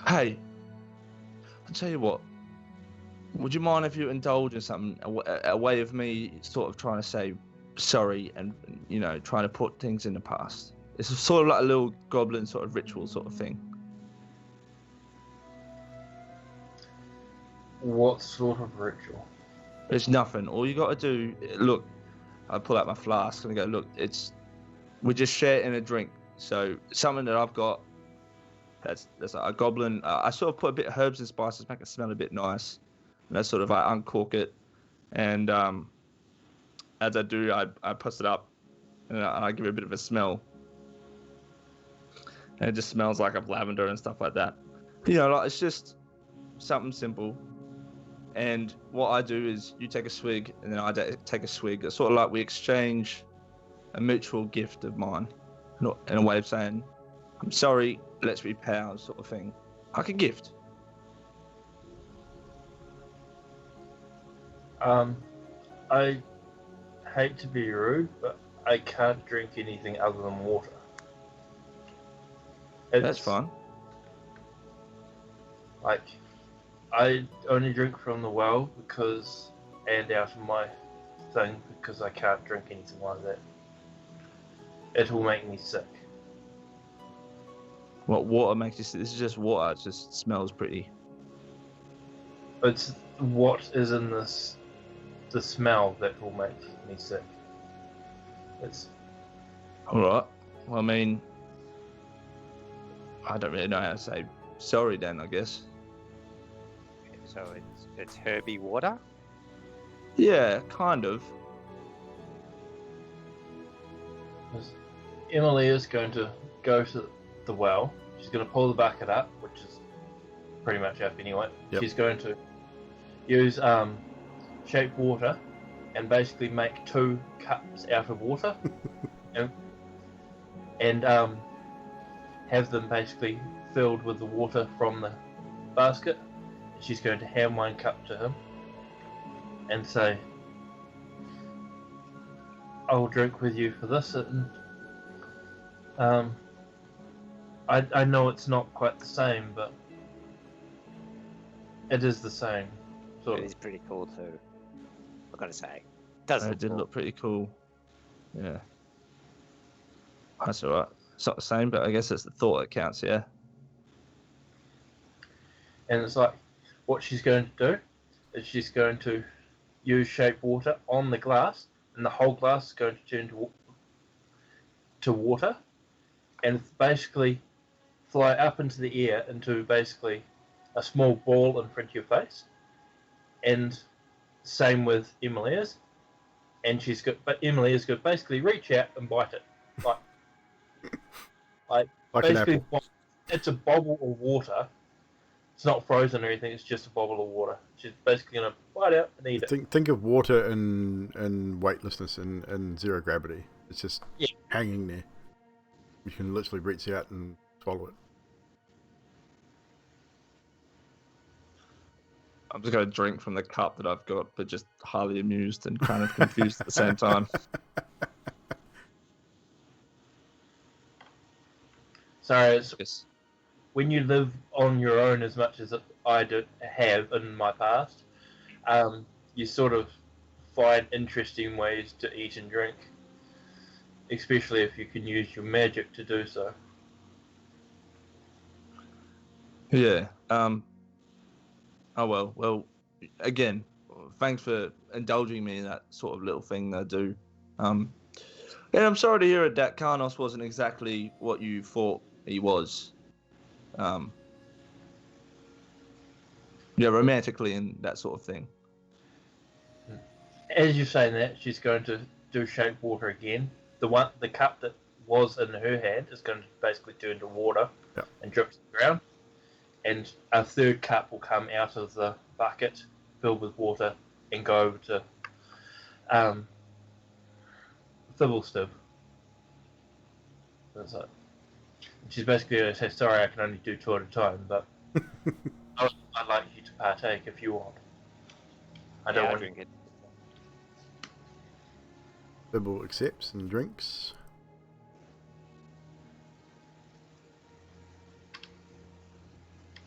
Hey, I'll tell you what. Would you mind if you indulge in something, a way of me sort of trying to say sorry and, you know, trying to put things in the past? It's sort of like a little goblin sort of ritual sort of thing. What sort of ritual? It's nothing. All you got to do, look, I pull out my flask and I go, look, we just share in a drink. So something that I've got, that's like a goblin. I sort of put a bit of herbs and spices, make it smell a bit nice. And I sort of I uncork it, and as I do, I press it up, and I give it a bit of a smell. And it just smells like of lavender and stuff like that. You know, like it's just something simple. And what I do is you take a swig, and then I take a swig. It's sort of like we exchange a mutual gift of mine, in a way of saying, I'm sorry, let's be pals, sort of thing. Like a gift. I hate to be rude, but I can't drink anything other than water. That's fine. Like, I only drink from the well and out of my thing because I can't drink anything like that. It will make me sick. What water makes you sick? This is just water. It just smells pretty. It's what is in this. The smell that will make me sick. It's alright. Well, I mean, I don't really know how to say sorry then, I guess. So it's herby water? Yeah, kind of. Emily is going to go to the well. She's going to pull the bucket up, which is pretty much up anyway. Yep. She's going to use shaped water and basically make 2 cups out of water and have them basically filled with the water from the basket. She's going to hand 1 cup to him and say, I'll drink with you for this, and I know it's not quite the same, but it is the same. It is pretty cool too. I've got to say, it It did look pretty cool. Yeah. That's all right. It's not the same, but I guess it's the thought that counts, yeah. And it's like, what she's going to do is she's going to use shape water on the glass, and the whole glass is going to turn to water, and basically fly up into the air into basically a small ball in front of your face. And same with Emilia's. And but Emilia's going to basically reach out and bite it. Like Like an basically, apple. it's a bubble of water. It's not frozen or anything. It's just a bubble of water. She's basically going to bite out and eat it. Think of water in weightlessness and zero gravity. It's just hanging there. You can literally reach out and swallow it. I'm just going to drink from the cup that I've got, but just highly amused and kind of confused at the same time. So Yes. when you live on your own as much as I have in my past, you sort of find interesting ways to eat and drink, especially if you can use your magic to do so. Yeah. Oh, well, again, thanks for indulging me in that sort of little thing that I do. And I'm sorry to hear it that Karnos wasn't exactly what you thought he was. Yeah, romantically and that sort of thing. As you're saying that, she's going to do shape water again. The cup that was in her hand is going to basically turn to water and drip to the ground. And a third cup will come out of the bucket filled with water and go over to Thibblestiff. That's it. She's basically going to say, sorry, I can only do 2 at a time, but I'd like you to partake if you want. I don't want to drink it. Bibble accepts and drinks.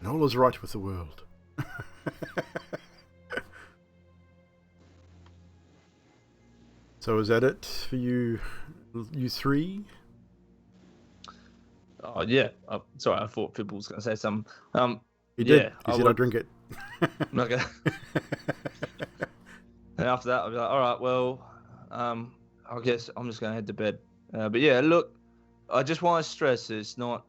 And all is right with the world. So is that it for you three? Oh, yeah. Sorry, I thought Fibble was going to say something. He did. He said, I drink it. Okay. And after that, I'll be like, all right, well, I guess I'm just going to head to bed. But yeah, look, I just want to stress it's not,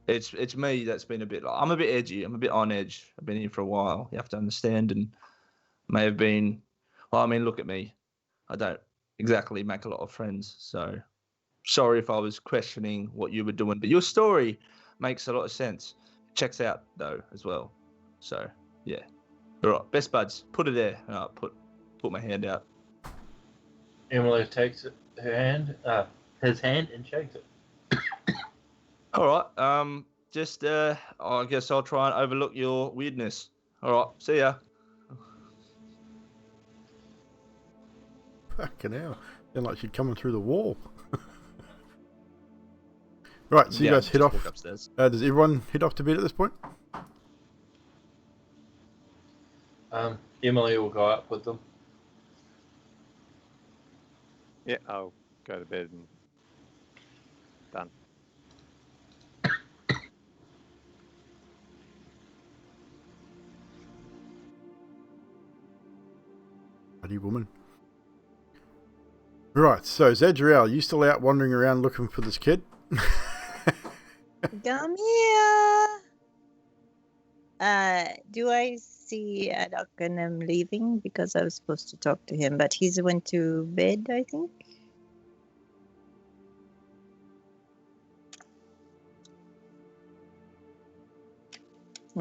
it's me that's been a bit like, I'm a bit edgy. I'm a bit on edge. I've been here for a while. You have to understand, and may have been, well, I mean, look at me. I don't exactly make a lot of friends. So sorry if I was questioning what you were doing, but your story makes a lot of sense. Checks out though as well. So yeah. All right, best buds, put it there. And I'll put my hand out. Emily takes his hand and shakes it. All right. Just I guess I'll try and overlook your weirdness. All right. See ya. Fucking hell. Sound like she'd coming through the wall. Right, so you guys head off. Walk upstairs. Does everyone head off to bed at this point? Emily will go up with them. Yeah, I'll go to bed and done. Bloody woman. Right, so Zadriel, you still out wandering around looking for this kid? Come here. Do I see Adok and I'm leaving? Because I was supposed to talk to him, but he's went to bed, I think.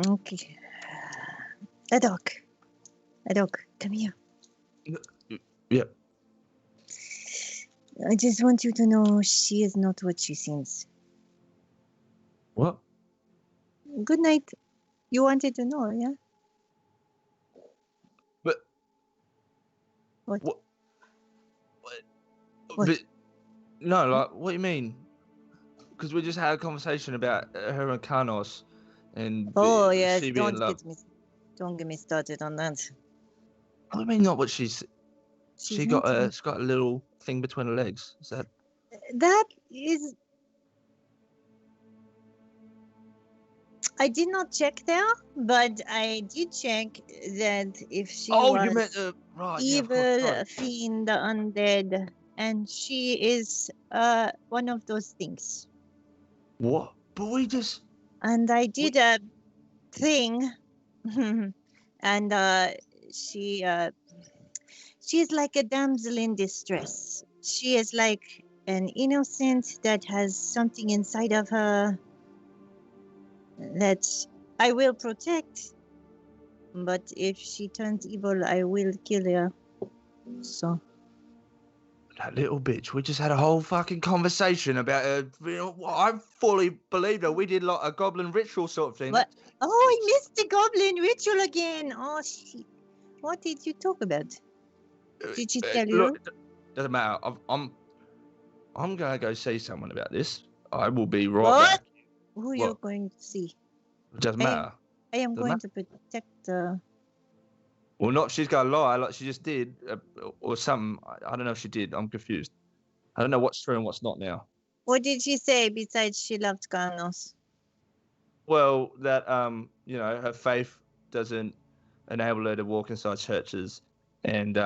Okay. Adok, come here. Yeah. I just want you to know she is not what she seems. What? Good night. You wanted to know, yeah? But What? What? What? But no, like, what do you mean? Because we just had a conversation about her and Karnos, and Oh yes, she being in love. don't get me started on that. What do you mean not what she's She's she not got a little thing between her legs? Is that That is, I did not check there, but I did check that if she Oh, was you meant right? Yeah, of course. evil, Sorry. fiend, undead, and she is one of those things. What? But we just. And I did a thing, and she is like a damsel in distress. She is like an innocent that has something inside of her that I will protect. But if she turns evil, I will kill her. So That little bitch. We just had a whole fucking conversation about I fully believed her. We did like a goblin ritual sort of thing. what? Oh, I missed the goblin ritual again. Oh shit! What did you talk about? Did she tell you? Look, doesn't matter. I'm gonna go see someone about this. I will be right What? back. Who you're going to see? It doesn't I am- matter. I am Doesn't going to protect her. Well, not she's gonna lie like she just did, or something. I don't know if she did. I'm confused. I don't know what's true and what's not now. What did she say besides she loved Carlos? Well, that you know, her faith doesn't enable her to walk inside churches, and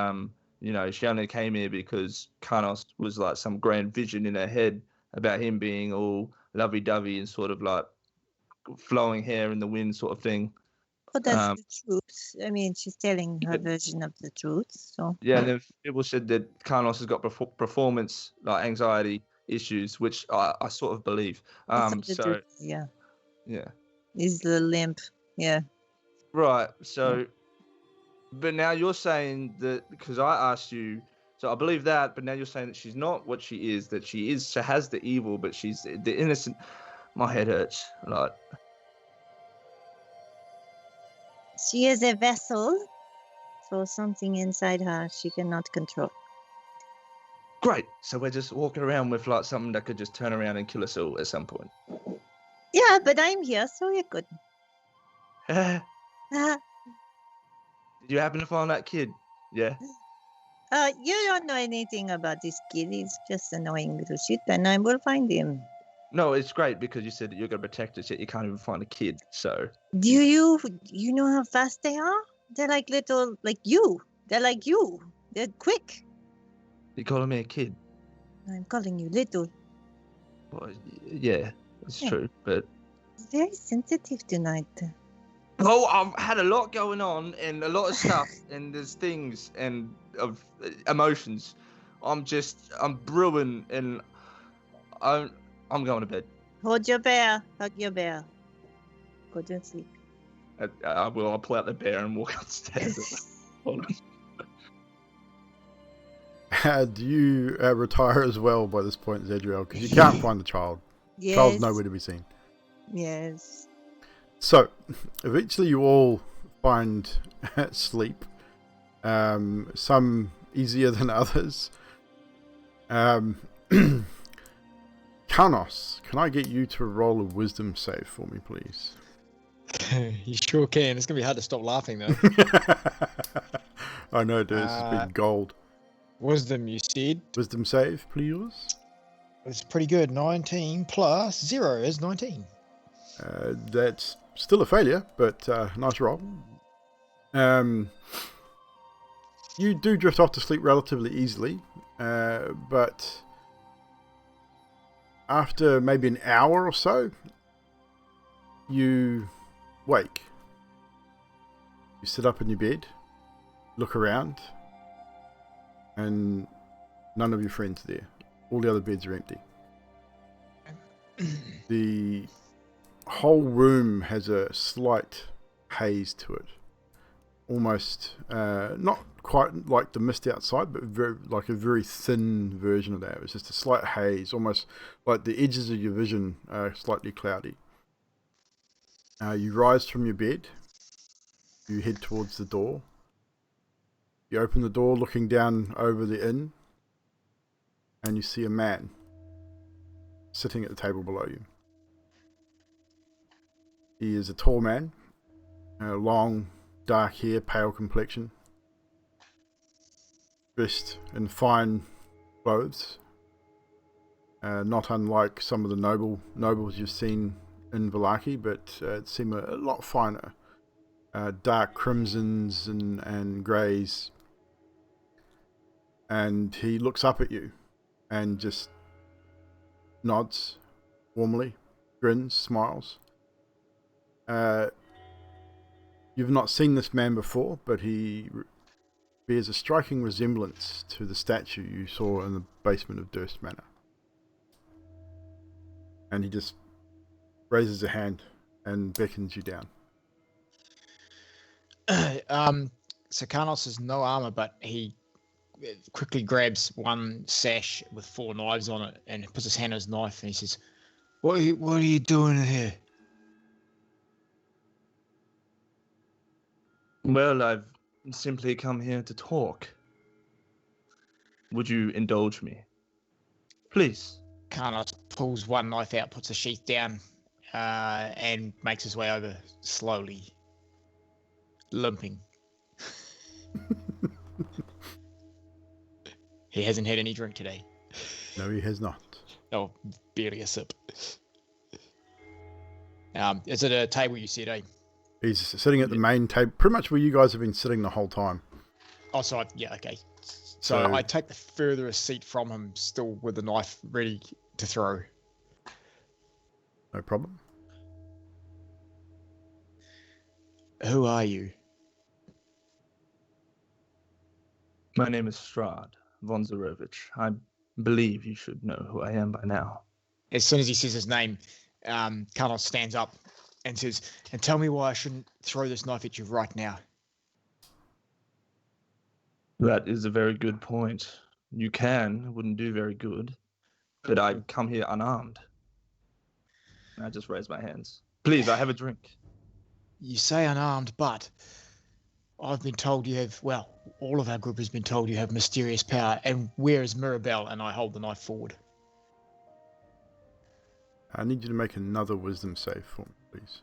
you know, she only came here because Carlos was like some grand vision in her head about him being all lovey-dovey and sort of like flowing hair in the wind sort of thing. Oh, that's the truth. I mean, she's telling her version of the truth. So Yeah, and then people said that Carlos has got performance like anxiety issues, which I sort of believe. So yeah, yeah, he's the limp. Yeah. right. So, but now you're saying that because I asked you, so I believe that, but now you're saying that she's not what she is. That she has the evil, but she's the innocent. My head hurts. Like She is a vessel for something inside her she cannot control. great. So we're just walking around with like something that could just turn around and kill us all at some point. Yeah, but I'm here, so you're good. Did you happen to find that kid? Yeah. You don't know anything about this kid. He's just annoying little shit, and I will find him. No, it's great because you said that you're going to protect us, yet you can't even find a kid. So. Do you know how fast they are? They're like little, like you. They're like you. They're quick. You're calling me a kid? I'm calling you little. Well, yeah, that's true, but. It's very sensitive tonight. Oh, I've had a lot going on and a lot of stuff, and there's things and of emotions. I'm brewing, and I'm going to bed. Hold your bear. Hug your bear. Go to sleep. I'll pull out the bear and walk upstairs. Hold on. Do you retire as well by this point, Zedriel? Because you can't find the child. Yes. Child's nowhere to be seen. Yes. So, eventually you all find sleep. Some easier than others. Carnos, can I get you to roll a wisdom save for me, please? You sure can. It's going to be hard to stop laughing, though. I know, dude. It's been gold. Wisdom, you said? Wisdom save, please. It's pretty good. 19 plus 0 is 19. That's still a failure, but nice roll. You do drift off to sleep relatively easily, but after maybe an hour or so, you wake. You sit up in your bed, look around, and none of your friends are there. All the other beds are empty. The whole room has a slight haze to it. Almost, not quite like the mist outside, but like a very thin version of that. It's just a slight haze, almost like the edges of your vision are slightly cloudy. You rise from your bed. You head towards the door. You open the door looking down over the inn, and you see a man sitting at the table below you. He is a tall man, long, dark hair, pale complexion, dressed in fine clothes. not unlike some of the nobles you've seen in Vallaki, but it seemed a lot finer. Dark crimsons and greys. And he looks up at you and just nods warmly, grins, smiles. You've not seen this man before, but he bears a striking resemblance to the statue you saw in the basement of Durst Manor. And he just raises a hand and beckons you down. So Karnos has no armor, but he quickly grabs one sash with 4 knives on it and puts his hand on his knife and he says, What are you doing here? Well, I've simply come here to talk. Would you indulge me? Please. Karnos pulls one knife out, puts the sheath down, and makes his way over slowly, limping. He hasn't had any drink today. No, he has not. Oh, barely a sip. Is it a table you said, eh? He's sitting at the main table, pretty much where you guys have been sitting the whole time. Oh, so yeah, okay. So I take the furthest seat from him, still with the knife ready to throw. No problem. Who are you? My name is Strahd von Zarovich. I believe you should know who I am by now. As soon as he says his name, Karnos stands up and says, and tell me why I shouldn't throw this knife at you right now. That is a very good point. You can, wouldn't do very good. But I come here unarmed. And I just raise my hands. Please, I have a drink. You say unarmed, but I've been told you have, well, all of our group has been told you have mysterious power. And where is Mirabelle? And I hold the knife forward. I need you to make another wisdom save for me, please.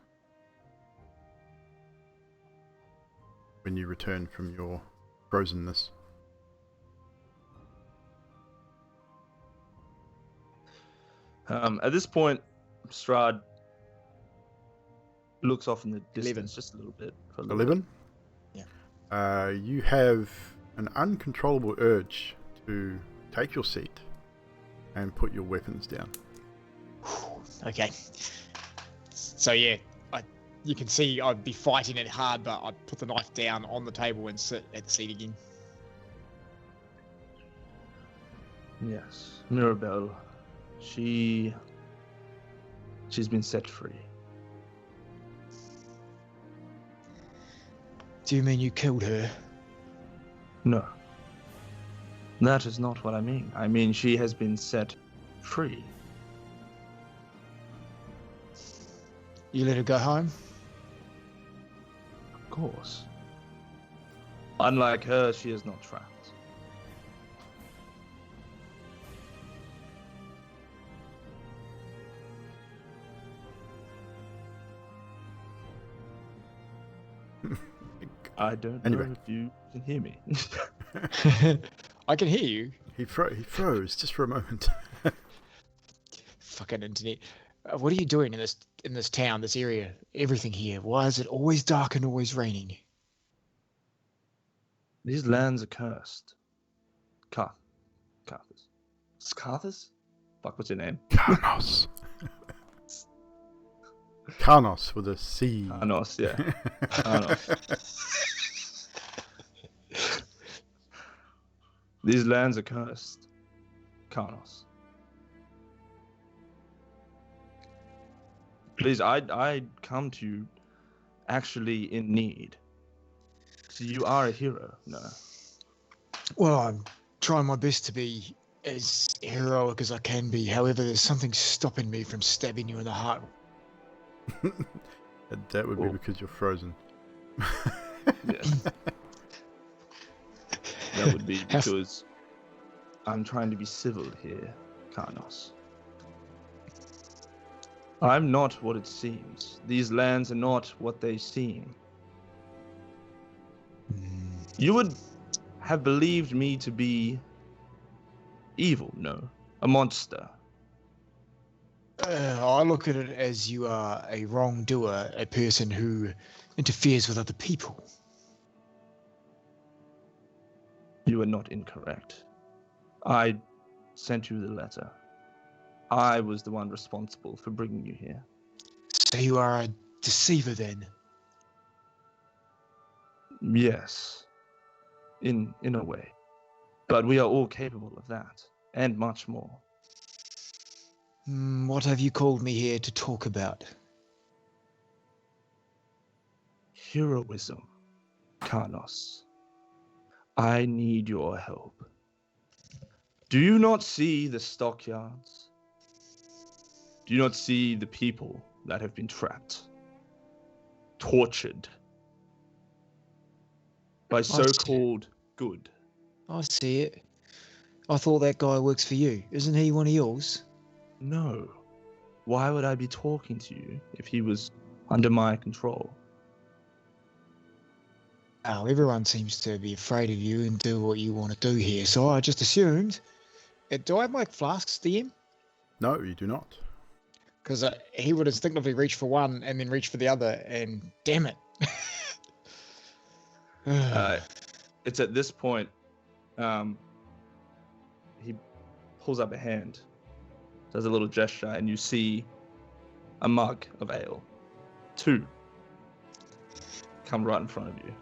When you return from your frozenness. At this point, Strahd looks off in the distance 11. just a little bit. For a little 11? bit. Yeah. You have an uncontrollable urge to take your seat and put your weapons down. Okay. So yeah, you can see I'd be fighting it hard, but I'd put the knife down on the table and sit at the seat again. Yes, Mirabelle. She's been set free. Do you mean you killed her? No. That is not what I mean. I mean she has been set free. You let her go home? Of course. Unlike her, she is not trapped. I don't know if you can hear me. I can hear you. He froze just for a moment. Fucking internet. What are you doing in this town, this area, everything here? Why is it always dark and always raining? These lands are cursed. Carthus. Carthus? Fuck, what's your name? Karnos. Karnos with a C. Karnos, yeah. Karnos. These lands are cursed. Karnos. Please, I'd come to you actually in need. So you are a hero, no? Well, I'm trying my best to be as heroic as I can be. However, there's something stopping me from stabbing you in the heart. That would be because you're frozen. Yes. That would be because I'm trying to be civil here, Karnos. I'm not what it seems. These lands are not what they seem. You would have believed me to be evil, no? A monster. I look at it as you are a wrongdoer, a person who interferes with other people. You are not incorrect. I sent you the letter. I was the one responsible for bringing you here. So you are a deceiver then? Yes, in a way. But we are all capable of that, and much more. What have you called me here to talk about? Heroism, Karnos. I need your help. Do you not see the stockyards? Do you not see the people that have been trapped, tortured by so-called good? I see it. I thought that guy works for you. Isn't he one of yours? No. Why would I be talking to you if he was under my control? Well, everyone seems to be afraid of you and do what you want to do here, so I just assumed. Do I have my flasks, DM? No, you do not. Because he would instinctively reach for one and then reach for the other, and damn it. It's at this point, he pulls up a hand, does a little gesture, and you see a mug of ale. 2 come right in front of you.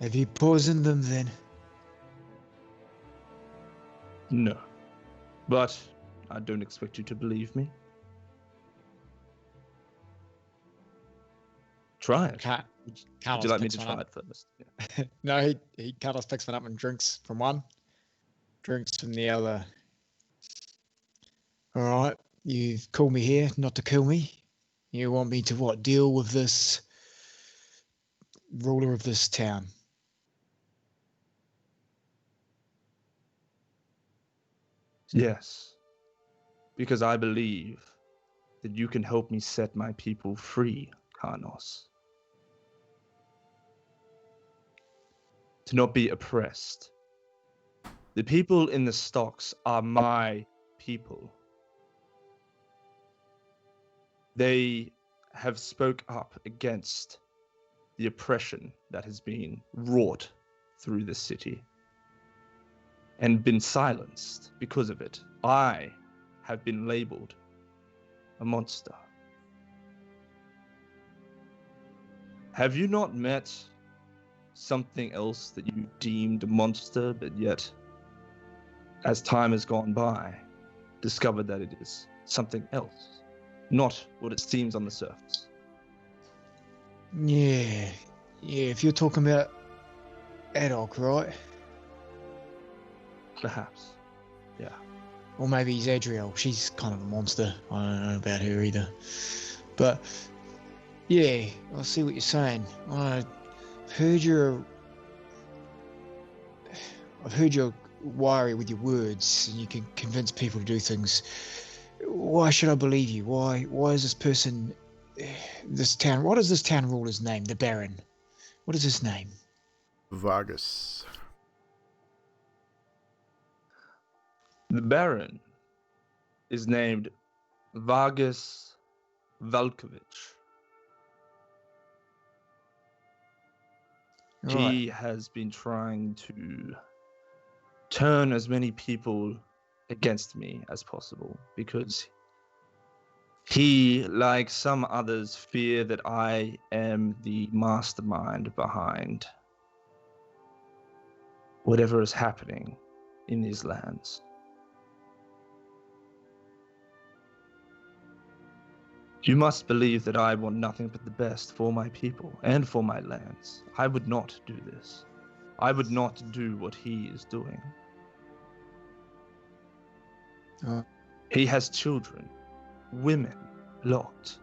Have you poisoned them then? No. But I don't expect you to believe me. Try it. Would you like me to try it first? Yeah. No, Carlos picks one up and drinks from one. Drinks from the other. Alright, you've called me here not to kill me. You want me to what? Deal with this ruler of this town. Yes. Because I believe that you can help me set my people free, Karnos. To not be oppressed. The people in the stocks are my people. They have spoke up against the oppression that has been wrought through the city and been silenced because of it. I have been labeled a monster. Have you not met something else that you deemed a monster, but yet, as time has gone by, discovered that it is something else, not what it seems on the surface? Yeah, if you're talking about Adolf, right? Perhaps, yeah. Or maybe he's Adriel. She's kind of a monster. I don't know about her either. But, yeah, I see what you're saying. I've heard you're wiry with your words, and you can convince people to do things. Why should I believe you? Why is this person, this town, what is this town ruler's name? The Baron. What is his name? Vargas. The Baron is named Vargas Valkovich. Right. He has been trying to turn as many people against me as possible because he, like some others, fear that I am the mastermind behind whatever is happening in these lands. You must believe that I want nothing but the best for my people and for my lands. I would not do this. I would not do what he is doing. He has children, women locked,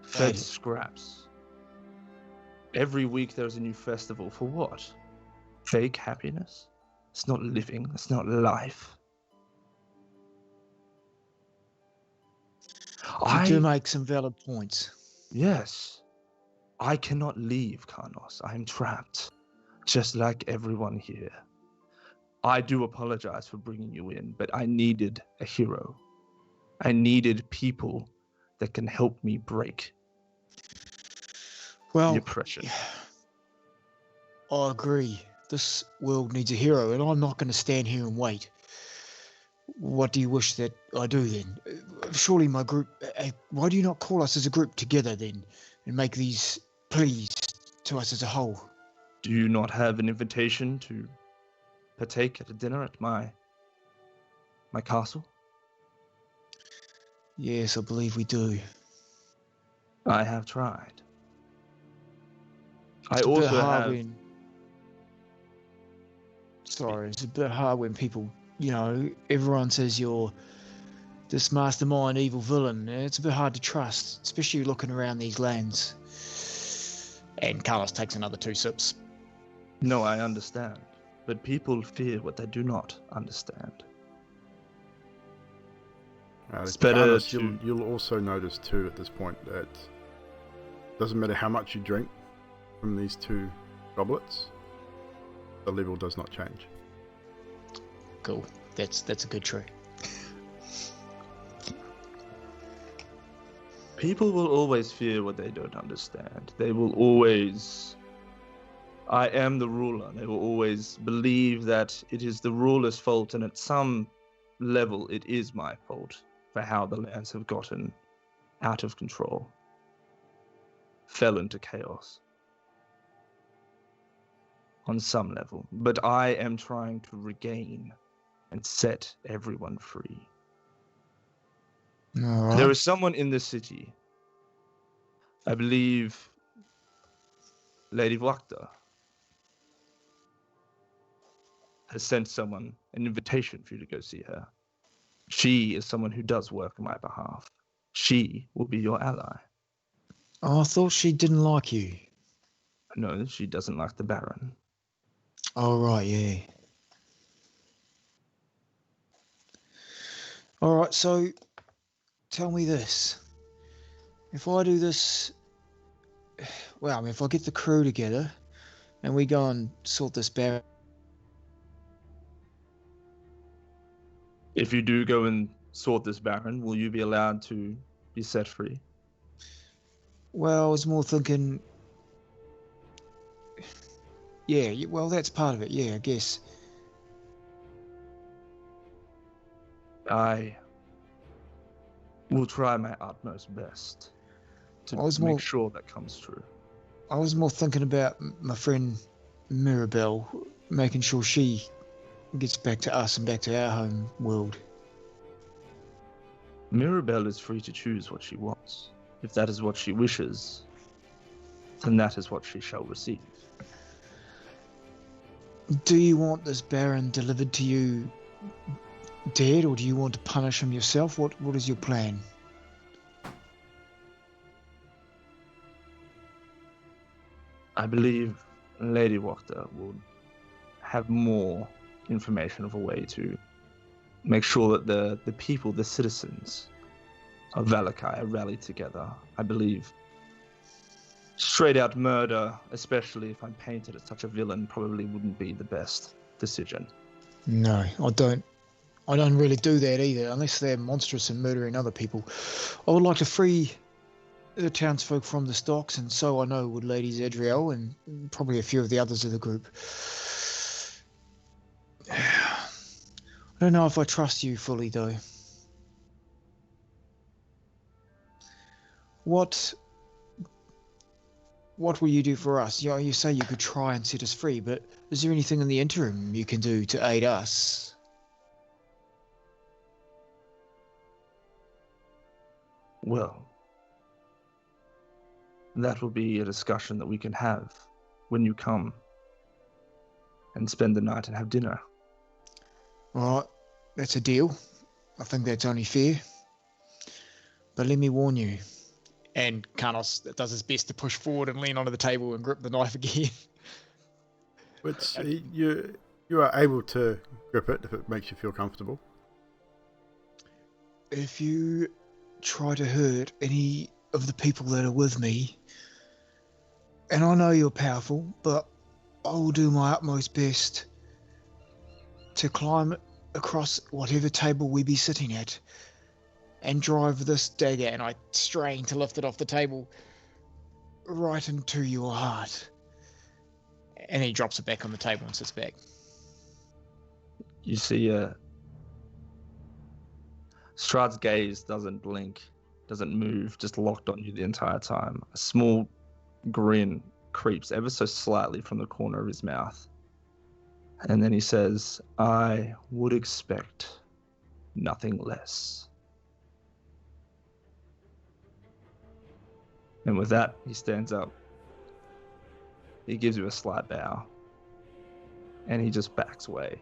fed scraps. Every week there's a new festival. For what? Fake happiness? It's not living. It's not life. You do make some valid points. Yes. I cannot leave, Karnos. I am trapped. just like everyone here. I do apologize for bringing you in, but I needed a hero. I needed people that can help me break the Well, oppression. I agree. This world needs a hero, and I'm not going to stand here and wait. What do you wish that I do then? Surely my group... why do you not call us as a group together then, and make these pleas to us as a whole? Do you not have an invitation to partake at a dinner at my castle? Yes, I believe we do. I have tried. I It's a bit also hard have... when... Sorry, it's a bit hard when people, everyone says you're this mastermind evil villain. It's a bit hard to trust, especially looking around these lands. And Carlos takes another 2 sips. No, I understand. But people fear what they do not understand. It's better Carlos, to... you'll also notice too at this point that doesn't matter how much you drink from these 2 goblets, the level does not change. Cool. That's a good trick. People will always fear what they don't understand. They will always... I am the ruler. They will always believe that it is the ruler's fault, and at some level it is my fault for how the lands have gotten out of control, fell into chaos on some level. But I am trying to regain and set everyone free. All right. There is someone in the city, I believe Lady Vlakta, has sent someone an invitation for you to go see her. She is someone who does work on my behalf. She will be your ally. Oh, I thought she didn't like you. No, she doesn't like the Baron. Oh, right, yeah. All right, so tell me this. If I do this... Well, I mean, if I get the crew together and we go and sort this Baron... If you do go and sort this Baron, will you be allowed to be set free? Well, I was more thinking... Yeah, well, that's part of it, yeah, I guess. I will try my utmost best to make sure that comes true. I was more thinking about my friend Mirabelle, making sure she gets back to us and back to our home world. Mirabelle is free to choose what she wants. If that is what she wishes, then that is what she shall receive. Do you want this Baron delivered to you dead, or do you want to punish him yourself? What is your plan? I believe Lady Wachter will have more information of a way to make sure that the people, the citizens of Valakai are rallied together. I believe straight out murder, especially if I'm painted as such a villain, probably wouldn't be the best decision. No, I don't really do that either, unless they're monstrous and murdering other people. I would like to free the townsfolk from the stocks, and so I know would Lady Zadriel and probably a few of the others of the group. I don't know if I trust you fully, though. What will you do for us? You say you could try and set us free, but is there anything in the interim you can do to aid us? Well, that will be a discussion that we can have when you come and spend the night and have dinner. All right, that's a deal. I think that's only fair. But let me warn you. And Carlos does his best to push forward and lean onto the table and grip the knife again. But you are able to grip it if it makes you feel comfortable. If you try to hurt any of the people that are with me, and I know you're powerful, but I will do my utmost best to climb across whatever table we be sitting at and drive this dagger, and I strain to lift it off the table, right into your heart. And he drops it back on the table and sits back. You see, Strahd's gaze doesn't blink, doesn't move, just locked on you the entire time. A small grin creeps ever so slightly from the corner of his mouth. And then he says, I would expect nothing less. And with that, he stands up. He gives you a slight bow. And he just backs away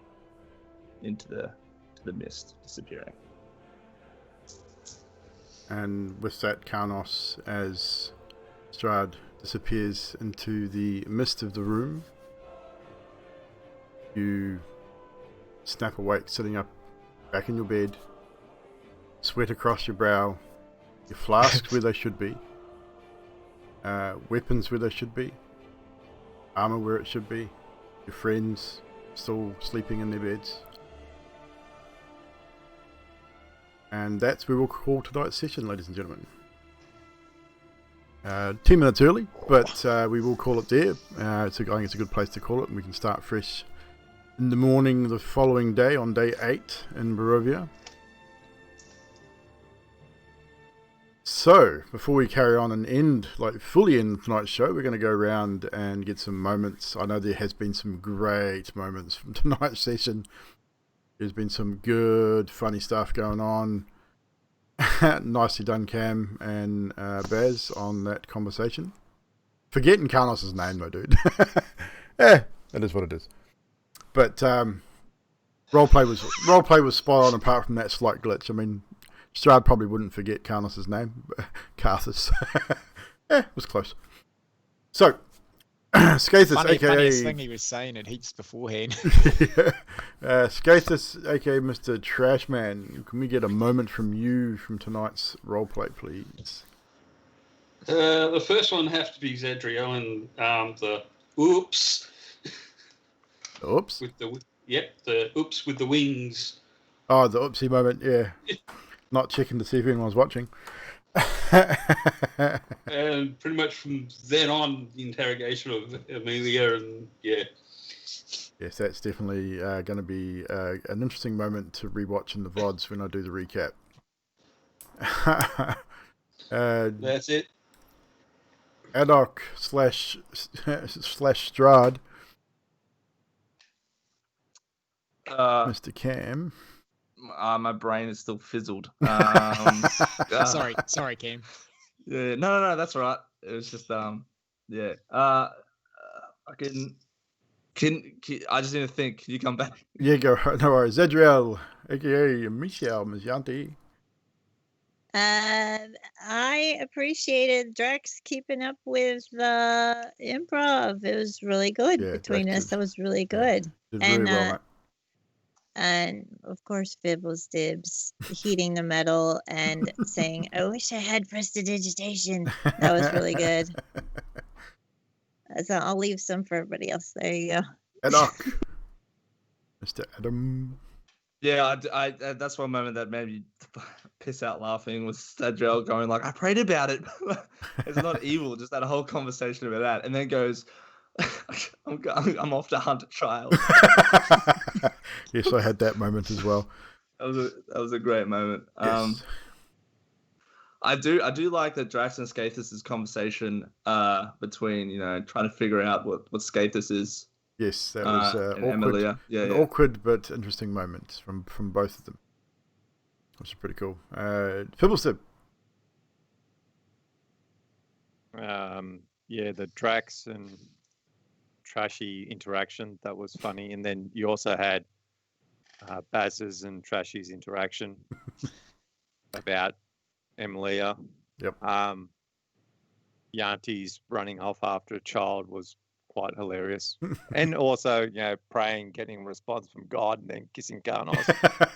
into the mist, disappearing. And with that, Karnos, as Strahd disappears into the mist of the room, you snap awake, sitting up back in your bed, sweat across your brow, your flasks where they should be, weapons where they should be, armor where it should be, your friends still sleeping in their beds. And that's where we'll call tonight's session, ladies and gentlemen. 10 minutes early, but we will call it there. I think it's a good place to call it, and we can start fresh in the morning the following day, on day 8 in Barovia. So, before we carry on and fully end tonight's show, we're going to go around and get some moments. I know there has been some great moments from tonight's session. There's been some good, funny stuff going on. Nicely done, Cam and Baz, on that conversation. Forgetting Karnos' name, though, dude. That is what it is. But roleplay was spot on, apart from that slight glitch. I mean, Strahd probably wouldn't forget Karnos' name. Karthus. It was close. So, Skathus, aka... Funniest thing he was saying it heaps beforehand. Skathus, aka Mr. Trashman, can we get a moment from you from tonight's roleplay, please? The first one has to be Zadriel and the oops. Oops? The oops with the wings. Oh, the oopsie moment, yeah. Not checking to see if anyone was watching. And pretty much from then on, the interrogation of Amelia, and yeah. Yes, that's definitely going to be an interesting moment to rewatch in the VODs when I do the recap. That's it. Adok slash Strahd. Mr. Cam. My brain is still fizzled. Sorry, Cam. Yeah, no, that's all right. It was just yeah. I can I just need to think. Can you come back? Yeah, go. No worries. Zadriel, aka Michelle Mijanti. I appreciated Drex keeping up with the improv. It was really good between us. That was really good. Did really well, mate. And of course, Fibbles Dibs heating the metal and saying, I wish I had prestidigitation. That was really good. So I'll leave some for everybody else. There you go. Adok. Mr. Adam. Yeah, I that's one moment that made me piss out laughing, was Zadriel going like, I prayed about it. It's not evil, just that whole conversation about that. And then goes, I'm off to hunt a child. Yes, I had that moment as well. That was a great moment. Yes. I do like that Drax and Skathus' conversation between, trying to figure out what Skathus is. Yes, that was awkward. Emilia. Awkward but interesting moments from both of them. Which is pretty cool. Fibblestep. The Drax and Trashy interaction, that was funny. And then you also had Baz's and Trashy's interaction about Emilia. Yep. Yanti's running off after a child was quite hilarious. And also, praying, getting a response from God, and then kissing Karnos,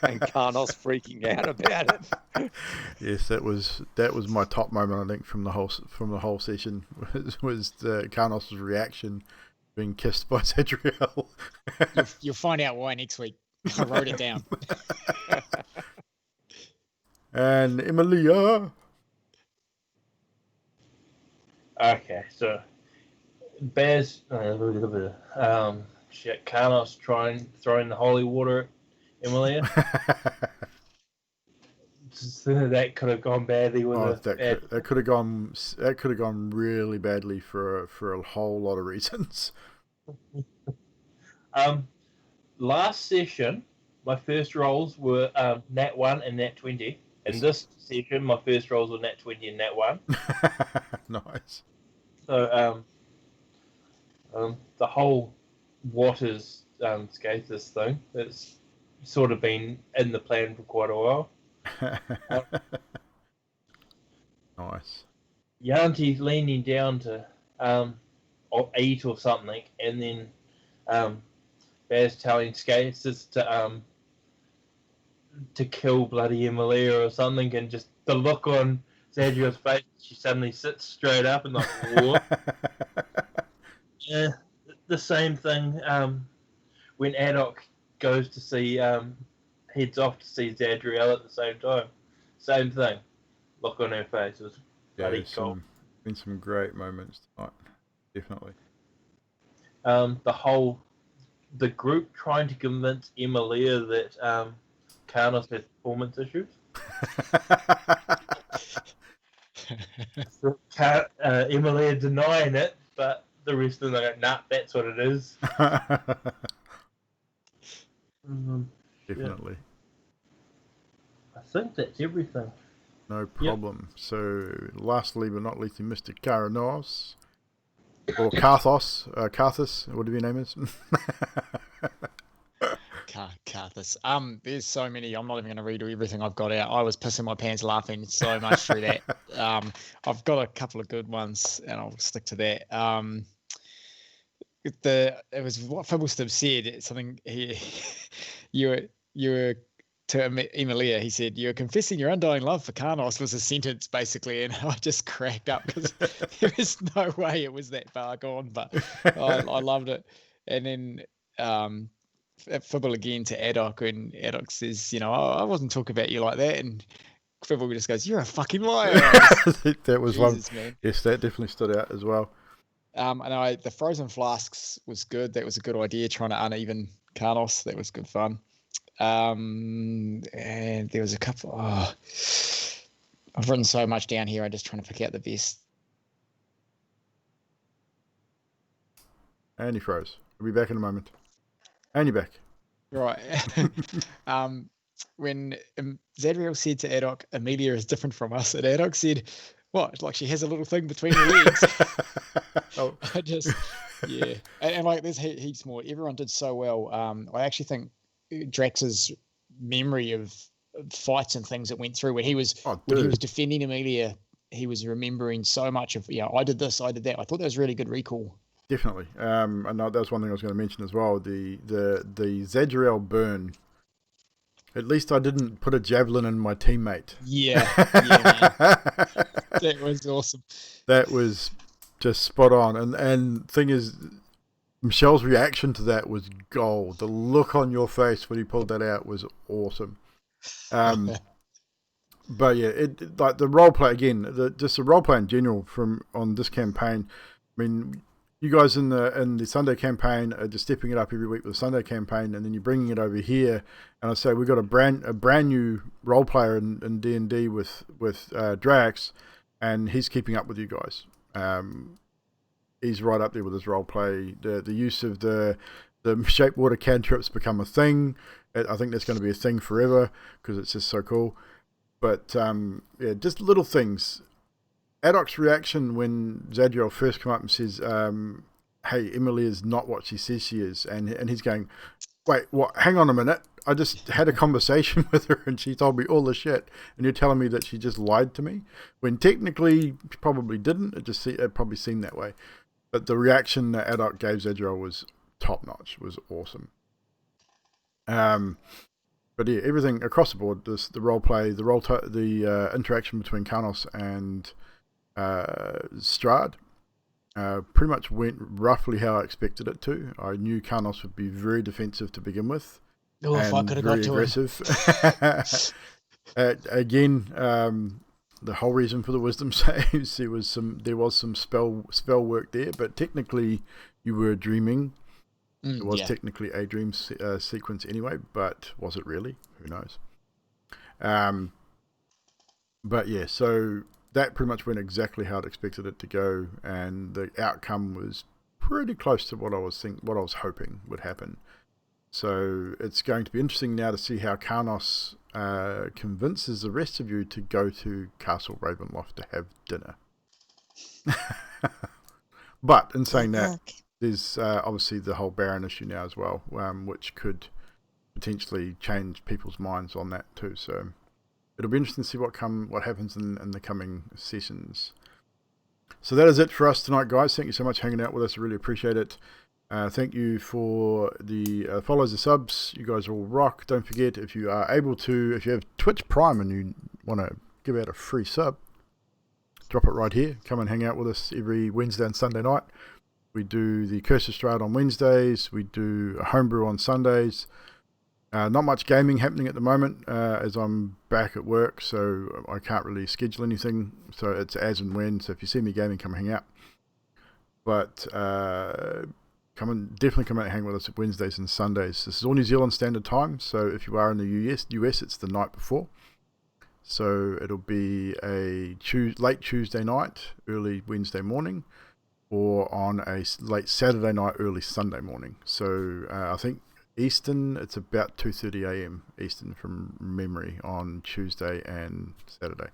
and Karnos freaking out about it. Yes, that was my top moment, I think, from the whole session was Karnos' reaction being kissed by Zadriel. You'll find out why next week. I wrote it down. And Emilia. Okay, so Baz, Carlos throwing the holy water at Emilia. That could have gone badly with that could have gone really badly for a whole lot of reasons. Last session, my first rolls were Nat 1 and Nat 20. In this session, my first rolls were Nat 20 and Nat 1. Nice. So the whole Waters Skathis thing, it's sort of been in the plan for quite a while. Nice. Yanti's leaning down to eat or something, and then Baz telling Skathis to kill bloody Emilia or something, and just the look on Zadriel's face, she suddenly sits straight up and like, what? Yeah, the same thing when Adok goes to see, heads off to see Zadriel at the same time. Same thing. Look on her face. It was bloody cool. Been some great moments tonight. Definitely. The group trying to convince Emilia that Carlos has performance issues. Emilia denying it, but the rest of them are like, nah, that's what it is. Definitely. Yeah. I think that's everything. No problem. Yep. So, lastly but not least, Mr. Karanos. Or Karthos. Karthus, whatever your name is. Karthus. There's so many. I'm not even going to redo everything I've got out. I was pissing my pants laughing so much through that. I've got a couple of good ones, and I'll stick to that. It was what Fibbleston said. Something you were to Emilia. He said, "You're confessing your undying love for Karnos," was a sentence basically, and I just cracked up because there was no way it was that far gone. But I loved it. And then Fibble again to Adok, and Adok says, I wasn't talking about you like that, and Fibble just goes, "You're a fucking liar." That was Jesus, one. Man. Yes, that definitely stood out as well. And the frozen flasks was good. That was a good idea, trying to uneven Karnos. That was good fun. And there was a couple. I've written so much down here. I'm just trying to pick out the best. And he froze. We'll be back in a moment. And you're back. Right. When Zadriel said to Adok, "Emilia is different from us," and Adok said, "What? Like she has a little thing between her legs?" Oh. I just, yeah. And like there's heaps more. Everyone did so well. I actually think Drax's memory of fights and things that went through when he was defending Emilia, he was remembering so much of I did this, I did that. I thought that was really good recall. Definitely. And that was one thing I was going to mention as well. The Zadriel burn. At least I didn't put a javelin in my teammate. Yeah, man. That was awesome. That was just spot on. And thing is, Michelle's reaction to that was gold. The look on your face when he pulled that out was awesome. But yeah, it like the role play again. Just the role play in general on this campaign. I mean, you guys in the Sunday campaign are just stepping it up every week with the Sunday campaign, and then you're bringing it over here. And I say we've got a brand new role player in D&D with Drax, and he's keeping up with you guys. He's right up there with his role play. The use of the shape water cantrips become a thing. I think that's going to be a thing forever because it's just so cool. But yeah, just little things. Adok's reaction when Zadriel first come up and says, "Hey, Emily is not what she says she is," and he's going, "Wait, what? Hang on a minute. I just had a conversation with her and she told me all this shit, and you're telling me that she just lied to me?" When technically she probably didn't. It probably seemed that way. But the reaction that Adok gave Zadriel was top notch. Was awesome. But yeah, everything across the board. The role play, the interaction between Karnos and Strahd. Pretty much went roughly how I expected it to. I knew Karnos would be very defensive to begin with. Oh, if I and could have very got to aggressive. Again, the whole reason for the wisdom saves, there was some spell work there, but technically you were dreaming. It was technically a dream sequence anyway, but was it really? Who knows? But yeah, so that pretty much went exactly how I'd expected it to go, and the outcome was pretty close to what I was hoping would happen. So it's going to be interesting now to see how Karnos convinces the rest of you to go to Castle Ravenloft to have dinner. But in saying that, there's obviously the whole Baron issue now as well, which could potentially change people's minds on that too. So it'll be interesting to see what happens in the coming sessions. So that is it for us tonight, guys. Thank you so much for hanging out with us. I really appreciate it. Thank you for the follows, the subs. You guys all rock. Don't forget, if you are able to, if you have Twitch Prime and you want to give out a free sub, drop it right here. Come and hang out with us every Wednesday and Sunday night. We do the Curse of Strahd on Wednesdays. We do a homebrew on Sundays. Not much gaming happening at the moment as I'm back at work, so I can't really schedule anything. So it's as and when. So if you see me gaming, come hang out. But definitely come out and hang with us at Wednesdays and Sundays. This is all New Zealand Standard Time, so if you are in the US, it's the night before. So it'll be a late Tuesday night, early Wednesday morning, or on a late Saturday night, early Sunday morning. So I think Eastern, it's about 2:30 a.m. Eastern from memory on Tuesday and Saturday.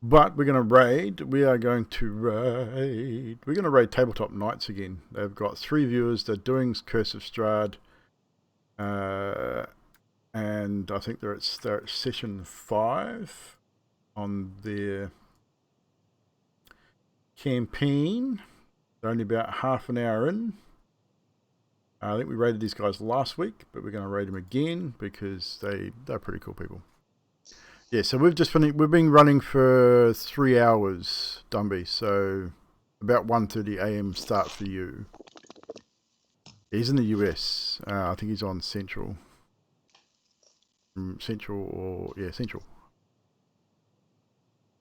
But we're going to raid. We're going to raid Tabletop Nights again. They've got 3 viewers. They're doing Curse of Strahd. And I think they're at session 5 on their campaign. They're only about half an hour in. I think we raided these guys last week, but we're going to raid them again because they're pretty cool people. Yeah, so we've been running for 3 hours, Dumby, so about 1:30 a.m. start for you. He's in the US. I think he's on Central. Central.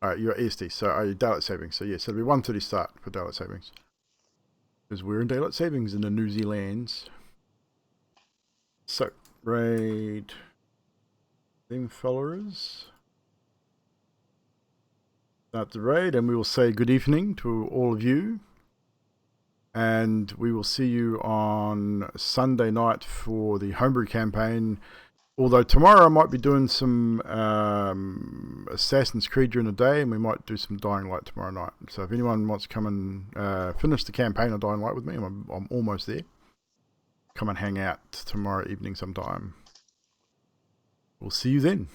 Alright, you're at EST, so daylight savings. So yes, it'll be 1:30 start for daylight savings. Because we're in daylight savings in the New Zealands. So, raid them followers. Start the raid, and we will say good evening to all of you. And we will see you on Sunday night for the homebrew campaign. Although tomorrow I might be doing some Assassin's Creed during the day, and we might do some Dying Light tomorrow night. So if anyone wants to come and finish the campaign of Dying Light with me, I'm almost there. Come and hang out tomorrow evening sometime. We'll see you then.